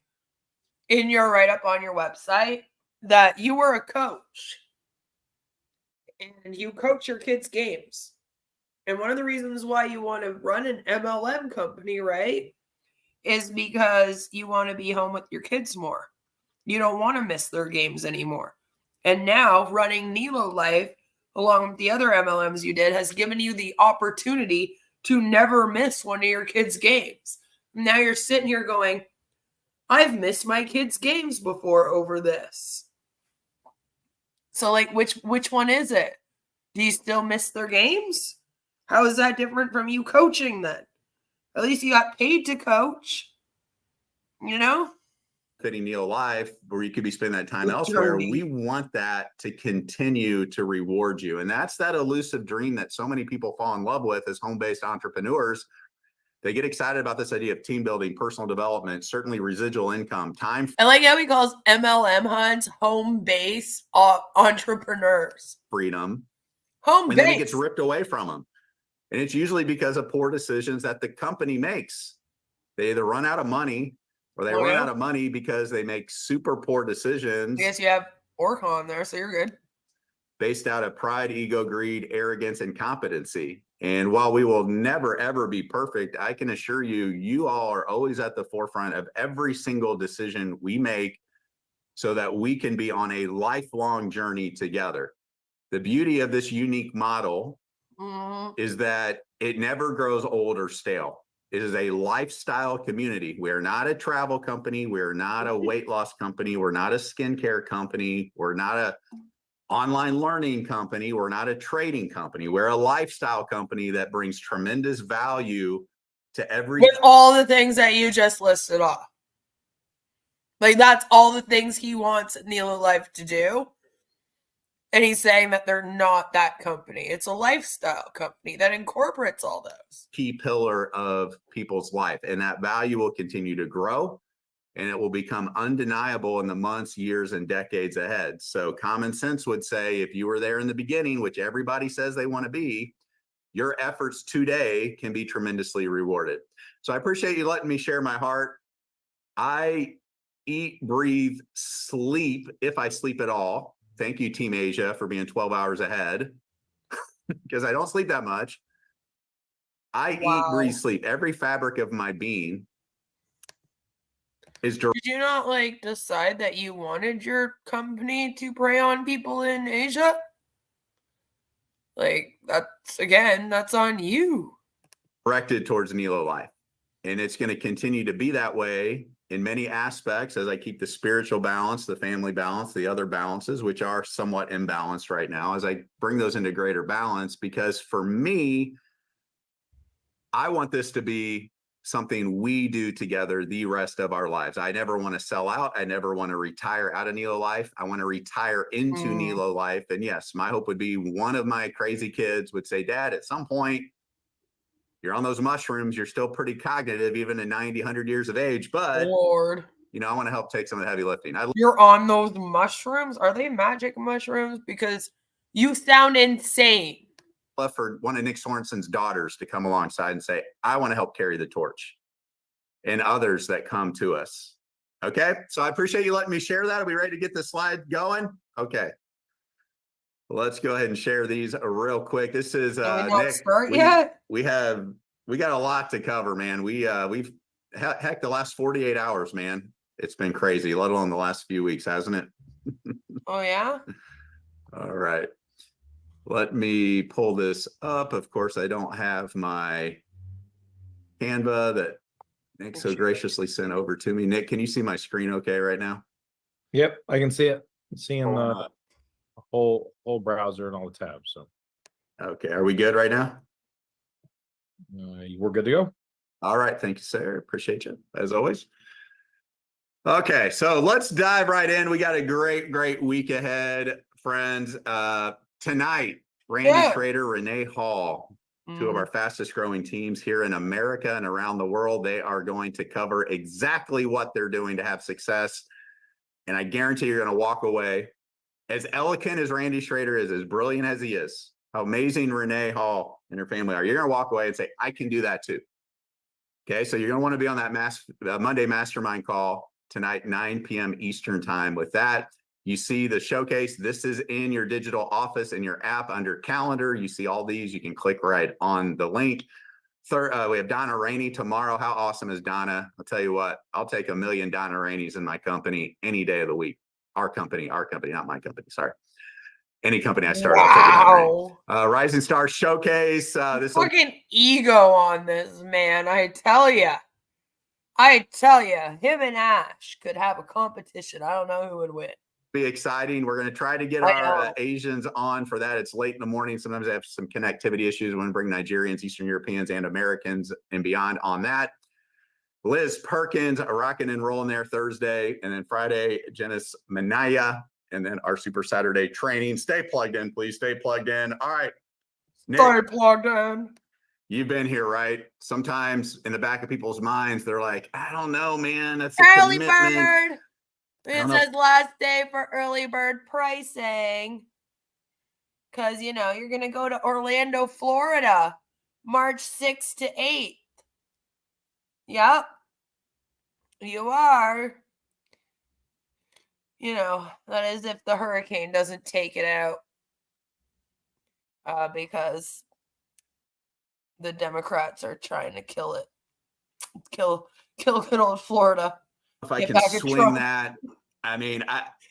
in your write-up on your website that you were a coach and you coach your kids' games. And one of the reasons why you want to run an MLM company, right, is because you want to be home with your kids more. You don't want to miss their games anymore. And now running Nelo Life, along with the other MLMs you did, has given you the opportunity to never miss one of your kids' games. Now you're sitting here going, I've missed my kids' games before over this. So like, which one is it? Do you still miss their games? How is that different from you coaching then? At least you got paid to coach, Fitting Nelo Life, where you could be spending that time elsewhere. We want that to continue to reward you. And that's that elusive dream that so many people fall in love with as home-based entrepreneurs. They get excited about this idea of team building, personal development, certainly residual income, time. I like how he calls MLM hunts home-based entrepreneurs. Freedom. Home-based. And then it gets ripped away from them. And it's usually because of poor decisions that the company makes. They either run out of money or they run out of money because they make super poor decisions. I guess you have Orcon there, so you're good. based out of pride, ego, greed, arrogance, and competency. And while we will never, ever be perfect, I can assure you, you all are always at the forefront of every single decision we make so that we can be on a lifelong journey together. The beauty of this unique model is that it never grows old or stale. It is a lifestyle community. We're not a travel company. We're not a weight loss company. We're not a skincare company. We're not a online learning company. We're not a trading company. We're a lifestyle company that brings tremendous value to every. With all the things that you just listed off. Like, that's all the things he wants Nelo Life to do. And he's saying that they're not that company. It's a lifestyle company that incorporates all those. Key pillar of people's life. And that value will continue to grow. And it will become undeniable in the months, years, and decades ahead. So common sense would say, if you were there in the beginning, which everybody says they want to be, your efforts today can be tremendously rewarded. So I appreciate you letting me share my heart. I eat, breathe, sleep, if I sleep at all. Thank you, Team Asia, for being 12 hours ahead, because I don't sleep that much. I eat, breathe, sleep. Every fabric of my being is. Did you not like decide that you wanted your company to prey on people in Asia? Like, that's on you. Directed towards Nelo Life. And it's going to continue to be that way in many aspects as I keep the spiritual balance, the family balance, the other balances, which are somewhat imbalanced right now, as I bring those into greater balance. Because for me, I want this to be something we do together the rest of our lives. I never want to sell out. I never want to retire out of Nelo Life. I want to retire into Nelo Life. And yes, my hope would be one of my crazy kids would say, Dad, at some point, you're on those mushrooms. You're still pretty cognitive, even at 90, 100 years of age. But, Lord, you know, I want to help take some of the heavy lifting. You're on those mushrooms? Are they magic mushrooms? Because you sound insane. Love for one of Nick Sorensen's daughters to come alongside and say, I want to help carry the torch, and others that come to us. Okay. So I appreciate you letting me share that. Are we ready to get the slide going? Okay. Let's go ahead and share these real quick. This is Nick. We got a lot to cover, man. We've heck, the last 48 hours, man. It's been crazy, let alone the last few weeks, hasn't it? Oh, yeah? All right. Let me pull this up. Of course, I don't have my Canva that Nick so graciously sent over to me. Nick, can you see my screen okay right now? Yep, I can see it. I'm seeing the whole browser and all the tabs. So, okay, are we good right now? We're good to go. All right, thank you, sir. Appreciate you as always. Okay, so let's dive right in. We got a great week ahead, friends. Tonight, Randy Schrader, Renee Hall, two of our fastest growing teams here in America and around the world. They are going to cover exactly what they're doing to have success. And I guarantee you're going to walk away as eloquent as Randy Schrader is, as brilliant as he is, how amazing Renee Hall and her family are. You're going to walk away and say, I can do that too. Okay, so you're going to want to be on that Monday mastermind call tonight, 9 p.m. Eastern time. With that, you see the showcase. This is in your digital office in your app under calendar. You see all these. You can click right on the link. We have Donna Rainey tomorrow. How awesome is Donna? I'll tell you what, I'll take 1 million Donna Raineys in my company any day of the week. Our company, not my company. Sorry. Any company I start, I'll take it on. Rising Star Showcase. This fucking ego on this, man. I tell you, him and Ash could have a competition. I don't know who would win. Be exciting. We're going to try to get our Asians on for that. It's late in the morning. Sometimes they have some connectivity issues. We want to bring Nigerians, Eastern Europeans, and Americans and beyond on that. Liz Perkins rocking and rolling there Thursday, and then Friday, Janice Manaya, and then our Super Saturday training. Stay plugged in, please. Stay plugged in. All right. Nick, stay plugged in. You've been here, right? Sometimes in the back of people's minds, they're like, I don't know, man. That's a early commitment. Bird. It says last day for early bird pricing. Because, you know, you're going to go to Orlando, Florida, March 6th to 8th. Yep. You are. You know, that is if the hurricane doesn't take it out. because the Democrats are trying to kill it. Kill good old Florida. If I Get can back at swing Trump. that, I mean,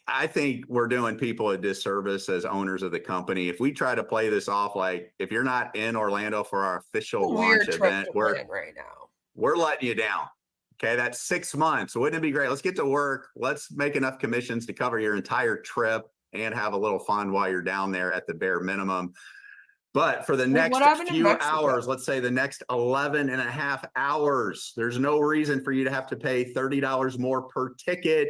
I think we're doing people a disservice as owners of the company. If we try to play this off like, if you're not in Orlando for our official launch Weird trip event, to plan right now. we're letting you down. Okay, that's 6 months. Wouldn't it be great? Let's get to work. Let's make enough commissions to cover your entire trip and have a little fun while you're down there at the bare minimum. But for the next few hours, let's say the next 11 and a half hours, there's no reason for you to have to pay $30 more per ticket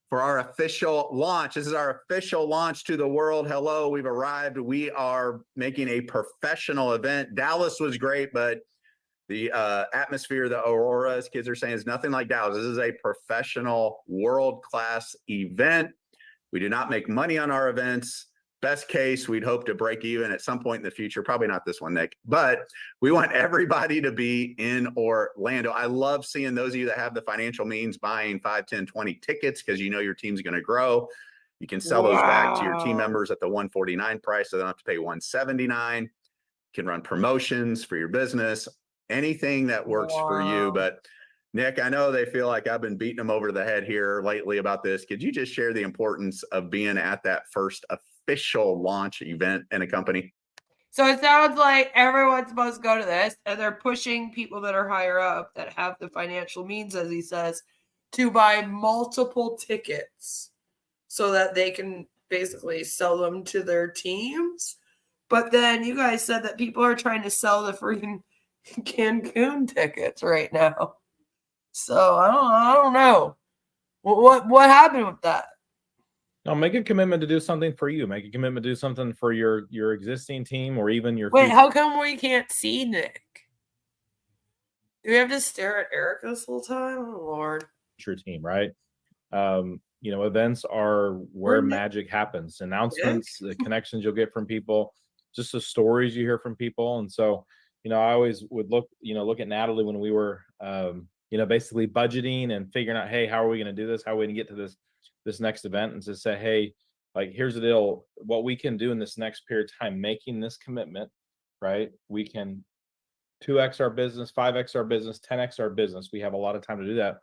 for our official launch. This is our official launch to the world. Hello, we've arrived. We are making a professional event. Dallas was great, but the atmosphere, the Aurora, as kids are saying, is nothing like Dallas. This is a professional, world-class event. We do not make money on our events. Best case, we'd hope to break even at some point in the future. Probably not this one, Nick, but we want everybody to be in Orlando. I love seeing those of you that have the financial means buying 5, 10, 20 tickets because you know your team's going to grow. You can sell those back to your team members at the $149 price, so they don't have to pay $179. You can run promotions for your business, anything that works for you. But Nick, I know they feel like I've been beating them over the head here lately about this. Could you just share the importance of being at that first official launch event in a company? So it sounds like everyone's supposed to go to this, and they're pushing people that are higher up that have the financial means, as he says, to buy multiple tickets so that they can basically sell them to their teams. But then you guys said that people are trying to sell the freaking Cancun tickets right now. So I don't know. What happened with that? No, make a commitment to do something for you. Make a commitment to do something for your existing team or even your Wait, future. how come we can't see Nick? Do we have to stare at Eric this whole time? Oh Lord. Team, right? Events are where magic happens. Announcements, the connections you'll get from people, just the stories you hear from people. And so, I always would look at Natalie when we were basically budgeting and figuring out, hey, how are we going to do this? How are we going to get to this next event? And to say, hey, like, here's the deal, what we can do in this next period of time, making this commitment, right? We can 2x our business, 5x our business, 10x our business. We have a lot of time to do that,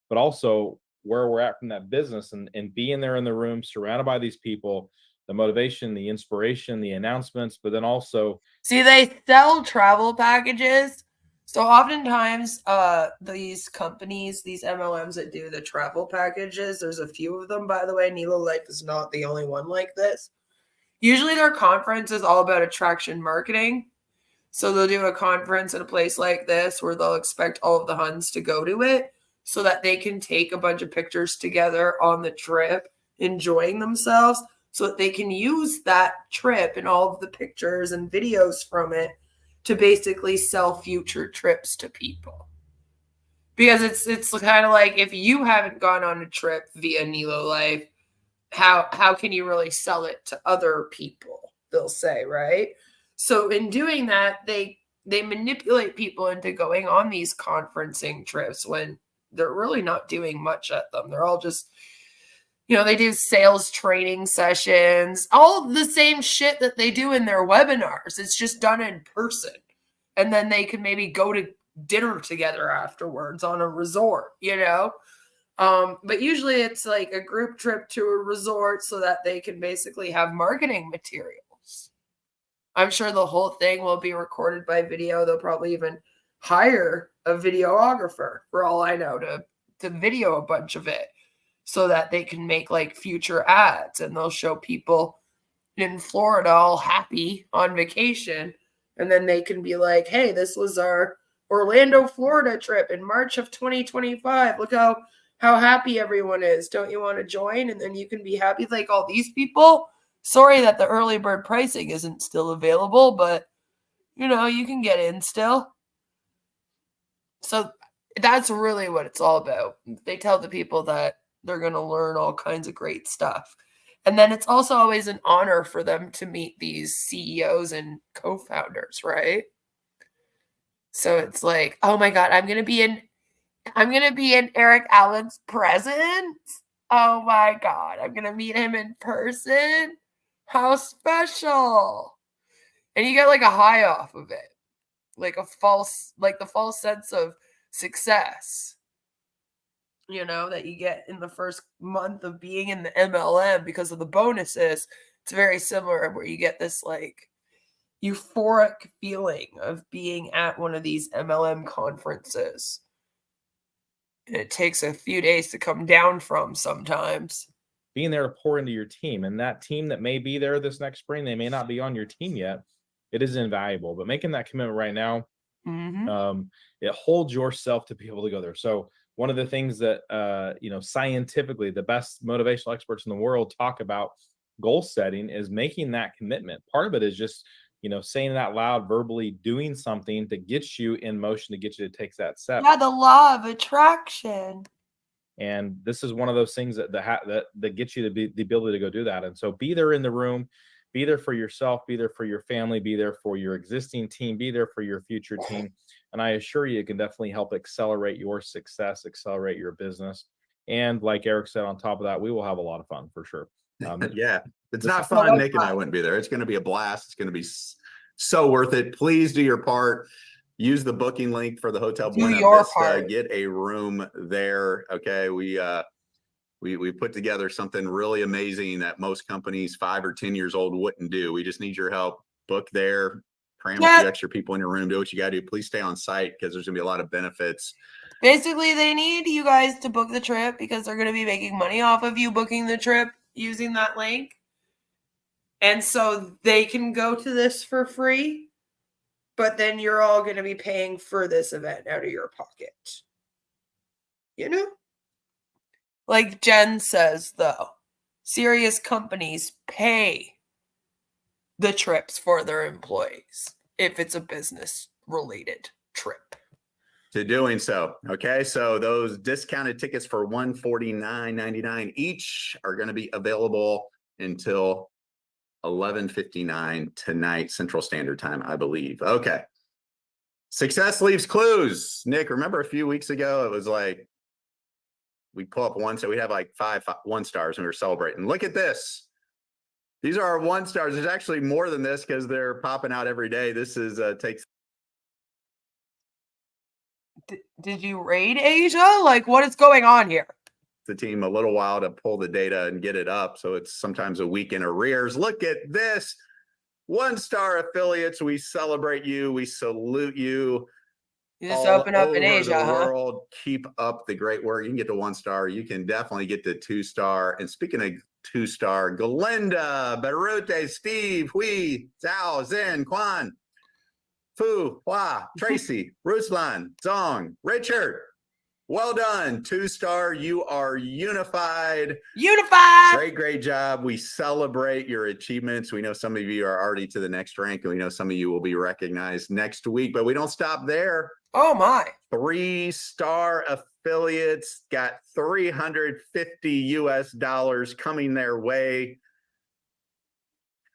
but also where we're at from that business and being there in the room, surrounded by these people, the motivation, the inspiration, the announcements, but then also. See, they sell travel packages. So oftentimes, these companies, these MLMs that do the travel packages, there's a few of them, by the way. Nelo Life is not the only one like this. Usually their conference is all about attraction marketing. So they'll do a conference in a place like this where they'll expect all of the Huns to go to it so that they can take a bunch of pictures together on the trip, enjoying themselves, so that they can use that trip and all of the pictures and videos from it to basically sell future trips to people. Because it's kind of like, if you haven't gone on a trip via Nelo Life, how can you really sell it to other people, they'll say, right? So in doing that, they manipulate people into going on these conferencing trips when they're really not doing much at them. They're all just, they do sales training sessions, all the same shit that they do in their webinars. It's just done in person. And then they can maybe go to dinner together afterwards on a resort, But usually it's like a group trip to a resort so that they can basically have marketing materials. I'm sure the whole thing will be recorded by video. They'll probably even hire a videographer, for all I know, to video a bunch of it so that they can make like future ads, and they'll show people in Florida all happy on vacation. And then they can be like, hey, this was our Orlando, Florida trip in March of 2025. Look how happy everyone is. Don't you want to join? And then you can be happy like all these people. Sorry that the early bird pricing isn't still available, but you can get in still. So that's really what it's all about. They tell the people that they're going to learn all kinds of great stuff. And then it's also always an honor for them to meet these CEOs and co-founders, right? So it's like, oh my God, I'm going to be in Eric Allen's presence. Oh my God, I'm going to meet him in person. How special. And you get like a high off of it. Like the false sense of success, that you get in the first month of being in the MLM because of the bonuses. It's very similar where you get this like euphoric feeling of being at one of these MLM conferences. And it takes a few days to come down from sometimes. Being there to pour into your team, and that team that may be there this next spring, they may not be on your team yet. It is invaluable, but making that commitment right now, it holds yourself to be able to go there. So one of the things that, scientifically, the best motivational experts in the world talk about goal setting is making that commitment. Part of it is just, saying it out loud, verbally doing something to get you in motion, to get you to take that step. Yeah, the law of attraction. And this is one of those things that gets you the ability to go do that. And so be there in the room, be there for yourself, be there for your family, be there for your existing team, be there for your future team. And I assure you, it can definitely help accelerate your success, accelerate your business. And like Eric said, on top of that, we will have a lot of fun for sure. Yeah. If it's not fun, Nick and I wouldn't be there. It's going to be a blast. It's going to be so worth it. Please do your part. Use the booking link for the Hotel Buena Vista. Get a room there. Okay. We put together something really amazing that most companies 5 or 10 years old wouldn't do. We just need your help. Book there, cram a few extra people in your room, do what you got to do. Please stay on site because there's going to be a lot of benefits. Basically, they need you guys to book the trip because they're going to be making money off of you booking the trip using that link. And so they can go to this for free, but then you're all going to be paying for this event out of your pocket. Like Jen says, though, serious companies pay the trips for their employees if it's a business-related trip. To doing so. Okay, so those discounted tickets for $149.99 each are going to be available until 11:59 tonight, Central Standard Time, I believe. Okay. Success leaves clues. Nick, remember a few weeks ago, it was like we pull up one, so we have like five 1-stars and we were celebrating. Look at this. These are our 1-stars. There's actually more than this because they're popping out every day. This is takes. Did you raid Asia? Like, what is going on here? The team a little while to pull the data and get it up. So it's sometimes a week in arrears. Look at this. 1-star affiliates. We celebrate you. We salute you. You just open up in Asia, the world. Keep up the great work. You can get to 1-star. You can definitely get to 2-star. And speaking of 2-star, Galinda, Berute, Steve, Hui, Zhao, Zen, Quan, Fu, Hua, Tracy, Ruslan, Zong, Richard. Well done. 2-star. You are unified. Great job. We celebrate your achievements. We know some of you are already to the next rank, and we know some of you will be recognized next week, but we don't stop there. Oh my. 3-star affiliates got $350 coming their way.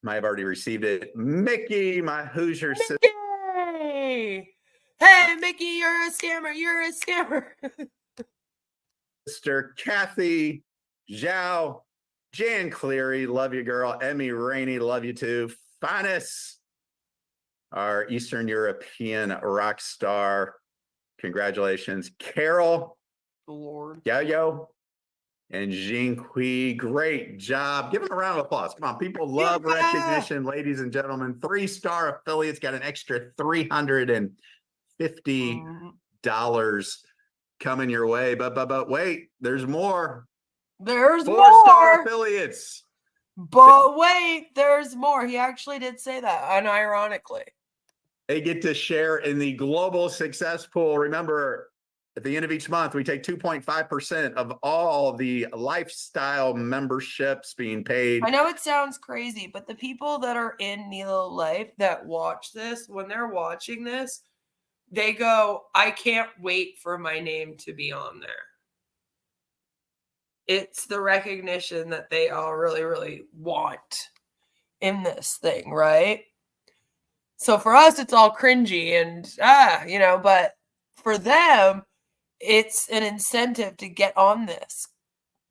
Might have already received it. Mickey, my Hoosier sister. Hey, Mickey, you're a scammer. You're a scammer. Sister Kathy, Zhao, Jan Cleary, love you, girl. Emmy Rainey, love you too. Finest, our Eastern European rock star. Congratulations. Carol, Lord. Yo-Yo, and Jean Kui. Great job. Give them a round of applause. Come on, people love recognition, ladies and gentlemen. 3-star affiliates got an extra $350 coming your way. But wait, there's more. There's 4-star affiliates. But wait, there's more. He actually did say that, unironically. They get to share in the global success pool. Remember, at the end of each month, we take 2.5% of all the lifestyle memberships being paid. I know it sounds crazy, but the people that are in Nelo Life that watch this, when they're watching this, they go, I can't wait for my name to be on there. It's the recognition that they all really, really want in this thing, right? So for us, it's all cringy and, but for them, it's an incentive to get on this.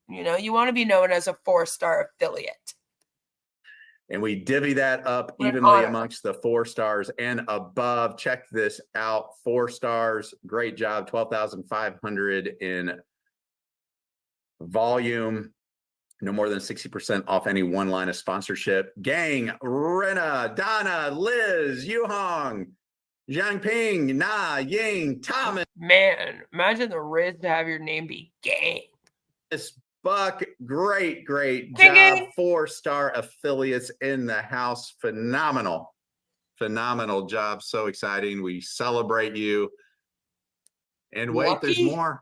You want to be known as a 4-star affiliate. And we divvy that up What an evenly honor. amongst the 4 stars and above. Check this out. 4 stars. Great job. 12,500 in volume. No more than 60% off any one line of sponsorship. Gang, Rena, Donna, Liz, Yuhong, Jiangping, Na, Ying, Thomas, Man, imagine the riz to have your name be Gang. Buck. Great Gang, job. gang. 4-star affiliates in the house. Phenomenal job. So exciting. We celebrate you. And wait, there's Lucky? more.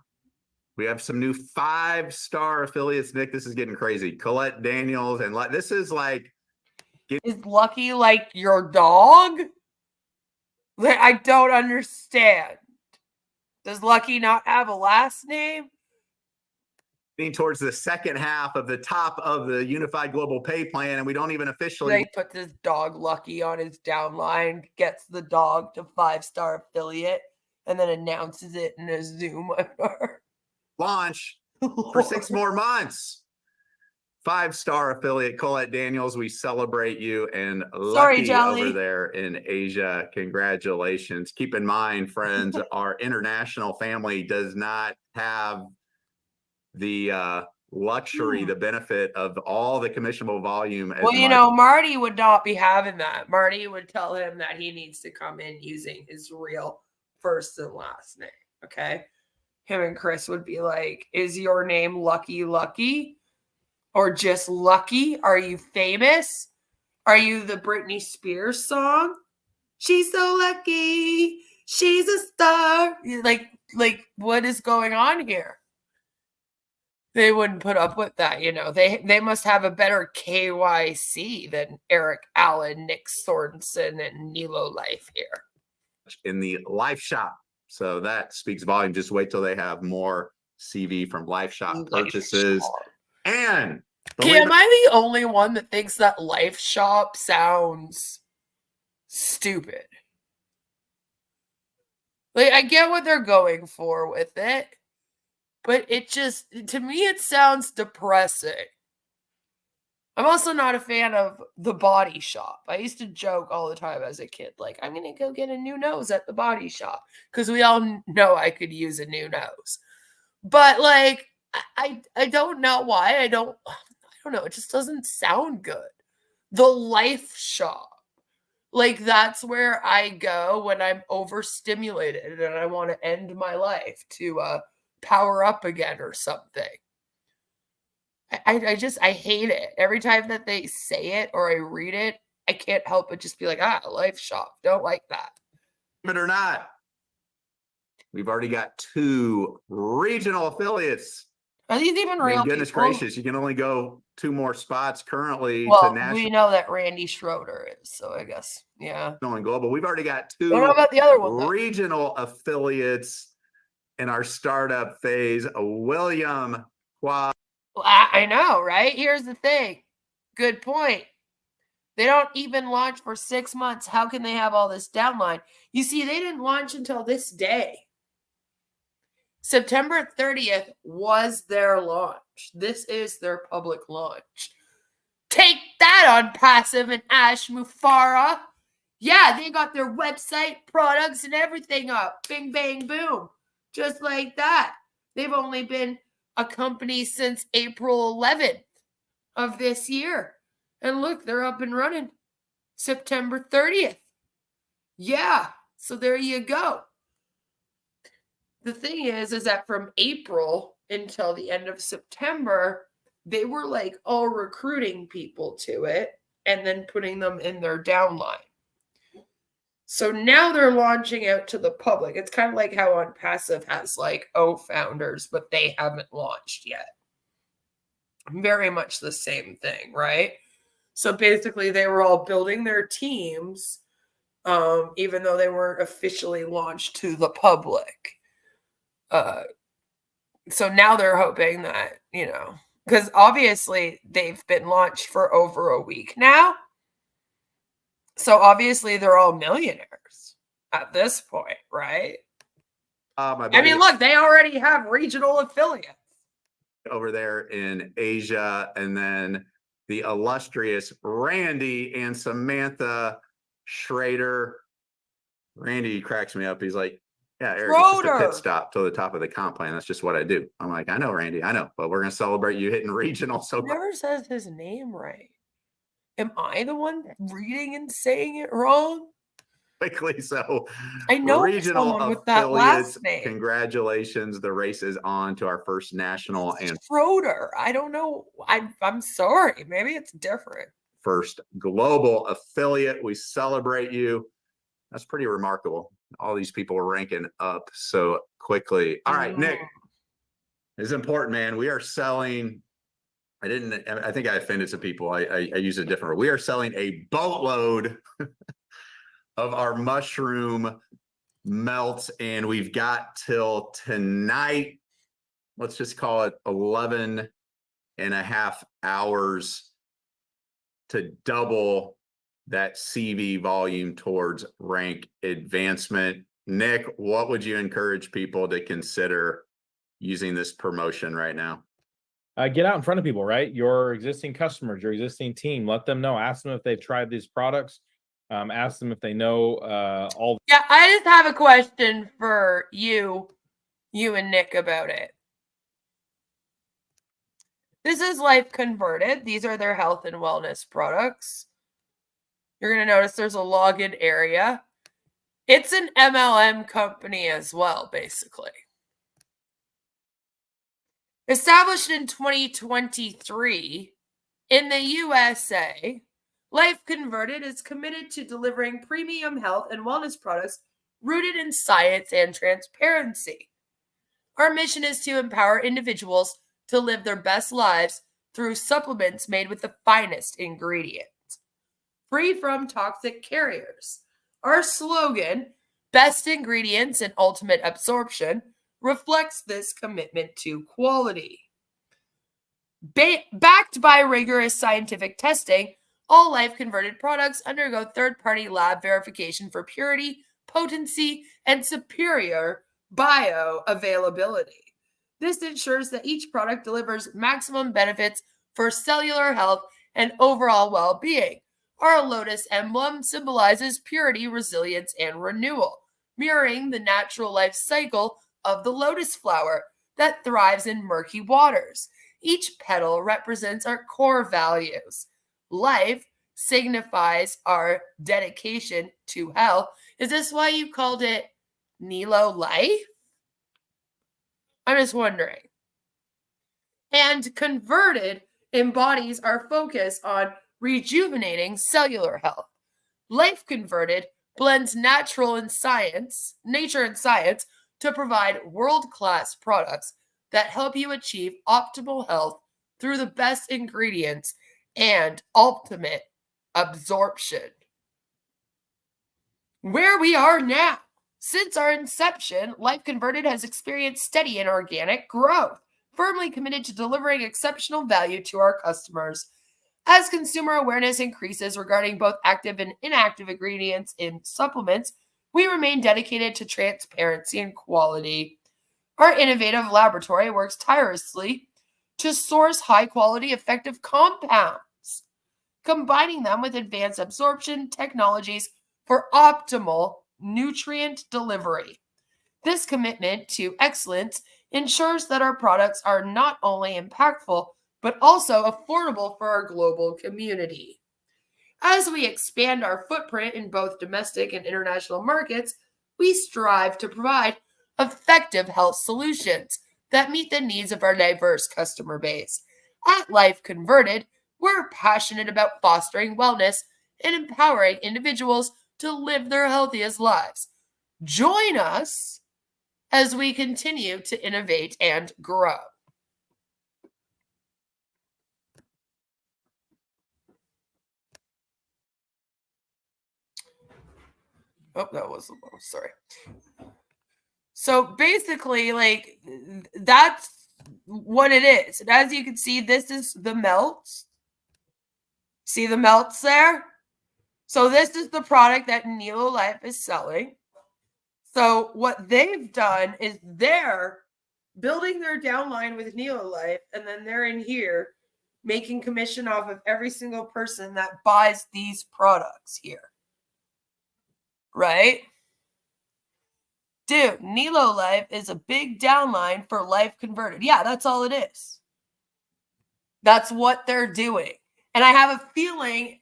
We have some new 5-star affiliates. Nick, this is getting crazy. Colette Daniels and this is like. Is Lucky like your dog? Like, I don't understand. Does Lucky not have a last name? Towards the second half of the top of the Unified Global Pay Plan, and we don't even officially. They put this dog Lucky on his downline, gets the dog to 5-star affiliate, and then announces it in a Zoom webinar. Launch for 6 more months. 5-star affiliate Colette Daniels, we celebrate you. And Lucky over there in Asia, congratulations. Keep in mind, friends, our international family does not have the luxury, the benefit of all the commissionable volume. Well, you know, Marty would not be having that. Marty would tell him that he needs to come in using his real first and last name. Okay. Him and Chris would be like, is your name Lucky Lucky? Or just Lucky? Are you famous? Are you the Britney Spears song? She's so lucky. She's a star. Like what is going on here? They wouldn't put up with that, you know. They must have a better KYC than Eric Allen, Nick Sorensen, and Nelo Life here. In the Life Shop. So that speaks volume. Just wait till they have more CV from Life Shop purchases. And okay, am I the only one that thinks that Life Shop sounds stupid? Like, I get what they're going for with it, but it just, to me, it sounds depressing. I'm also not a fan of the Body Shop. I used to joke all the time as a kid, like, I'm going to go get a new nose at the Body Shop, because we all know I could use a new nose. But, like, I don't know why. I don't know. It just doesn't sound good. The Life Shop. Like, that's where I go when I'm overstimulated and I want to end my life to power up again or something. I hate it. Every time that they say it or I read it, I can't help but just be like, Life Shop. Don't like that. But or not, we've already got 2 regional affiliates. Are these even real? Goodness gracious, you can only go 2 more spots currently to national. We know that Randy Schroeder is, so I guess, yeah. And global. We've already got 2 what about the other one, regional affiliates in our startup phase. William Quad. Well, I know, right? Here's the thing. Good point. They don't even launch for 6 months. How can they have all this downline? You see, they didn't launch until this day. September 30th was their launch. This is their public launch. Take that on Passive and Ash Mufara. Yeah, they got their website, products, and everything up. Bing, bang, boom. Just like that. They've only been a company since April 11th of this year. And look, they're up and running. September 30th. Yeah, so there you go. The thing is that from April until the end of September, they were like all recruiting people to it and then putting them in their downline. So now they're launching out to the public. It's kind of like how On Passive has like founders, but they haven't launched yet. Very much the same thing, right? So basically they were all building their teams, even though they weren't officially launched to the public. So now they're hoping that, you know, because obviously they've been launched for over a week now. So obviously they're all millionaires at this point, right? I mean, look, they already have regional affiliates over there in Asia, and then the illustrious Randy and Samantha Schrader. Randy cracks me up. He's like, yeah, Eric, it's just a pit stop to the top of the comp plan. That's just what I do. I'm like, I know, Randy, I know, but we're going to celebrate you hitting regional. So never says his name right. Am I the one reading and saying it wrong? quickly. So I know regional someone with that affiliates, last name. congratulations. The race is on to our first national and Schroeder. I don't know. I'm sorry. Maybe it's different. first global affiliate. We celebrate you. That's pretty remarkable. All these people ranking up so quickly. All right, Nick, it's important, man. We are selling. I think I offended some people. I use a different word. We are selling a boatload of our mushroom melts, and we've got till tonight. Let's just call it 11 and a half hours to double that CV volume towards rank advancement. Nick, what would you encourage people to consider using this promotion right now? Get out in front of people, right? Your existing customers, your existing team, let them know. Ask them if they've tried these products. Ask them if they know all. Yeah, I just have a question for you and Nick about it. This is Life Converted. These are their health and wellness products. You're going to notice there's a login area. It's an MLM company as well, basically. Established in 2023 in the USA, Life Converted is committed to delivering premium health and wellness products rooted in science and transparency. Our mission is to empower individuals to live their best lives through supplements made with the finest ingredients, free from toxic carriers. Our slogan, best ingredients and ultimate absorption, reflects this commitment to quality. Backed by rigorous scientific testing, all Life Converted products undergo third-party lab verification for purity, potency, and superior bioavailability. This ensures that each product delivers maximum benefits for cellular health and overall well-being. Our lotus emblem symbolizes purity, resilience, and renewal, mirroring the natural life cycle of the lotus flower that thrives in murky waters. Each petal represents our core values. Life signifies our dedication to health. Is this why you called it Nelo Life? I'm just wondering. And Converted embodies our focus on rejuvenating cellular health. Life Converted blends nature and science to provide world-class products that help you achieve optimal health through the best ingredients and ultimate absorption. Where we are now. Since our inception, Life Converted has experienced steady and organic growth, firmly committed to delivering exceptional value to our customers. As consumer awareness increases regarding both active and inactive ingredients in supplements, we remain dedicated to transparency and quality. Our innovative laboratory works tirelessly to source high-quality, effective compounds, combining them with advanced absorption technologies for optimal nutrient delivery. This commitment to excellence ensures that our products are not only impactful, but also affordable for our global community. As we expand our footprint in both domestic and international markets, we strive to provide effective health solutions that meet the needs of our diverse customer base. At Life Converted, we're passionate about fostering wellness and empowering individuals to live their healthiest lives. Join us as we continue to innovate and grow. Oh, that was the one. Sorry. So basically, like, that's what it is. And as you can see, this is the melts. See the melts there? So this is the product that Nelo Life is selling. So what they've done is they're building their downline with Nelo Life, and then they're in here making commission off of every single person that buys these products here. Right? Dude, Nelo Life is a big downline for Life Converted. Yeah, that's all it is. That's what they're doing. And I have a feeling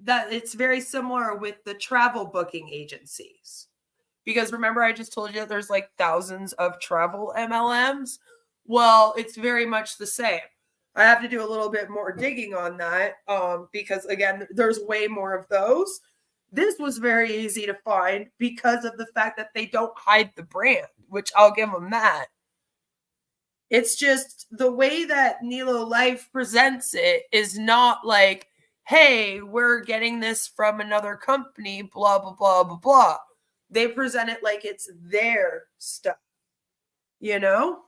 that it's very similar with the travel booking agencies. Because remember, I just told you that there's like thousands of travel MLMs. Well, it's very much the same. I have to do a little bit more digging on that because, again, there's way more of those. This was very easy to find because of the fact that they don't hide the brand, which I'll give them that. It's just the way that Nelo Life presents it is not like, hey, we're getting this from another company, blah, blah, blah, blah, blah. They present it like it's their stuff, you know?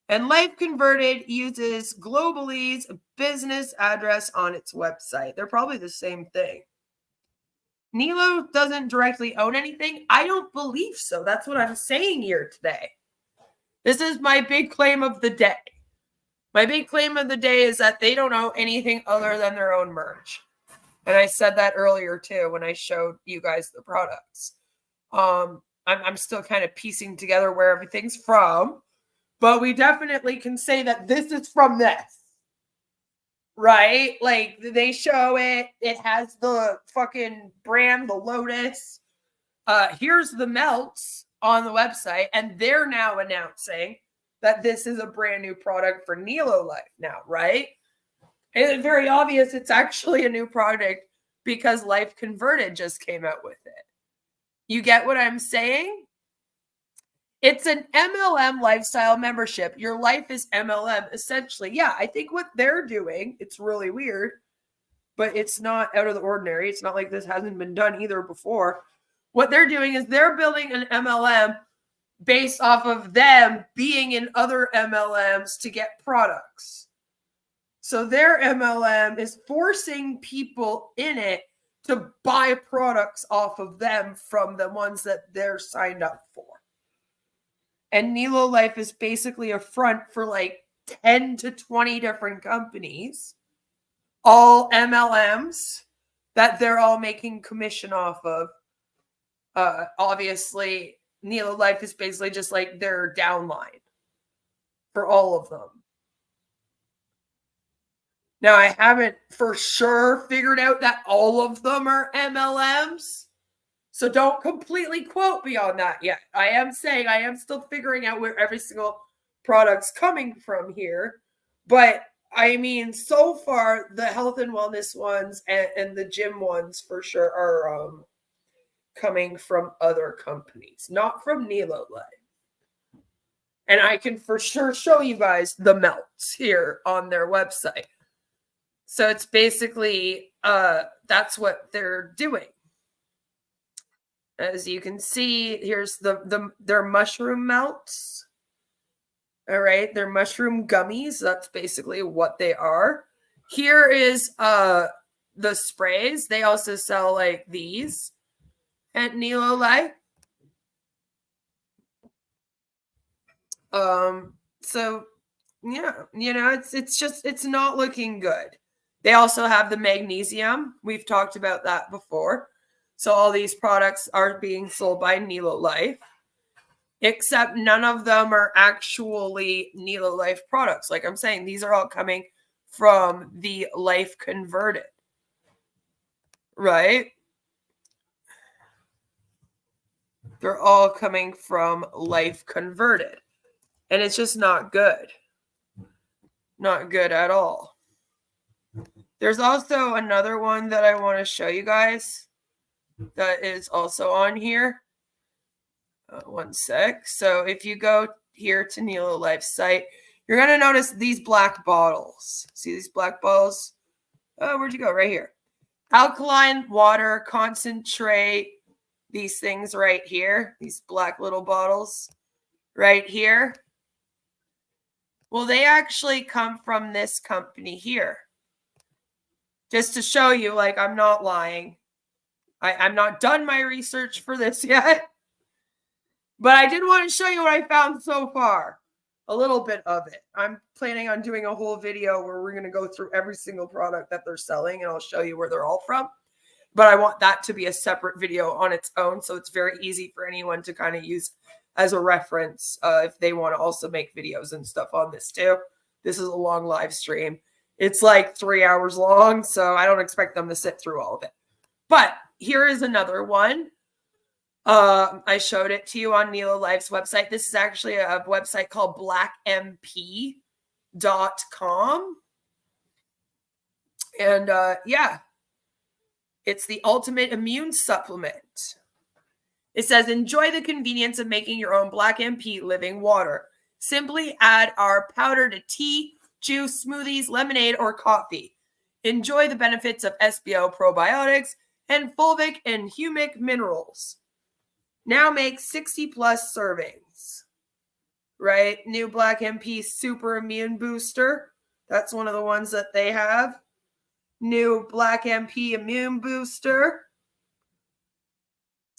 And Life Converted uses Globally's business address on its website. They're probably the same thing. Nelo doesn't directly own anything. I don't believe so. That's what I'm saying here today. This is my big claim of the day. My big claim of the day is that they don't own anything other than their own merch. And I said that earlier too when I showed you guys the products. I'm still kind of piecing together where everything's from, but we definitely can say that this is from this. Right? Like they show it. It has the fucking brand, the Lotus. Here's the melts on the website, and they're now announcing that this is a brand new product for Nelo Life now, right? And it's very obvious it's actually a new product because Life Converted just came out with it. You get what I'm saying? It's an MLM lifestyle membership. Your life is MLM, essentially. Yeah, I think what they're doing, it's really weird, but it's not out of the ordinary. It's not like this hasn't been done either before. What they're doing is they're building an MLM based off of them being in other MLMs to get products. So their MLM is forcing people in it to buy products off of them from the ones that they're signed up for. And Nelo Life is basically a front for like 10 to 20 different companies, all MLMs that they're all making commission off of. Obviously, Nelo Life is basically just like their downline for all of them. Now, I haven't for sure figured out that all of them are MLMs. So don't completely quote me on that yet. I am saying I am still figuring out where every single product's coming from here. But I mean, so far, the health and wellness ones and the gym ones for sure are coming from other companies, not from Nelo Life. And I can for sure show you guys the melts here on their website. So it's basically, that's what they're doing. As you can see, here's their mushroom melts. All right, they're mushroom gummies. That's basically what they are. Here is the sprays. They also sell like these at Nelo Life. So yeah, you know, it's not looking good. They also have the magnesium. We've talked about that before. So all these products are being sold by Nelo Life, except none of them are actually Nelo Life products. Like I'm saying, these are all coming from the Life Converted, right? They're all coming from Life Converted. And it's just not good. Not good at all. There's also another one that I want to show you guys that is also on here. One sec. So if you go here to Nelo Life's site, you're going to notice these black bottles. See these black bottles? Oh, where'd you go? Right here. Alkaline water concentrate. These things right here. These black little bottles right here. Well, they actually come from this company here. Just to show you, like, I'm not lying. I'm not done my research for this yet. But I did want to show you what I found so far. a little bit of it. I'm planning on doing a whole video where we're going to go through every single product that they're selling, and I'll show you where they're all from. But I want that to be a separate video on its own, so it's very easy for anyone to kind of use as a reference if they want to also make videos and stuff on this too. This is a long live stream. It's like 3 hours long, so I don't expect them to sit through all of it. But here is another one. I showed it to you on Nelo Life's website. This is actually a website called blackmp.com. And yeah, it's the ultimate immune supplement. It says, enjoy the convenience of making your own Black MP living water. Simply add our powder to tea, juice, smoothies, lemonade, or coffee. Enjoy the benefits of SBO probiotics and fulvic and humic minerals. Now make 60 plus servings, right? New Black MP Super Immune Booster. That's one of the ones that they have. New Black MP Immune Booster.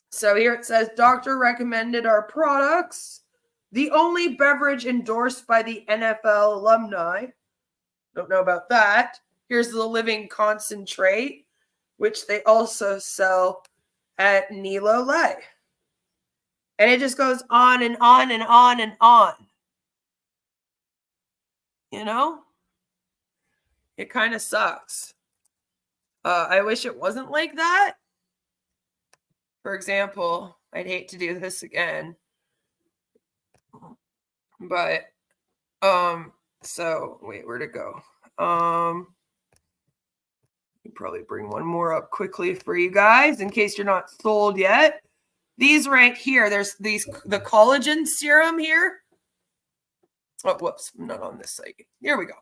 So here it says, doctor recommended our products. The only beverage endorsed by the NFL alumni. Don't know about that. Here's the living concentrate, which they also sell at Nelo Life. And it just goes on and on and on and on. You know? It kind of sucks. I wish it wasn't like that. For example, I'd hate to do this again. But, so, wait, where'd it go? Probably bring one more up quickly for you guys in case you're not sold yet. These right here, there's the collagen serum here. Oh, whoops, I'm not on this site. Here we go.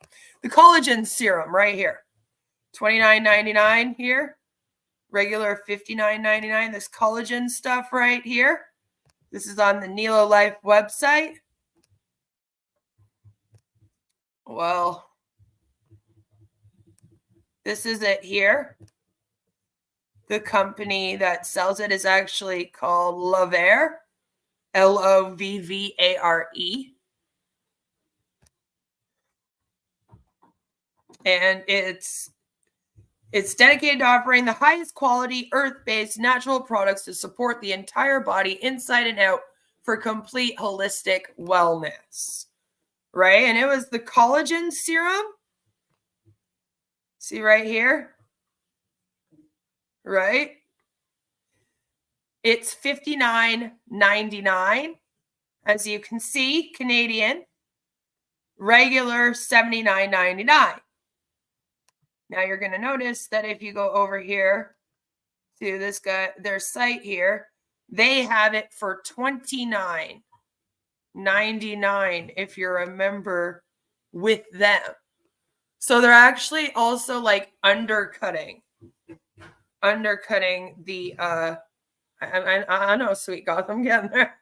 The collagen serum right here. $29.99 here. Regular $59.99. This collagen stuff right here. This is on the Nelo Life website. Well, this is it here. The company that sells it is actually called Lovare, Lovvare. And it's dedicated to offering the highest quality earth-based natural products to support the entire body inside and out for complete holistic wellness. Right? And it was the collagen serum. See right here? Right? It's $59.99. As you can see, Canadian. Regular $79.99. Now you're going to notice that if you go over here to this guy, their site here, they have it for $29.99 if you're a member with them. So they're actually also like undercutting the I know, sweet goth, I'm getting there.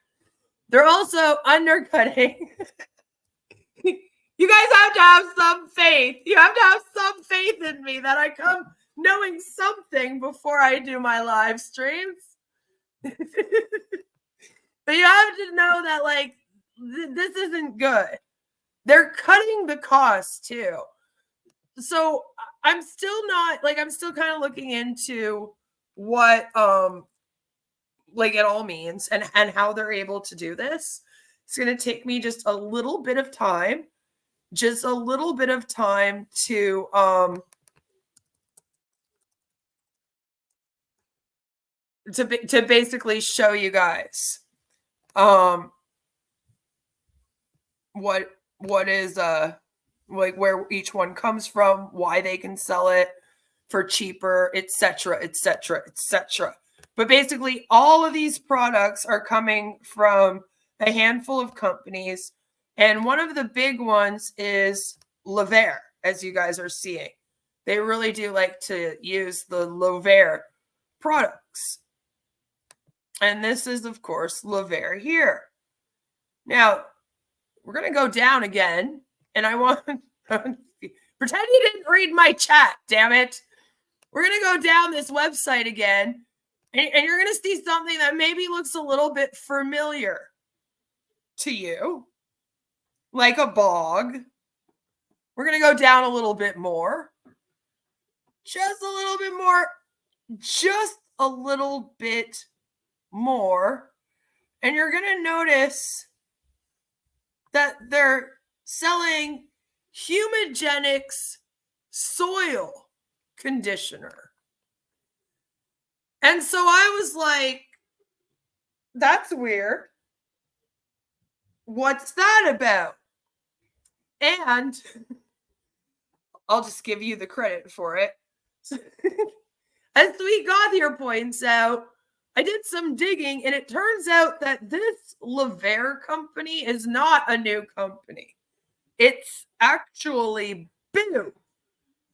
They're also undercutting. You guys have to have some faith. You have to have some faith in me that I come knowing something before I do my live streams. But you have to know that, like, this isn't good. They're cutting the cost too. So I'm still kind of looking into what like it all means and how they're able to do this. It's going to take me just a little bit of time. To basically show you guys what is like where each one comes from, why they can sell it for cheaper, etc., etc., etc. But basically all of these products are coming from a handful of companies, and one of the big ones is Lovare, as you guys are seeing. They really do like to use the Lovare products. And this is, of course, Lovare here. Now, we're going to go down again, and I want pretend you didn't read my chat, damn it. We're going to go down this website again, and you're going to see something that maybe looks a little bit familiar to you. like a bog. We're going to go down a little bit more. Just a little bit more. Just a little bit more. And you're going to notice that they're selling Humagenics soil conditioner. And so I was like, that's weird. What's that about? And I'll just give you the credit for it. As Sweet Goth here points out, I did some digging, and it turns out that this Lavere company is not a new company. It's actually Boo,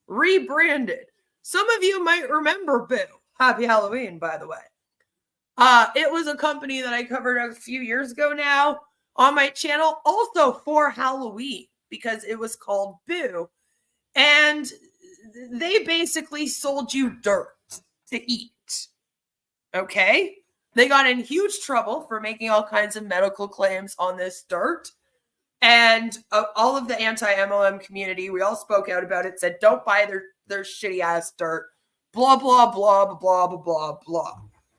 rebranded. Some of you might remember Boo. Happy Halloween, by the way. It was a company that I covered a few years ago now on my channel, also for Halloween, because it was called Boo. And they basically sold you dirt to eat. Okay? They got in huge trouble for making all kinds of medical claims on this dirt. And all of the anti-MLM community, we all spoke out about it, said, don't buy their shitty ass dirt. Blah, blah, blah, blah, blah, blah, blah.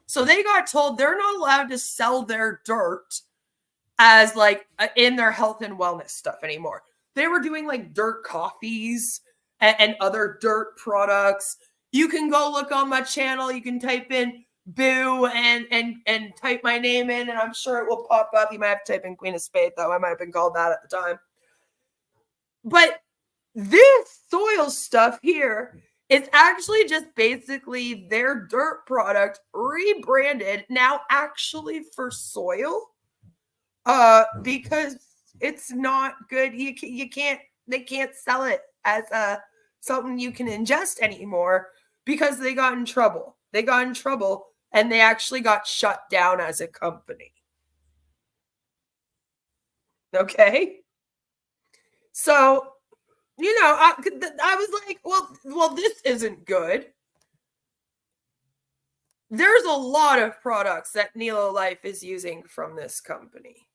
So they got told they're not allowed to sell their dirt as like in their health and wellness stuff anymore. They were doing like dirt coffees and other dirt products. You can go look on my channel. You can type in Boo and type my name in, and I'm sure it will pop up. You might have to type in Queen of Spades, though. I might have been called that at the time. But this soil stuff here is actually just basically their dirt product rebranded now actually for soil, because it's not good. They can't sell it as something you can ingest anymore because they got in trouble. They got in trouble and they actually got shut down as a company. Okay? So, you know, I was like, well, this isn't good. There's a lot of products that Nelo Life is using from this company.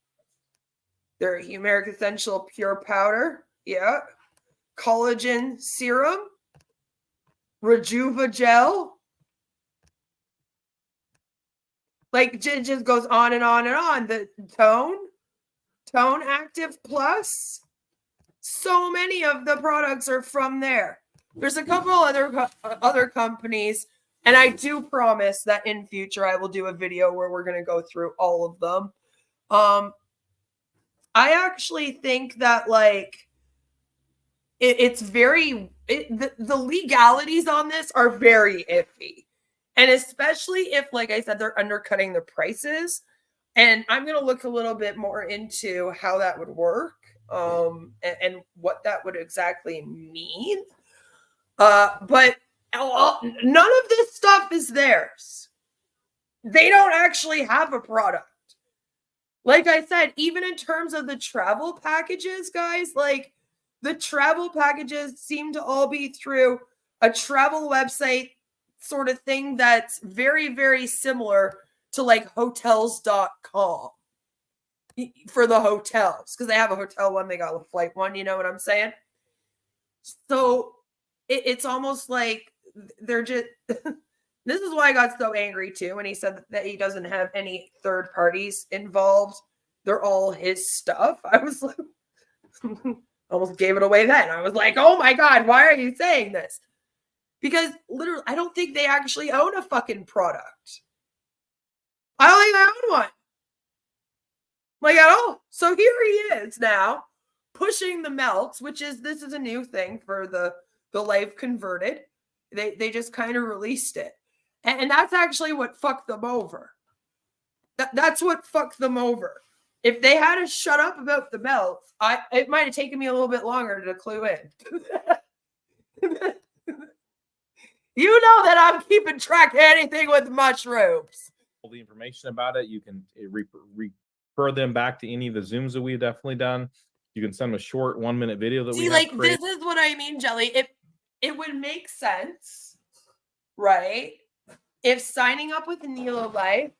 Their Humeric Essential Pure Powder, yeah. Collagen Serum, Rejuva Gel. Like, it just goes on and on and on. The Tone Active Plus. So many of the products are from there. There's a couple other companies, and I do promise that in future I will do a video where we're going to go through all of them. I actually think that like the legalities on this are very iffy. And especially if, like I said, they're undercutting the prices. And I'm going to look a little bit more into how that would work, and what that would exactly mean. But none of this stuff is theirs. They don't actually have a product. Like I said, even in terms of the travel packages, guys, like the travel packages seem to all be through a travel website sort of thing that's very, very similar to like hotels.com for the hotels, because they have a hotel one, they got a flight one, you know what I'm saying? So it's almost like they're just this is why I got so angry too when he said that he doesn't have any third parties involved. They're all his stuff. I was like, almost gave it away then. I was like, oh my God, why are you saying this? Because literally, I don't think they actually own a fucking product. I don't think they own one. Like at all. So here he is now pushing the melts, this is a new thing for the Life Converted. They just kind of released it. And that's actually what fucked them over. That's what fucked them over. If they had to shut up about the melts, it might have taken me a little bit longer to clue in. You know that I'm keeping track of anything with mushrooms. All the information about it, you can refer them back to any of the Zooms that we've definitely done. You can send them a short 1-minute video that we have like created. This is what I mean, Jelly. It would make sense, right? If signing up with Nelo Life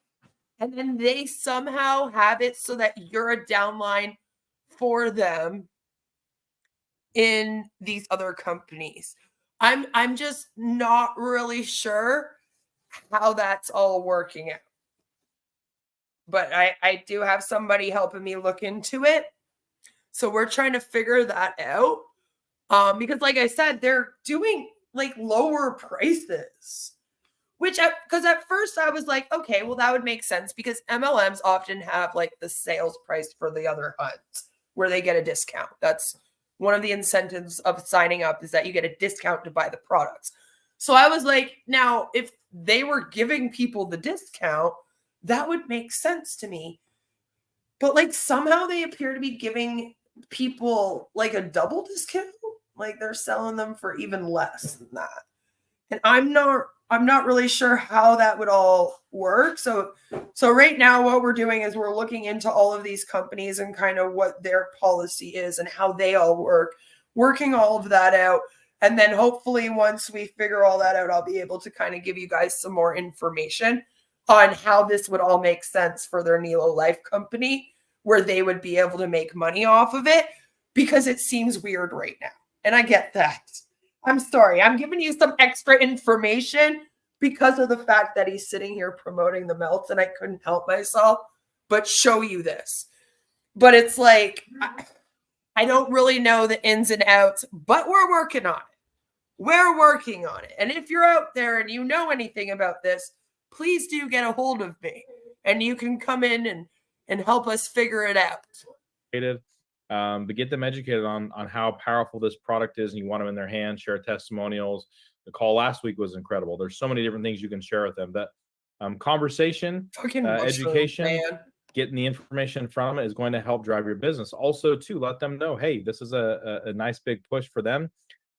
and then they somehow have it so that you're a downline for them in these other companies. I'm just not really sure how that's all working out. But I do have somebody helping me look into it. So we're trying to figure that out. Because like I said, they're doing like lower prices. Which, because at first I was like, okay, well, that would make sense because MLMs often have like the sales price for the other hunts where they get a discount. That's one of the incentives of signing up is that you get a discount to buy the products. So I was like, now, if they were giving people the discount, that would make sense to me. But like somehow they appear to be giving people like a double discount. Like they're selling them for even less than that. And I'm not really sure how that would all work. So right now what we're doing is we're looking into all of these companies and kind of what their policy is and how they all work, working all of that out. And then hopefully once we figure all that out, I'll be able to kind of give you guys some more information on how this would all make sense for their Nelo Life company, where they would be able to make money off of it, because it seems weird right now. And I get that. I'm sorry. I'm giving you some extra information because of the fact that he's sitting here promoting the melts and I couldn't help myself but show you this. But it's like, I don't really know the ins and outs, but we're working on it. We're working on it. And if you're out there and you know anything about this, please do get a hold of me and you can come in and help us figure it out. But get them educated on how powerful this product is, and you want them in their hands. Share testimonials. The call last week was incredible. There's so many different things you can share with them. But conversation, education, getting the information from it is going to help drive your business. Also, too, let them know, hey, this is a nice big push for them.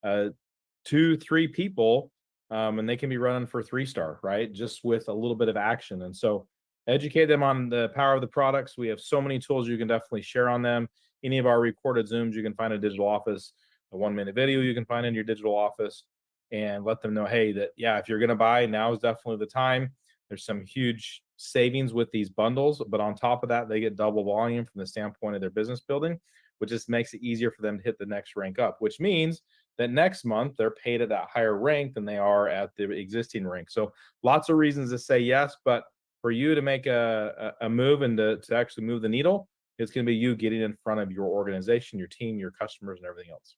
2-3 people, and they can be running for 3-star, right? Just with a little bit of action. And so educate them on the power of the products. We have so many tools you can definitely share on them. Any of our recorded Zooms, you can find a digital office, a 1-minute video you can find in your digital office, and let them know, hey, that, yeah, if you're going to buy, now is definitely the time. There's some huge savings with these bundles, but on top of that, they get double volume from the standpoint of their business building, which just makes it easier for them to hit the next rank up, which means that next month they're paid at that higher rank than they are at the existing rank. So lots of reasons to say yes, but for you to make a move and to actually move the needle, it's going to be you getting in front of your organization, your team, your customers, and everything else.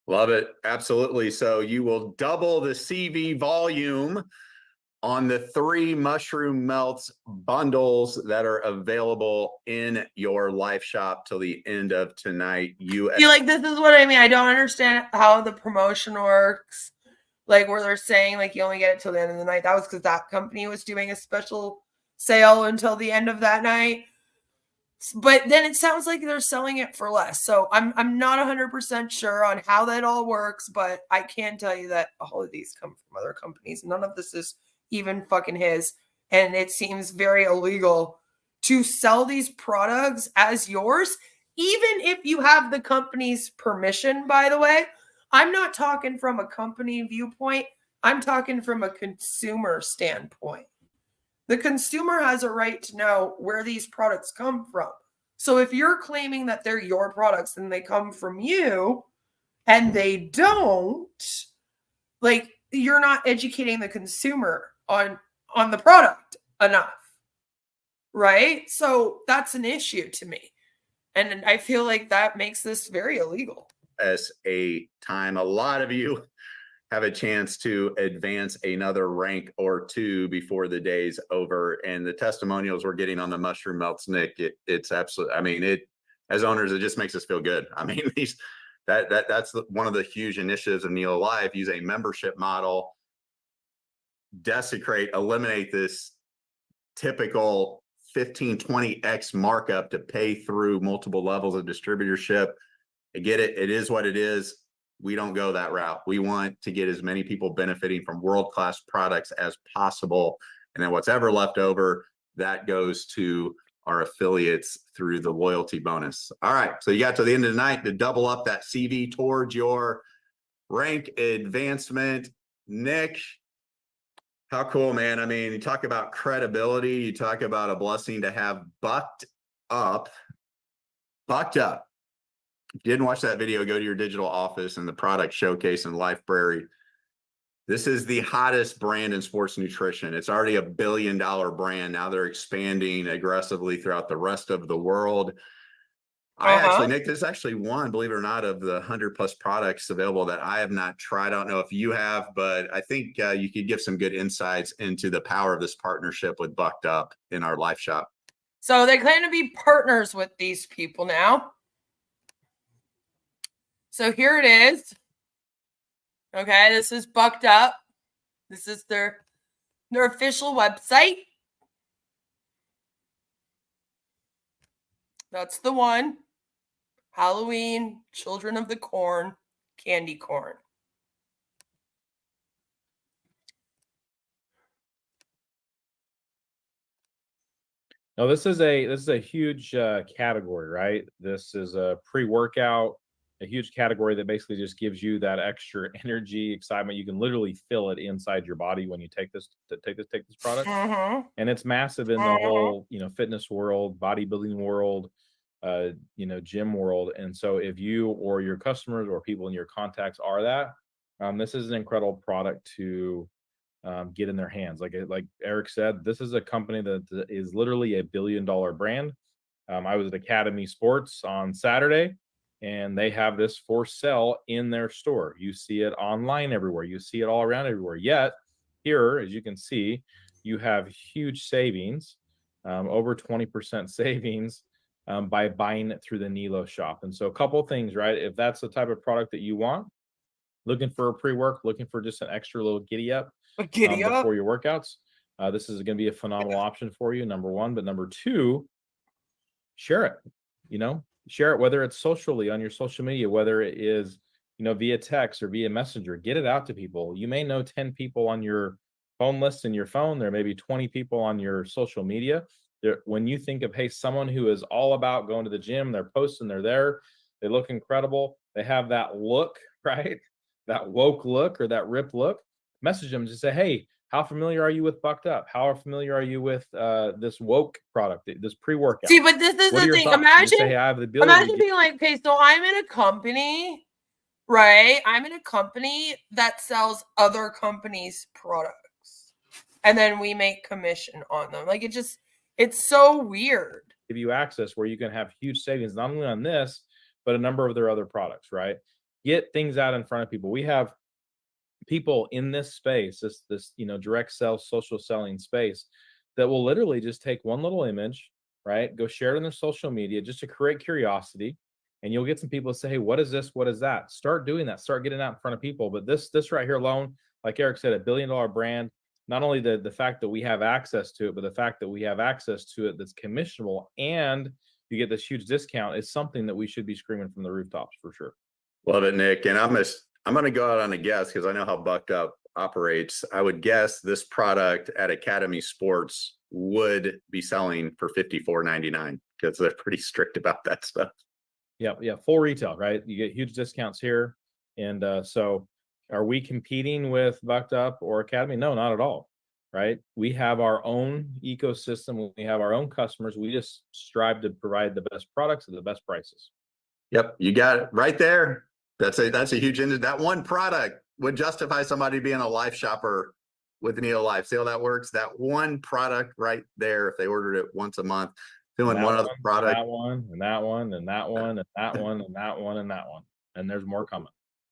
Love it. Absolutely. So you will double the CV volume on the 3 mushroom melts bundles that are available in your life shop till the end of tonight. You feel like this is what I mean. I don't understand how the promotion works. Like where they're saying like you only get it till the end of the night. That was because that company was doing a special sale until the end of that night. But then it sounds like they're selling it for less. So I'm not 100% sure on how that all works, but I can tell you that all of these come from other companies. None of this is even fucking his. And it seems very illegal to sell these products as yours, even if you have the company's permission, by the way. I'm not talking from a company viewpoint. I'm talking from a consumer standpoint. The consumer has a right to know where these products come from. So if you're claiming that they're your products and they come from you and they don't, like you're not educating the consumer on the product enough. Right? So that's an issue to me. And I feel like that makes this very illegal. As a time, a lot of you have a chance to advance another rank or 2 before the day's over. And the testimonials we're getting on the mushroom melts, Nick, it's absolutely, I mean, as owners, it just makes us feel good. I mean, that's one of the huge initiatives of Nelo Life. Use a membership model, eliminate this typical 15-20x markup to pay through multiple levels of distributorship. I get it. It is what it is. We don't go that route. We want to get as many people benefiting from world-class products as possible. And then what's ever left over, that goes to our affiliates through the loyalty bonus. All right. So you got to the end of the night to double up that CV towards your rank advancement. Nick, how cool, man. I mean, you talk about credibility. You talk about a blessing to have bucked up. If you didn't watch that video, go to your digital office and the product showcase and library. This is the hottest brand in sports nutrition. It's already $1 billion brand. Now they're expanding aggressively throughout the rest of the world. Nick, this is actually one, believe it or not, of the 100+ products available that I have not tried. I don't know if you have, but I think you could give some good insights into the power of this partnership with Bucked Up in our life shop. So they claim to be partners with these people now. So here it is. Okay, this is Bucked Up. This is their official website. That's the one. Halloween, Children of the Corn, candy corn. Now, this is a huge category, right? This is a pre-workout, a huge category that basically just gives you that extra energy, excitement. You can literally feel it inside your body when you take this product, and it's massive in the whole fitness world, bodybuilding world, gym world. And so, if you or your customers or people in your contacts are that, this is an incredible product to get in their hands. Like Eric said, this is a company that is literally $1 billion brand. I was at Academy Sports on Saturday, and they have this for sale in their store. You see it online everywhere. You see it all around everywhere. Yet here, as you can see, you have huge savings, over 20% savings by buying it through the Nelo shop. And so a couple of things, right? If that's the type of product that you want, looking for a pre-work, looking for just an extra little giddy up before your workouts, this is going to be a phenomenal option for you, number one. But number two, share it. Share it, whether it's socially on your social media, whether it is via text or via messenger. Get it out to people. You may know 10 people on your phone list in your phone. There may be 20 people on your social media. When you think of, hey, someone who is all about going to the gym, they're posting, they're there, they look incredible, they have that look, right? That woke look or that ripped look, message them, just say, hey, how familiar are you with Bucked Up? How familiar are you with this woke product, this pre-workout? See, but this is the thing. Imagine being like, okay, so I'm in a company, right? I'm in a company that sells other companies' products, and then we make commission on them. Like, it's so weird. Give you access where you can have huge savings, not only on this, but a number of their other products, right? Get things out in front of people. We have people in this space, this direct sell, social selling space, that will literally just take one little image, right? Go share it on their social media just to create curiosity. And you'll get some people to say, hey, what is this? What is that? Start doing that. Start getting out in front of people. But this right here alone, like Eric said, $1 billion brand. Not only the fact that we have access to it, but the fact that we have access to it that's commissionable and you get this huge discount is something that we should be screaming from the rooftops for sure. Love it, Nick. And I'm going to go out on a guess because I know how Bucked Up operates. I would guess this product at Academy Sports would be selling for $54.99 because they're pretty strict about that stuff. Yeah, full retail, right? You get huge discounts here. And so are we competing with Bucked Up or Academy? No, not at all, right? We have our own ecosystem. We have our own customers. We just strive to provide the best products at the best prices. Yep, you got it right there. That's a huge engine. That one product would justify somebody being a life shopper with Nelo Life. See how that works? That one product right there, if they ordered it once a month, doing one other product. That one, and that one, and that one, and that one, and that one, and that one. And there's more coming.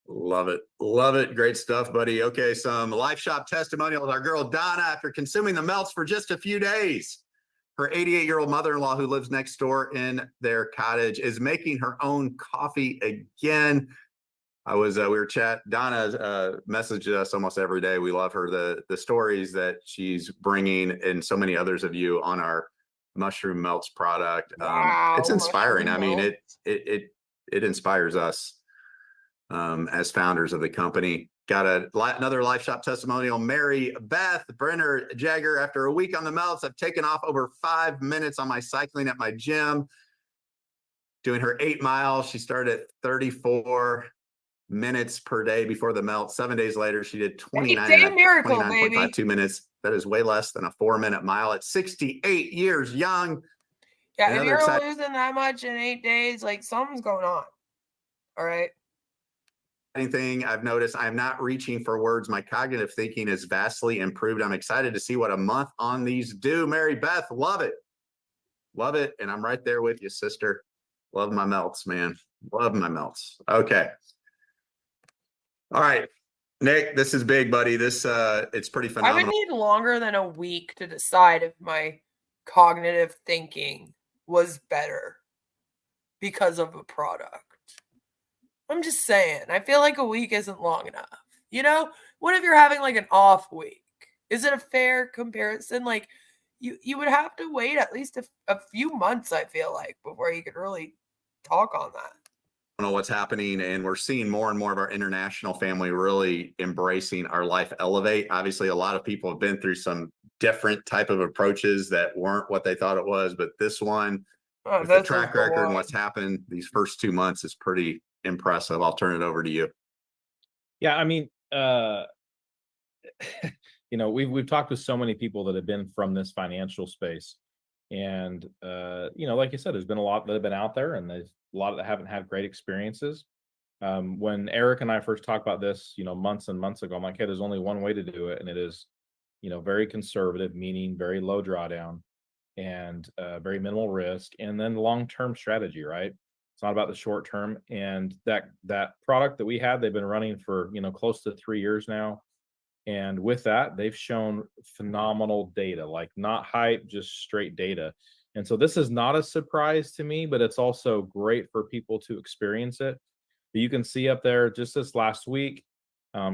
Love it. Love it. Great stuff, buddy. Okay, some life shop testimonials. Our girl Donna, after consuming the melts for just a few days, her 88-year-old mother-in-law who lives next door in their cottage is making her own coffee again. we were chat. Donna messaged us almost every day. We love her. The stories that she's bringing, and so many others of you on our mushroom melts product. Wow, it's inspiring. I mean, melts. it inspires us as founders of the company. Got another life shop testimonial. Mary Beth Brenner Jagger, after a week on the melts, I've taken off over 5 minutes on my cycling at my gym. Doing her 8 miles. She started at 34 minutes per day before the melt. 7 days later, she did 29.52 minutes. That is way less than a 4-minute mile at 68 years young. Yeah, if you're losing that much in 8 days, like something's going on. All right. Anything I've noticed, I'm not reaching for words. My cognitive thinking is vastly improved. I'm excited to see what a month on these do. Mary Beth, love it. Love it. And I'm right there with you, sister. Love my melts, man. Love my melts. Okay. All right. Nick, this is big, buddy. This it's pretty I phenomenal. would need longer than a week to decide if my cognitive thinking was better because of a product. I'm just saying, I feel like a week isn't long enough. You know, what if you're having like an off week? Is it a fair comparison? Like you would have to wait at least a few months, I feel like, before you could really talk on that. I don't know what's happening, and we're seeing more and more of our international family really embracing our Life Elevate. Obviously, a lot of people have been through some different type of approaches that weren't what they thought it was, but this one, with the track record and what's happened these first 2 months, is pretty impressive. I'll turn it over to you. Yeah, I mean, you know, we've talked with so many people that have been from this financial space, and you know, like you said, there's been a lot that have been out there, and there's a lot that haven't had great experiences. When Eric and I first talked about this, you know, months and months ago, I'm like, hey, there's only one way to do it, and it is, you know, very conservative, meaning very low drawdown and very minimal risk, and then long-term strategy, right? It's not about the short term. And that product that we had, they've been running for, you know, close to 3 years now. And with that, they've shown phenomenal data, like not hype, just straight data. And so this is not a surprise to me, but it's also great for people to experience it. But you can see up there just this last week,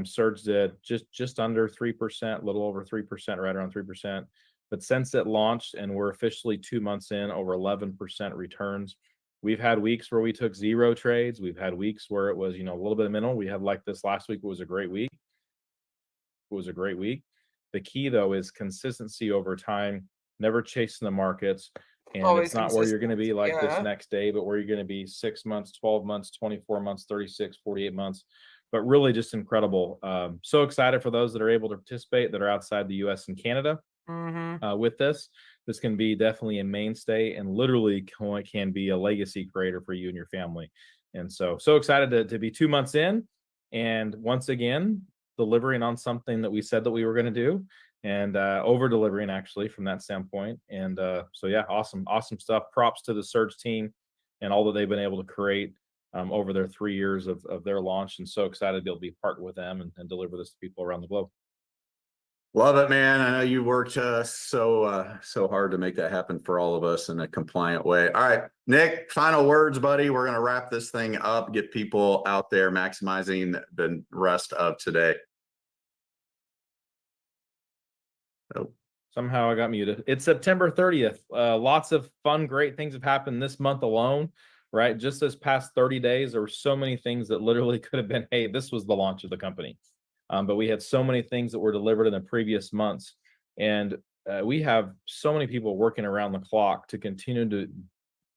Surge did just under 3%, a little over 3%, right around 3%. But since it launched and we're officially 2 months in, over 11% returns. We've had weeks where we took 0 trades. We've had weeks where it was, you know, a little bit of minimal. We had like this last week was a great week. It was a great week. The key though is consistency over time, never chasing the markets. And Always it's not where you're going to be like this yeah. next day, but where you're going to be 6 months, 12 months, 24 months, 36, 48 months. But really just incredible. So excited for those that are able to participate that are outside the US and Canada with this. This can be definitely a mainstay and literally can be a legacy creator for you and your family. And so excited to be 2 months in, and once again delivering on something that we said that we were going to do, and over delivering actually from that standpoint. And so yeah, awesome stuff. Props to the Surge team and all that they've been able to create over their 3 years of their launch, and so excited to be able to be partnered with them and deliver this to people around the globe. Love it, man. I know you worked so hard to make that happen for all of us in a compliant way. All right, Nick, final words, buddy. We're going to wrap this thing up, get people out there maximizing the rest of today. Oh. Somehow I got muted. It's September 30th. Lots of fun, great things have happened this month alone, right? Just this past 30 days, there were so many things that literally could have been, hey, this was the launch of the company. But we had so many things that were delivered in the previous months. And we have so many people working around the clock to continue to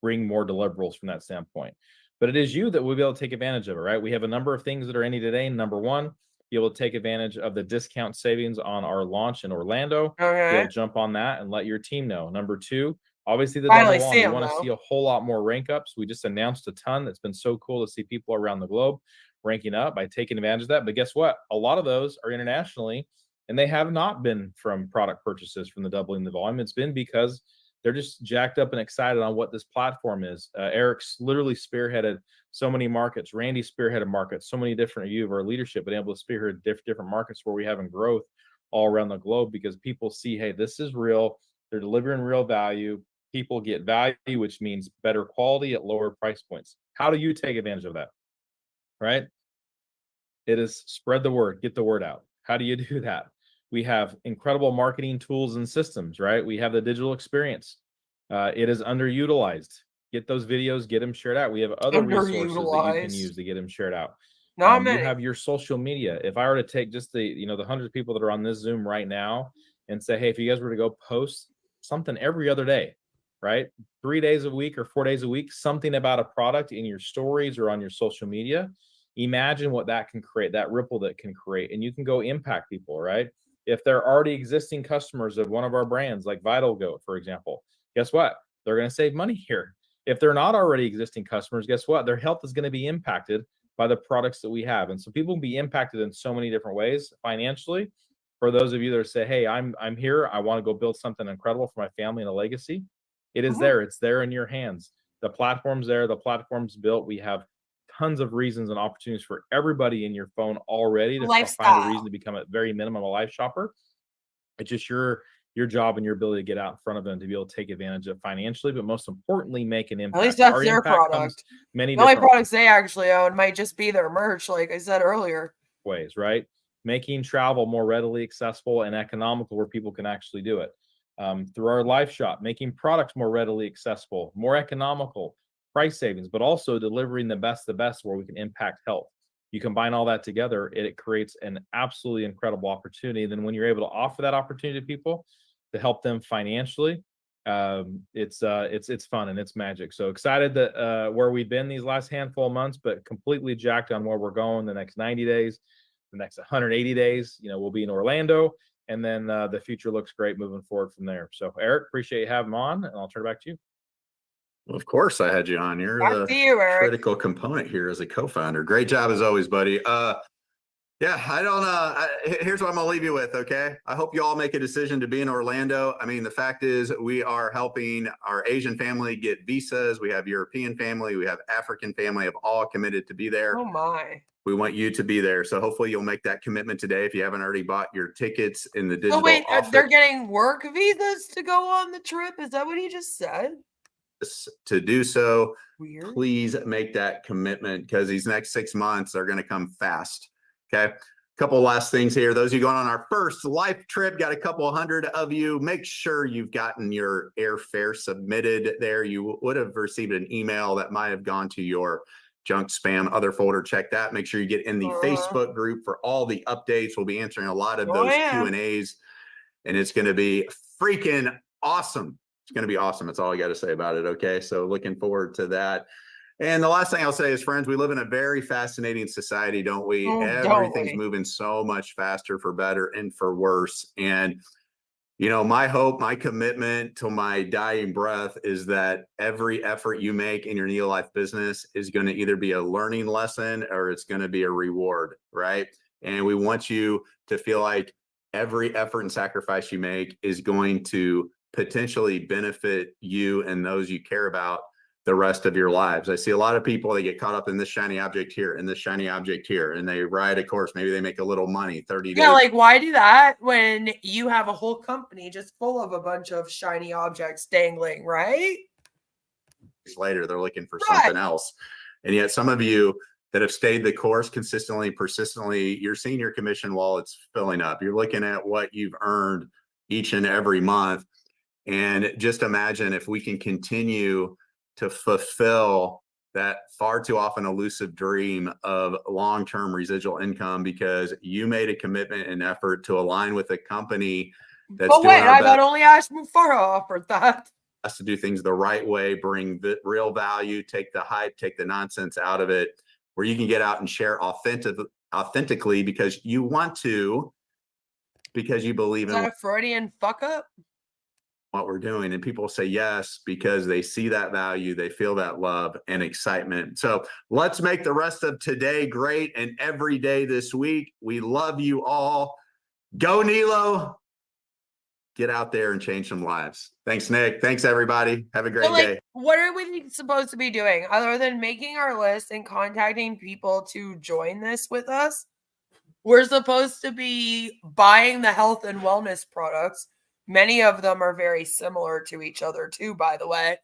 bring more deliverables from that standpoint. But it is you that will be able to take advantage of it, right? We have a number of things that are ending today. Number one, be able to take advantage of the discount savings on our launch in Orlando. Okay. Be able to jump on that and let your team know. Number two, obviously the Finally number one, see we 'em, want to though. see a whole lot more rank ups. We just announced a ton. That's been so cool to see people around the globe ranking up by taking advantage of that. But guess what? A lot of those are internationally, and they have not been from product purchases from the doubling the volume. It's been because they're just jacked up and excited on what this platform is. Eric's literally spearheaded so many markets. Randy spearheaded markets. So many different of you of our leadership been able to spearhead different markets where we having growth all around the globe, because people see, hey, this is real. They're delivering real value. People get value, which means better quality at lower price points. How do you take advantage of that? Right? It is spread the word, get the word out. How do you do that? We have incredible marketing tools and systems, right? We have the digital experience. It is underutilized. Get those videos, get them shared out. We have other resources that you can use to get them shared out. Not many. You have your social media. If I were to take just the hundreds of people that are on this Zoom right now and say, hey, if you guys were to go post something every other day, right? 3 days a week or 4 days a week, something about a product in your stories or on your social media, imagine what that can create, that ripple that can create, and you can go impact people, right? If they're already existing customers of one of our brands, like Vital Goat, for example, guess what? They're going to save money here. If they're not already existing customers, guess what? Their health is going to be impacted by the products that we have. And so people can be impacted in so many different ways financially. For those of you that say, hey, I'm here, I want to go build something incredible for my family and a legacy, it is there. It's there in your hands. The platform's there. The platform's built. We have tons of reasons and opportunities for everybody in your phone already to find a reason to become at very minimum a life shopper. It's just your job and your ability to get out in front of them to be able to take advantage of financially, but most importantly, make an impact. At least that's Our their impact product. comes many The only different products they actually own might just be their merch, like I said earlier. ways, right? Making travel more readily accessible and economical where people can actually do it. Through our life shop, making products more readily accessible, more economical, price savings, but also delivering the best where we can impact health. You combine all that together, it creates an absolutely incredible opportunity. Then when you're able to offer that opportunity to people to help them financially, it's fun and it's magic. So excited that where we've been these last handful of months, but completely jacked on where we're going the next 90 days, the next 180 days. We'll be in Orlando, and then the future looks great moving forward from there. So Eric, appreciate you having him on, and I'll turn it back to you. Well, of course I had you on. You're Back to you, Eric. critical component here as a co-founder. Great job as always, buddy. Yeah, I don't here's what I'm gonna leave you with, okay? I hope you all make a decision to be in Orlando. I mean, the fact is we are helping our Asian family get visas. We have European family, we have African family, have all committed to be there. Oh my. We want you to be there. So hopefully you'll make that commitment today if you haven't already bought your tickets in the digital office. They're getting work visas to go on the trip? Is that what he just said? To do so, Weird. please make that commitment because these next 6 months are going to come fast. Okay. Couple last things here. Those of you going on our first life trip, got a couple hundred of you. Make sure you've gotten your airfare submitted there. You would have received an email that might have gone to your junk, spam, other folder. Check that. Make sure you get in the Facebook group for all the updates. We'll be answering a lot of those Q&As, and it's going to be freaking awesome. It's going to be awesome. That's all I got to say about it. Okay. So looking forward to that. And the last thing I'll say is, friends, we live in a very fascinating society, don't we? Everything's moving so much faster for better and for worse. And, my hope, my commitment till my dying breath is that every effort you make in your Nelo Life business is going to either be a learning lesson or it's going to be a reward, right? And we want you to feel like every effort and sacrifice you make is going to potentially benefit you and those you care about the rest of your lives. I see a lot of people, they get caught up in this shiny object here and this shiny object here, and they ride a course. Maybe they make a little money, 30 days. Yeah, like why do that when you have a whole company just full of a bunch of shiny objects dangling, right? Later, they're looking for something else. And yet some of you that have stayed the course consistently, persistently, you're seeing your commission wallets filling up. You're looking at what you've earned each and every month. And just imagine if we can continue to fulfill that far too often elusive dream of long-term residual income because you made a commitment and effort to align with a company that's doing I got only asked Mufara offered that. Us to do things the right way, bring the real value, take the hype, take the nonsense out of it, where you can get out and share authentically because you want to, because you believe in a Freudian fuck up. What we're doing, and people say yes because they see that value, they feel that love and excitement. So let's make the rest of today great and every day this week. We love you all. Go Nelo. Get out there and change some lives. Thanks, Nick. Thanks, everybody. Have a great day. What are we supposed to be doing other than making our list and contacting people to join this with us? We're supposed to be buying the health and wellness products. Many of them are very similar to each other too, by the way.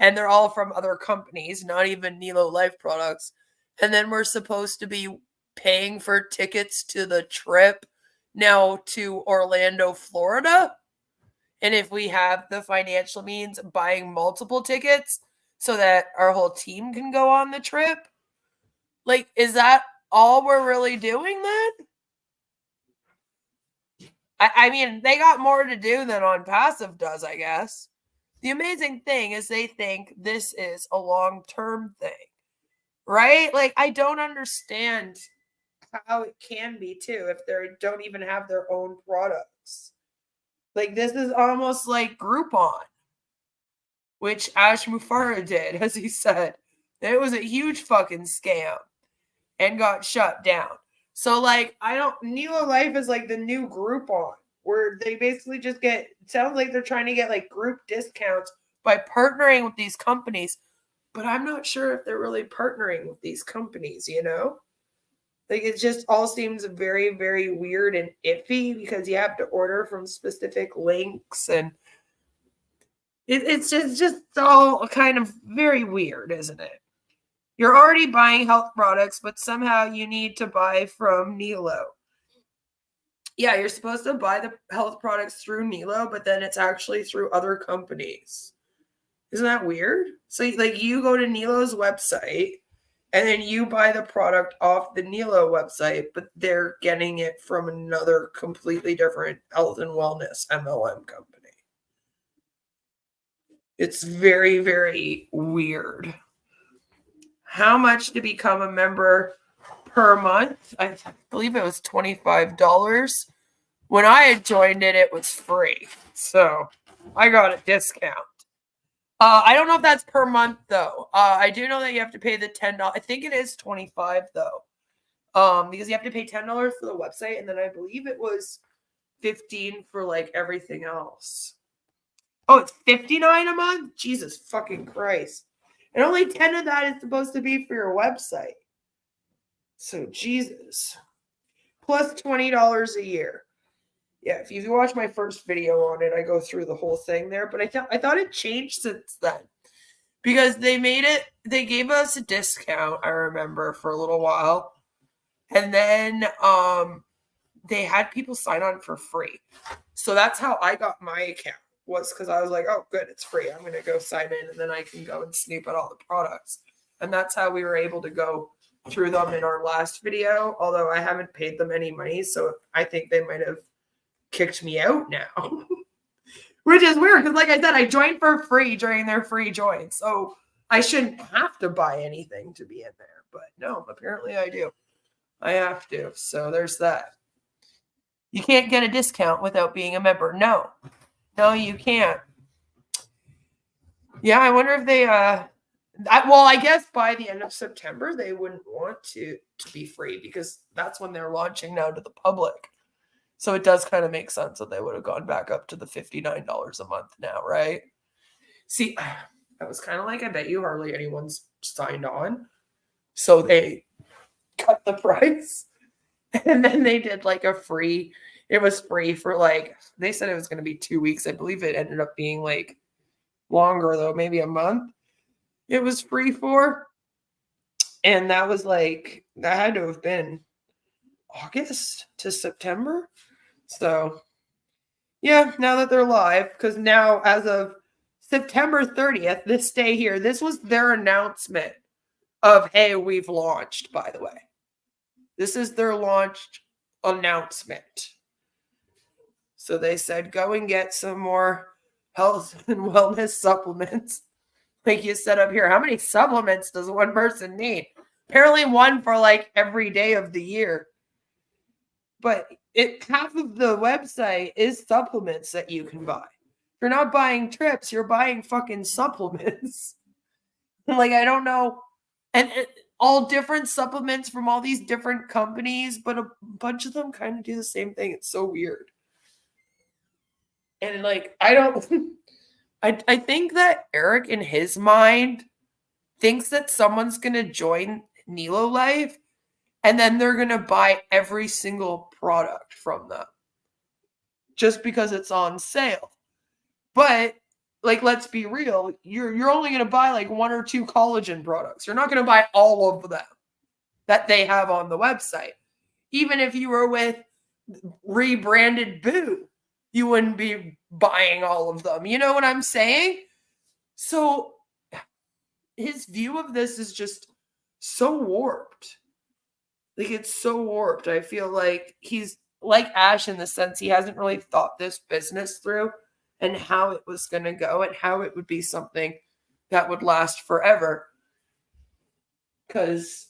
And they're all from other companies, not even Nelo Life products. And then we're supposed to be paying for tickets to the trip now to Orlando, Florida. And if we have the financial means, buying multiple tickets so that our whole team can go on the trip. Like, is that all we're really doing then? I mean, they got more to do than On Passive does, I guess. The amazing thing is they think this is a long-term thing, right? Like, I don't understand how it can be, too, if they don't even have their own products. Like, this is almost like Groupon. which Ash Mufara did, as he said. It was a huge fucking scam and got shut down. So, like, Nelo Life is like the new Groupon, where they basically just it sounds like they're trying to get like group discounts by partnering with these companies. But I'm not sure if they're really partnering with these companies, you know? Like, it just all seems very, very weird and iffy because you have to order from specific links, and it's just all kind of very weird, isn't it? You're already buying health products, but somehow you need to buy from Nelo. Yeah, you're supposed to buy the health products through Nelo, but then it's actually through other companies. Isn't that weird? So, like, you go to Nelo's website, and then you buy the product off the Nelo website, but they're getting it from another completely different health and wellness MLM company. It's very, very weird. How much to become a member per month? I believe it was $25. When I had joined it, it was free. So I got a discount. I don't know if that's per month, though. I do know that you have to pay the $10. I think it is $25, though. Because you have to pay $10 for the website, and then I believe it was $15 for, like, everything else. Oh, it's $59 a month? Jesus fucking Christ. And only 10 of that is supposed to be for your website. So, Jesus. Plus $20 a year. Yeah, if you watch my first video on it, I go through the whole thing there. But I thought it changed since then. Because they gave us a discount, I remember, for a little while. And then they had people sign on for free. So that's how I got my account. Was because I was like, oh, good, it's free. I'm going to go sign in, and then I can go and snoop at all the products. And that's how we were able to go through them in our last video, although I haven't paid them any money, so I think they might have kicked me out now. Which is weird, because like I said, I joined for free during their free join, so I shouldn't have to buy anything to be in there. But no, apparently I do. I have to, so there's that. You can't get a discount without being a member. No, you can't. Yeah, I wonder if they, I guess by the end of September, they wouldn't want to be free because that's when they're launching now to the public. So it does kind of make sense that they would have gone back up to the $59 a month now, right? See, I was kind of like, I bet you hardly anyone's signed on. So they cut the price. And then they did like a free, it was free for like, they said it was going to be 2 weeks. I believe it ended up being like longer though, maybe a month. It was free for. And that was like, that had to have been August to September. So, yeah, now that they're live, because now as of September 30th, this day here, this was their announcement of, hey, we've launched, by the way. This is their launch announcement. So they said, go and get some more health and wellness supplements. Like you said up here, how many supplements does one person need? Apparently one for like every day of the year. But half of the website is supplements that you can buy. If you're not buying trips, you're buying fucking supplements. Like, I don't know. And all different supplements from all these different companies, but a bunch of them kind of do the same thing. It's so weird. And like, I think that Eric in his mind thinks that someone's going to join Nelo Life and then they're going to buy every single product from them just because it's on sale. But like, let's be real. You're only going to buy like 1 or 2 collagen products. You're not going to buy all of them that they have on the website. Even if you were with rebranded Boo, you wouldn't be buying all of them. You know what I'm saying? So his view of this is just so warped. Like, it's so warped. I feel like he's like Ash in the sense he hasn't really thought this business through and how it was going to go and how it would be something that would last forever. Because,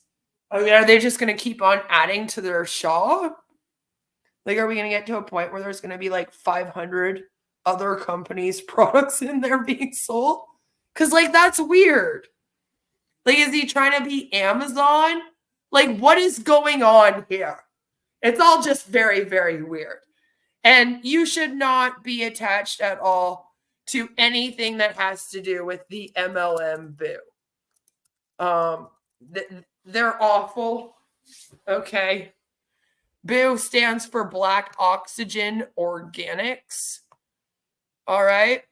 I mean, are they just going to keep on adding to their shop? Like, are we going to get to a point where there's going to be like 500 other companies' products in there being sold? Because, like, that's weird. Like, is he trying to be Amazon? Like, what is going on here? It's all just very, very weird. And you should not be attached at all to anything that has to do with the MLM Boo. They're awful. Okay. Boo stands for Black Oxygen Organics. All right.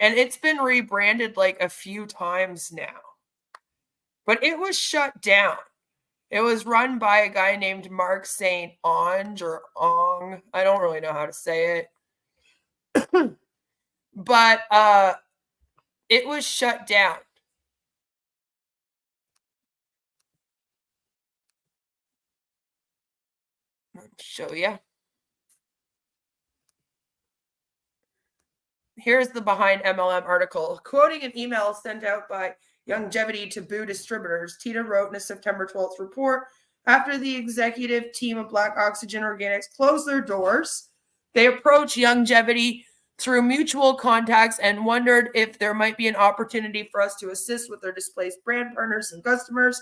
And it's been rebranded like a few times now. But it was shut down. It was run by a guy named Mark St. Onge or Ong. I don't really know how to say it. But it was shut down. I'll show you. Here's the Behind MLM article. Quoting an email sent out by Longevity to Boo distributors, Tina wrote in a September 12th report, after the executive team of Black Oxygen Organics closed their doors, they approached Longevity through mutual contacts and wondered if there might be an opportunity for us to assist with their displaced brand partners and customers.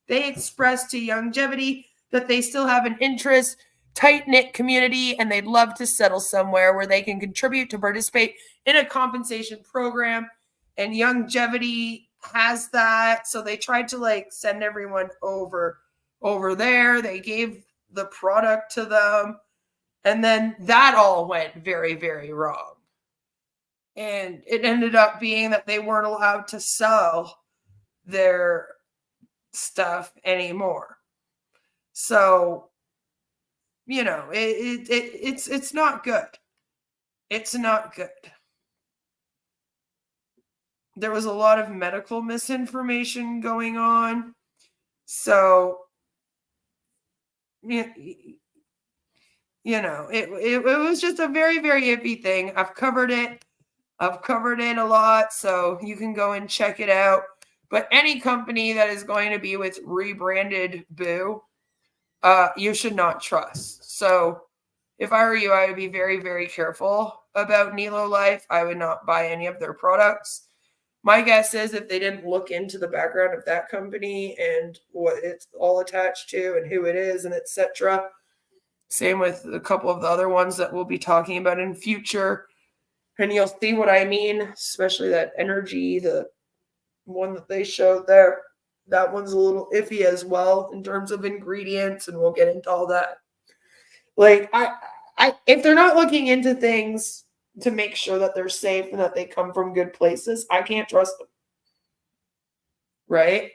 They expressed to Longevity that they still have an interest, tight-knit community, and they'd love to settle somewhere where they can contribute to participate in a compensation program. And Longevity has that. So they tried to like send everyone over there. They gave the product to them. And then that all went very, very wrong. And it ended up being that they weren't allowed to sell their stuff anymore. So, you know, it's not good. It's not good. There was a lot of medical misinformation going on. So, you know, it was just a very, very iffy thing. I've covered it a lot, so you can go and check it out. But any company that is going to be with rebranded Boo, you should not trust. So if I were you, I would be very, very careful about Nelo Life. I would not buy any of their products. My guess is if they didn't look into the background of that company and what it's all attached to and who it is and etc. Same with a couple of the other ones that we'll be talking about in future. And you'll see what I mean, especially that energy, the one that they showed there. That one's a little iffy as well in terms of ingredients, and we'll get into all that. Like, I if they're not looking into things to make sure that they're safe and that they come from good places, I can't trust them. Right?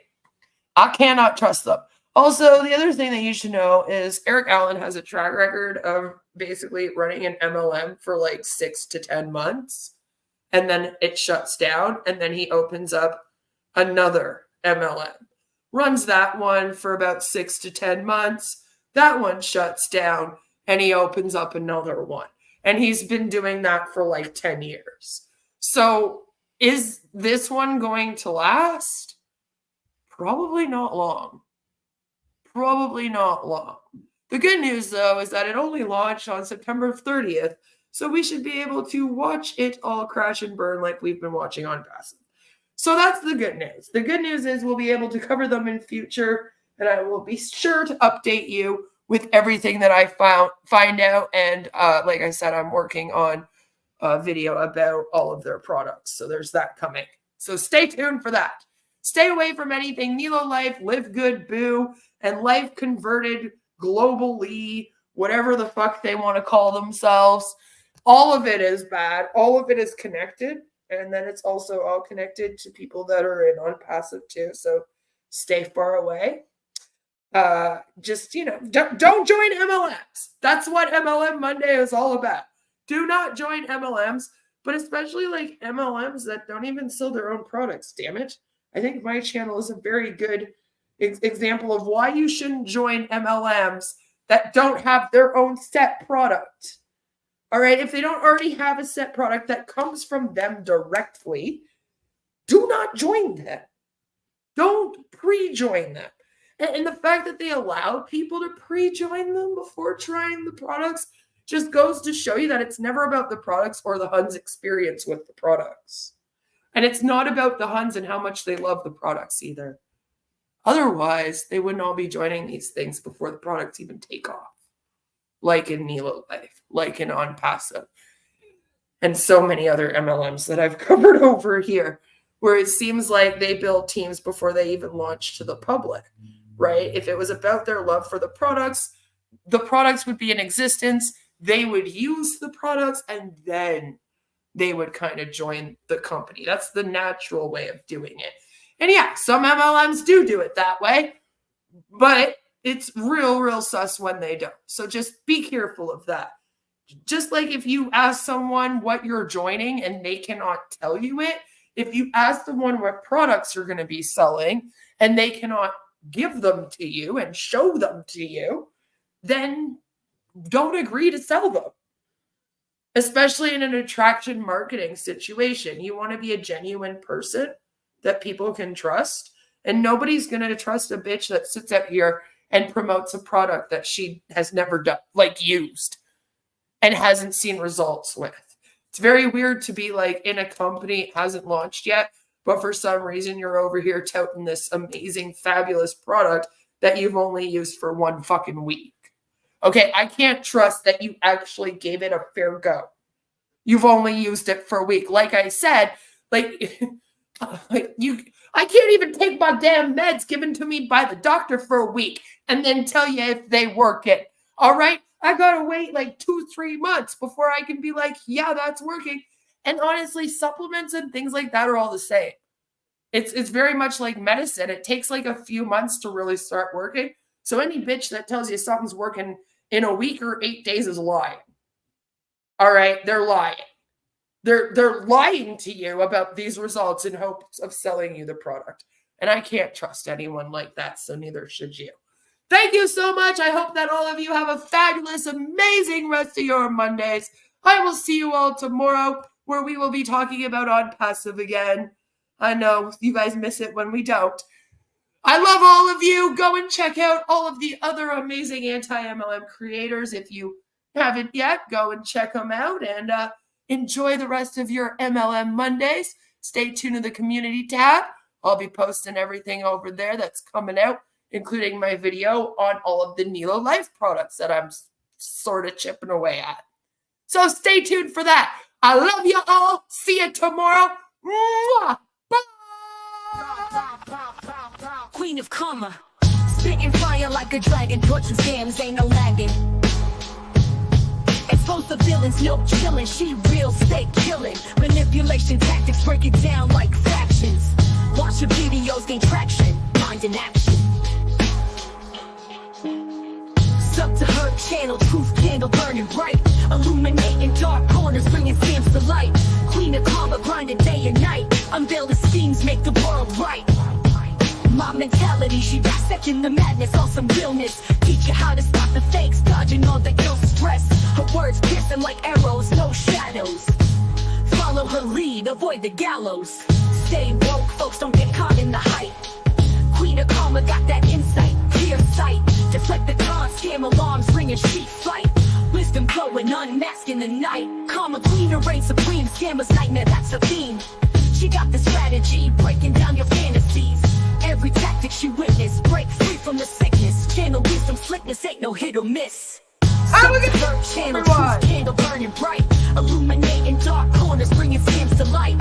I cannot trust them. Also, the other thing that you should know is Eric Allen has a track record of basically running an MLM for like 6 to 10 months, and then it shuts down, and then he opens up another MLM. Runs that one for about 6 to 10 months. That one shuts down, and he opens up another one. And he's been doing that for like 10 years. So is this one going to last? Probably not long. Probably not long. The good news, though, is that it only launched on September 30th. So we should be able to watch it all crash and burn like we've been watching on Passive. So that's the good news. The good news is we'll be able to cover them in future. And I will be sure to update you with everything that I find out. And like I said, I'm working on a video about all of their products. So there's that coming. So stay tuned for that. Stay away from anything Nelo Life, Live Good Boo, and Life Converted Globally, whatever the fuck they want to call themselves. All of it is bad. All of it is connected. And then it's also all connected to people that are in on Passive too. So stay far away. Just, you know, don't join MLMs. That's what MLM Monday is all about. Do not join MLMs, but especially like MLMs that don't even sell their own products. Damn it. I think my channel is a very good example of why you shouldn't join MLMs that don't have their own set product. All right. If they don't already have a set product that comes from them directly, do not join them. Don't pre-join them. And the fact that they allowed people to pre-join them before trying the products Just goes to show you that it's never about the products or the Huns' experience with the products. And it's not about the Huns and how much they love the products either. Otherwise, they wouldn't all be joining these things before the products even take off. Like in Nelo Life, like in On Passive, and so many other MLMs that I've covered over here, where it seems like they build teams before they even launch to the public, right? If it was about their love for the products would be in existence, they would use the products, and then they would kind of join the company. That's the natural way of doing it. And yeah, some MLMs do it that way, but it's real sus when they don't. So just be careful of that. Just like if you ask someone what you're joining and they cannot tell you it, if you ask someone what products you're going to be selling and they cannot give them to you and show them to you, then don't agree to sell them. Especially in an attraction marketing situation. You want to be a genuine person that people can trust. And nobody's going to trust a bitch that sits up here and promotes a product that she has never done, like used, and hasn't seen results with. It's very weird to be like in a company, it hasn't launched yet, but for some reason you're over here touting this amazing, fabulous product that you've only used for 1 fucking week. Okay, I can't trust that you actually gave it a fair go. You've only used it for a week. Like I said, I can't even take my damn meds given to me by the doctor for a week and then tell you if they work it. All right? I got to wait like 2-3 months before I can be like, yeah, that's working. And honestly, supplements and things like that are all the same. It's very much like medicine. It takes like a few months to really start working. So any bitch that tells you something's working in a week or 8 days is lying. All right? They're lying. They're lying to you about these results in hopes of selling you the product. And I can't trust anyone like that, so neither should you. Thank you so much. I hope that all of you have a fabulous, amazing rest of your Mondays. I will see you all tomorrow, where we will be talking about On Passive again. I know you guys miss it when we don't. I love all of you. Go and check out all of the other amazing anti-MLM creators. If you haven't yet, go and check them out and enjoy the rest of your MLM Mondays. Stay tuned to the community tab. I'll be posting everything over there that's coming out, including my video on all of the Nelo Life products that I'm sort of chipping away at. So stay tuned for that. I love you all. See you tomorrow. Mwah! Queen of Karma, spitting fire like a dragon, torching scams, ain't no lagging. Expose the villains, no chillin', she real, stay killin'. Manipulation tactics, break it down like fractions. Watch your videos, gain traction, mind in action. Sub to her channel, truth candle burning bright, illuminating dark corners, bringing scams to light. Queen of Karma, grinding day and night, unveil the schemes, make the world right. My mentality, she dissecting the madness, on some realness. Teach you how to stop the fakes, dodging all the ill stress. Her words piercing like arrows, no shadows. Follow her lead, avoid the gallows. Stay woke, folks, don't get caught in the hype. Queen of Karma got that insight, clear sight. Deflect the con, scam alarms, ringing sheep fight. Wisdom flowing, unmasking the night. Karma queen, reign supreme, scammer's nightmare, that's the theme. She got the strategy, breaking down your fantasies. Every tactic she witnessed, break free from the sickness. Channel wisdom, slickness, ain't no hit or miss. Channel truth, candle burning bright, illuminating dark corners, bringing scams to light.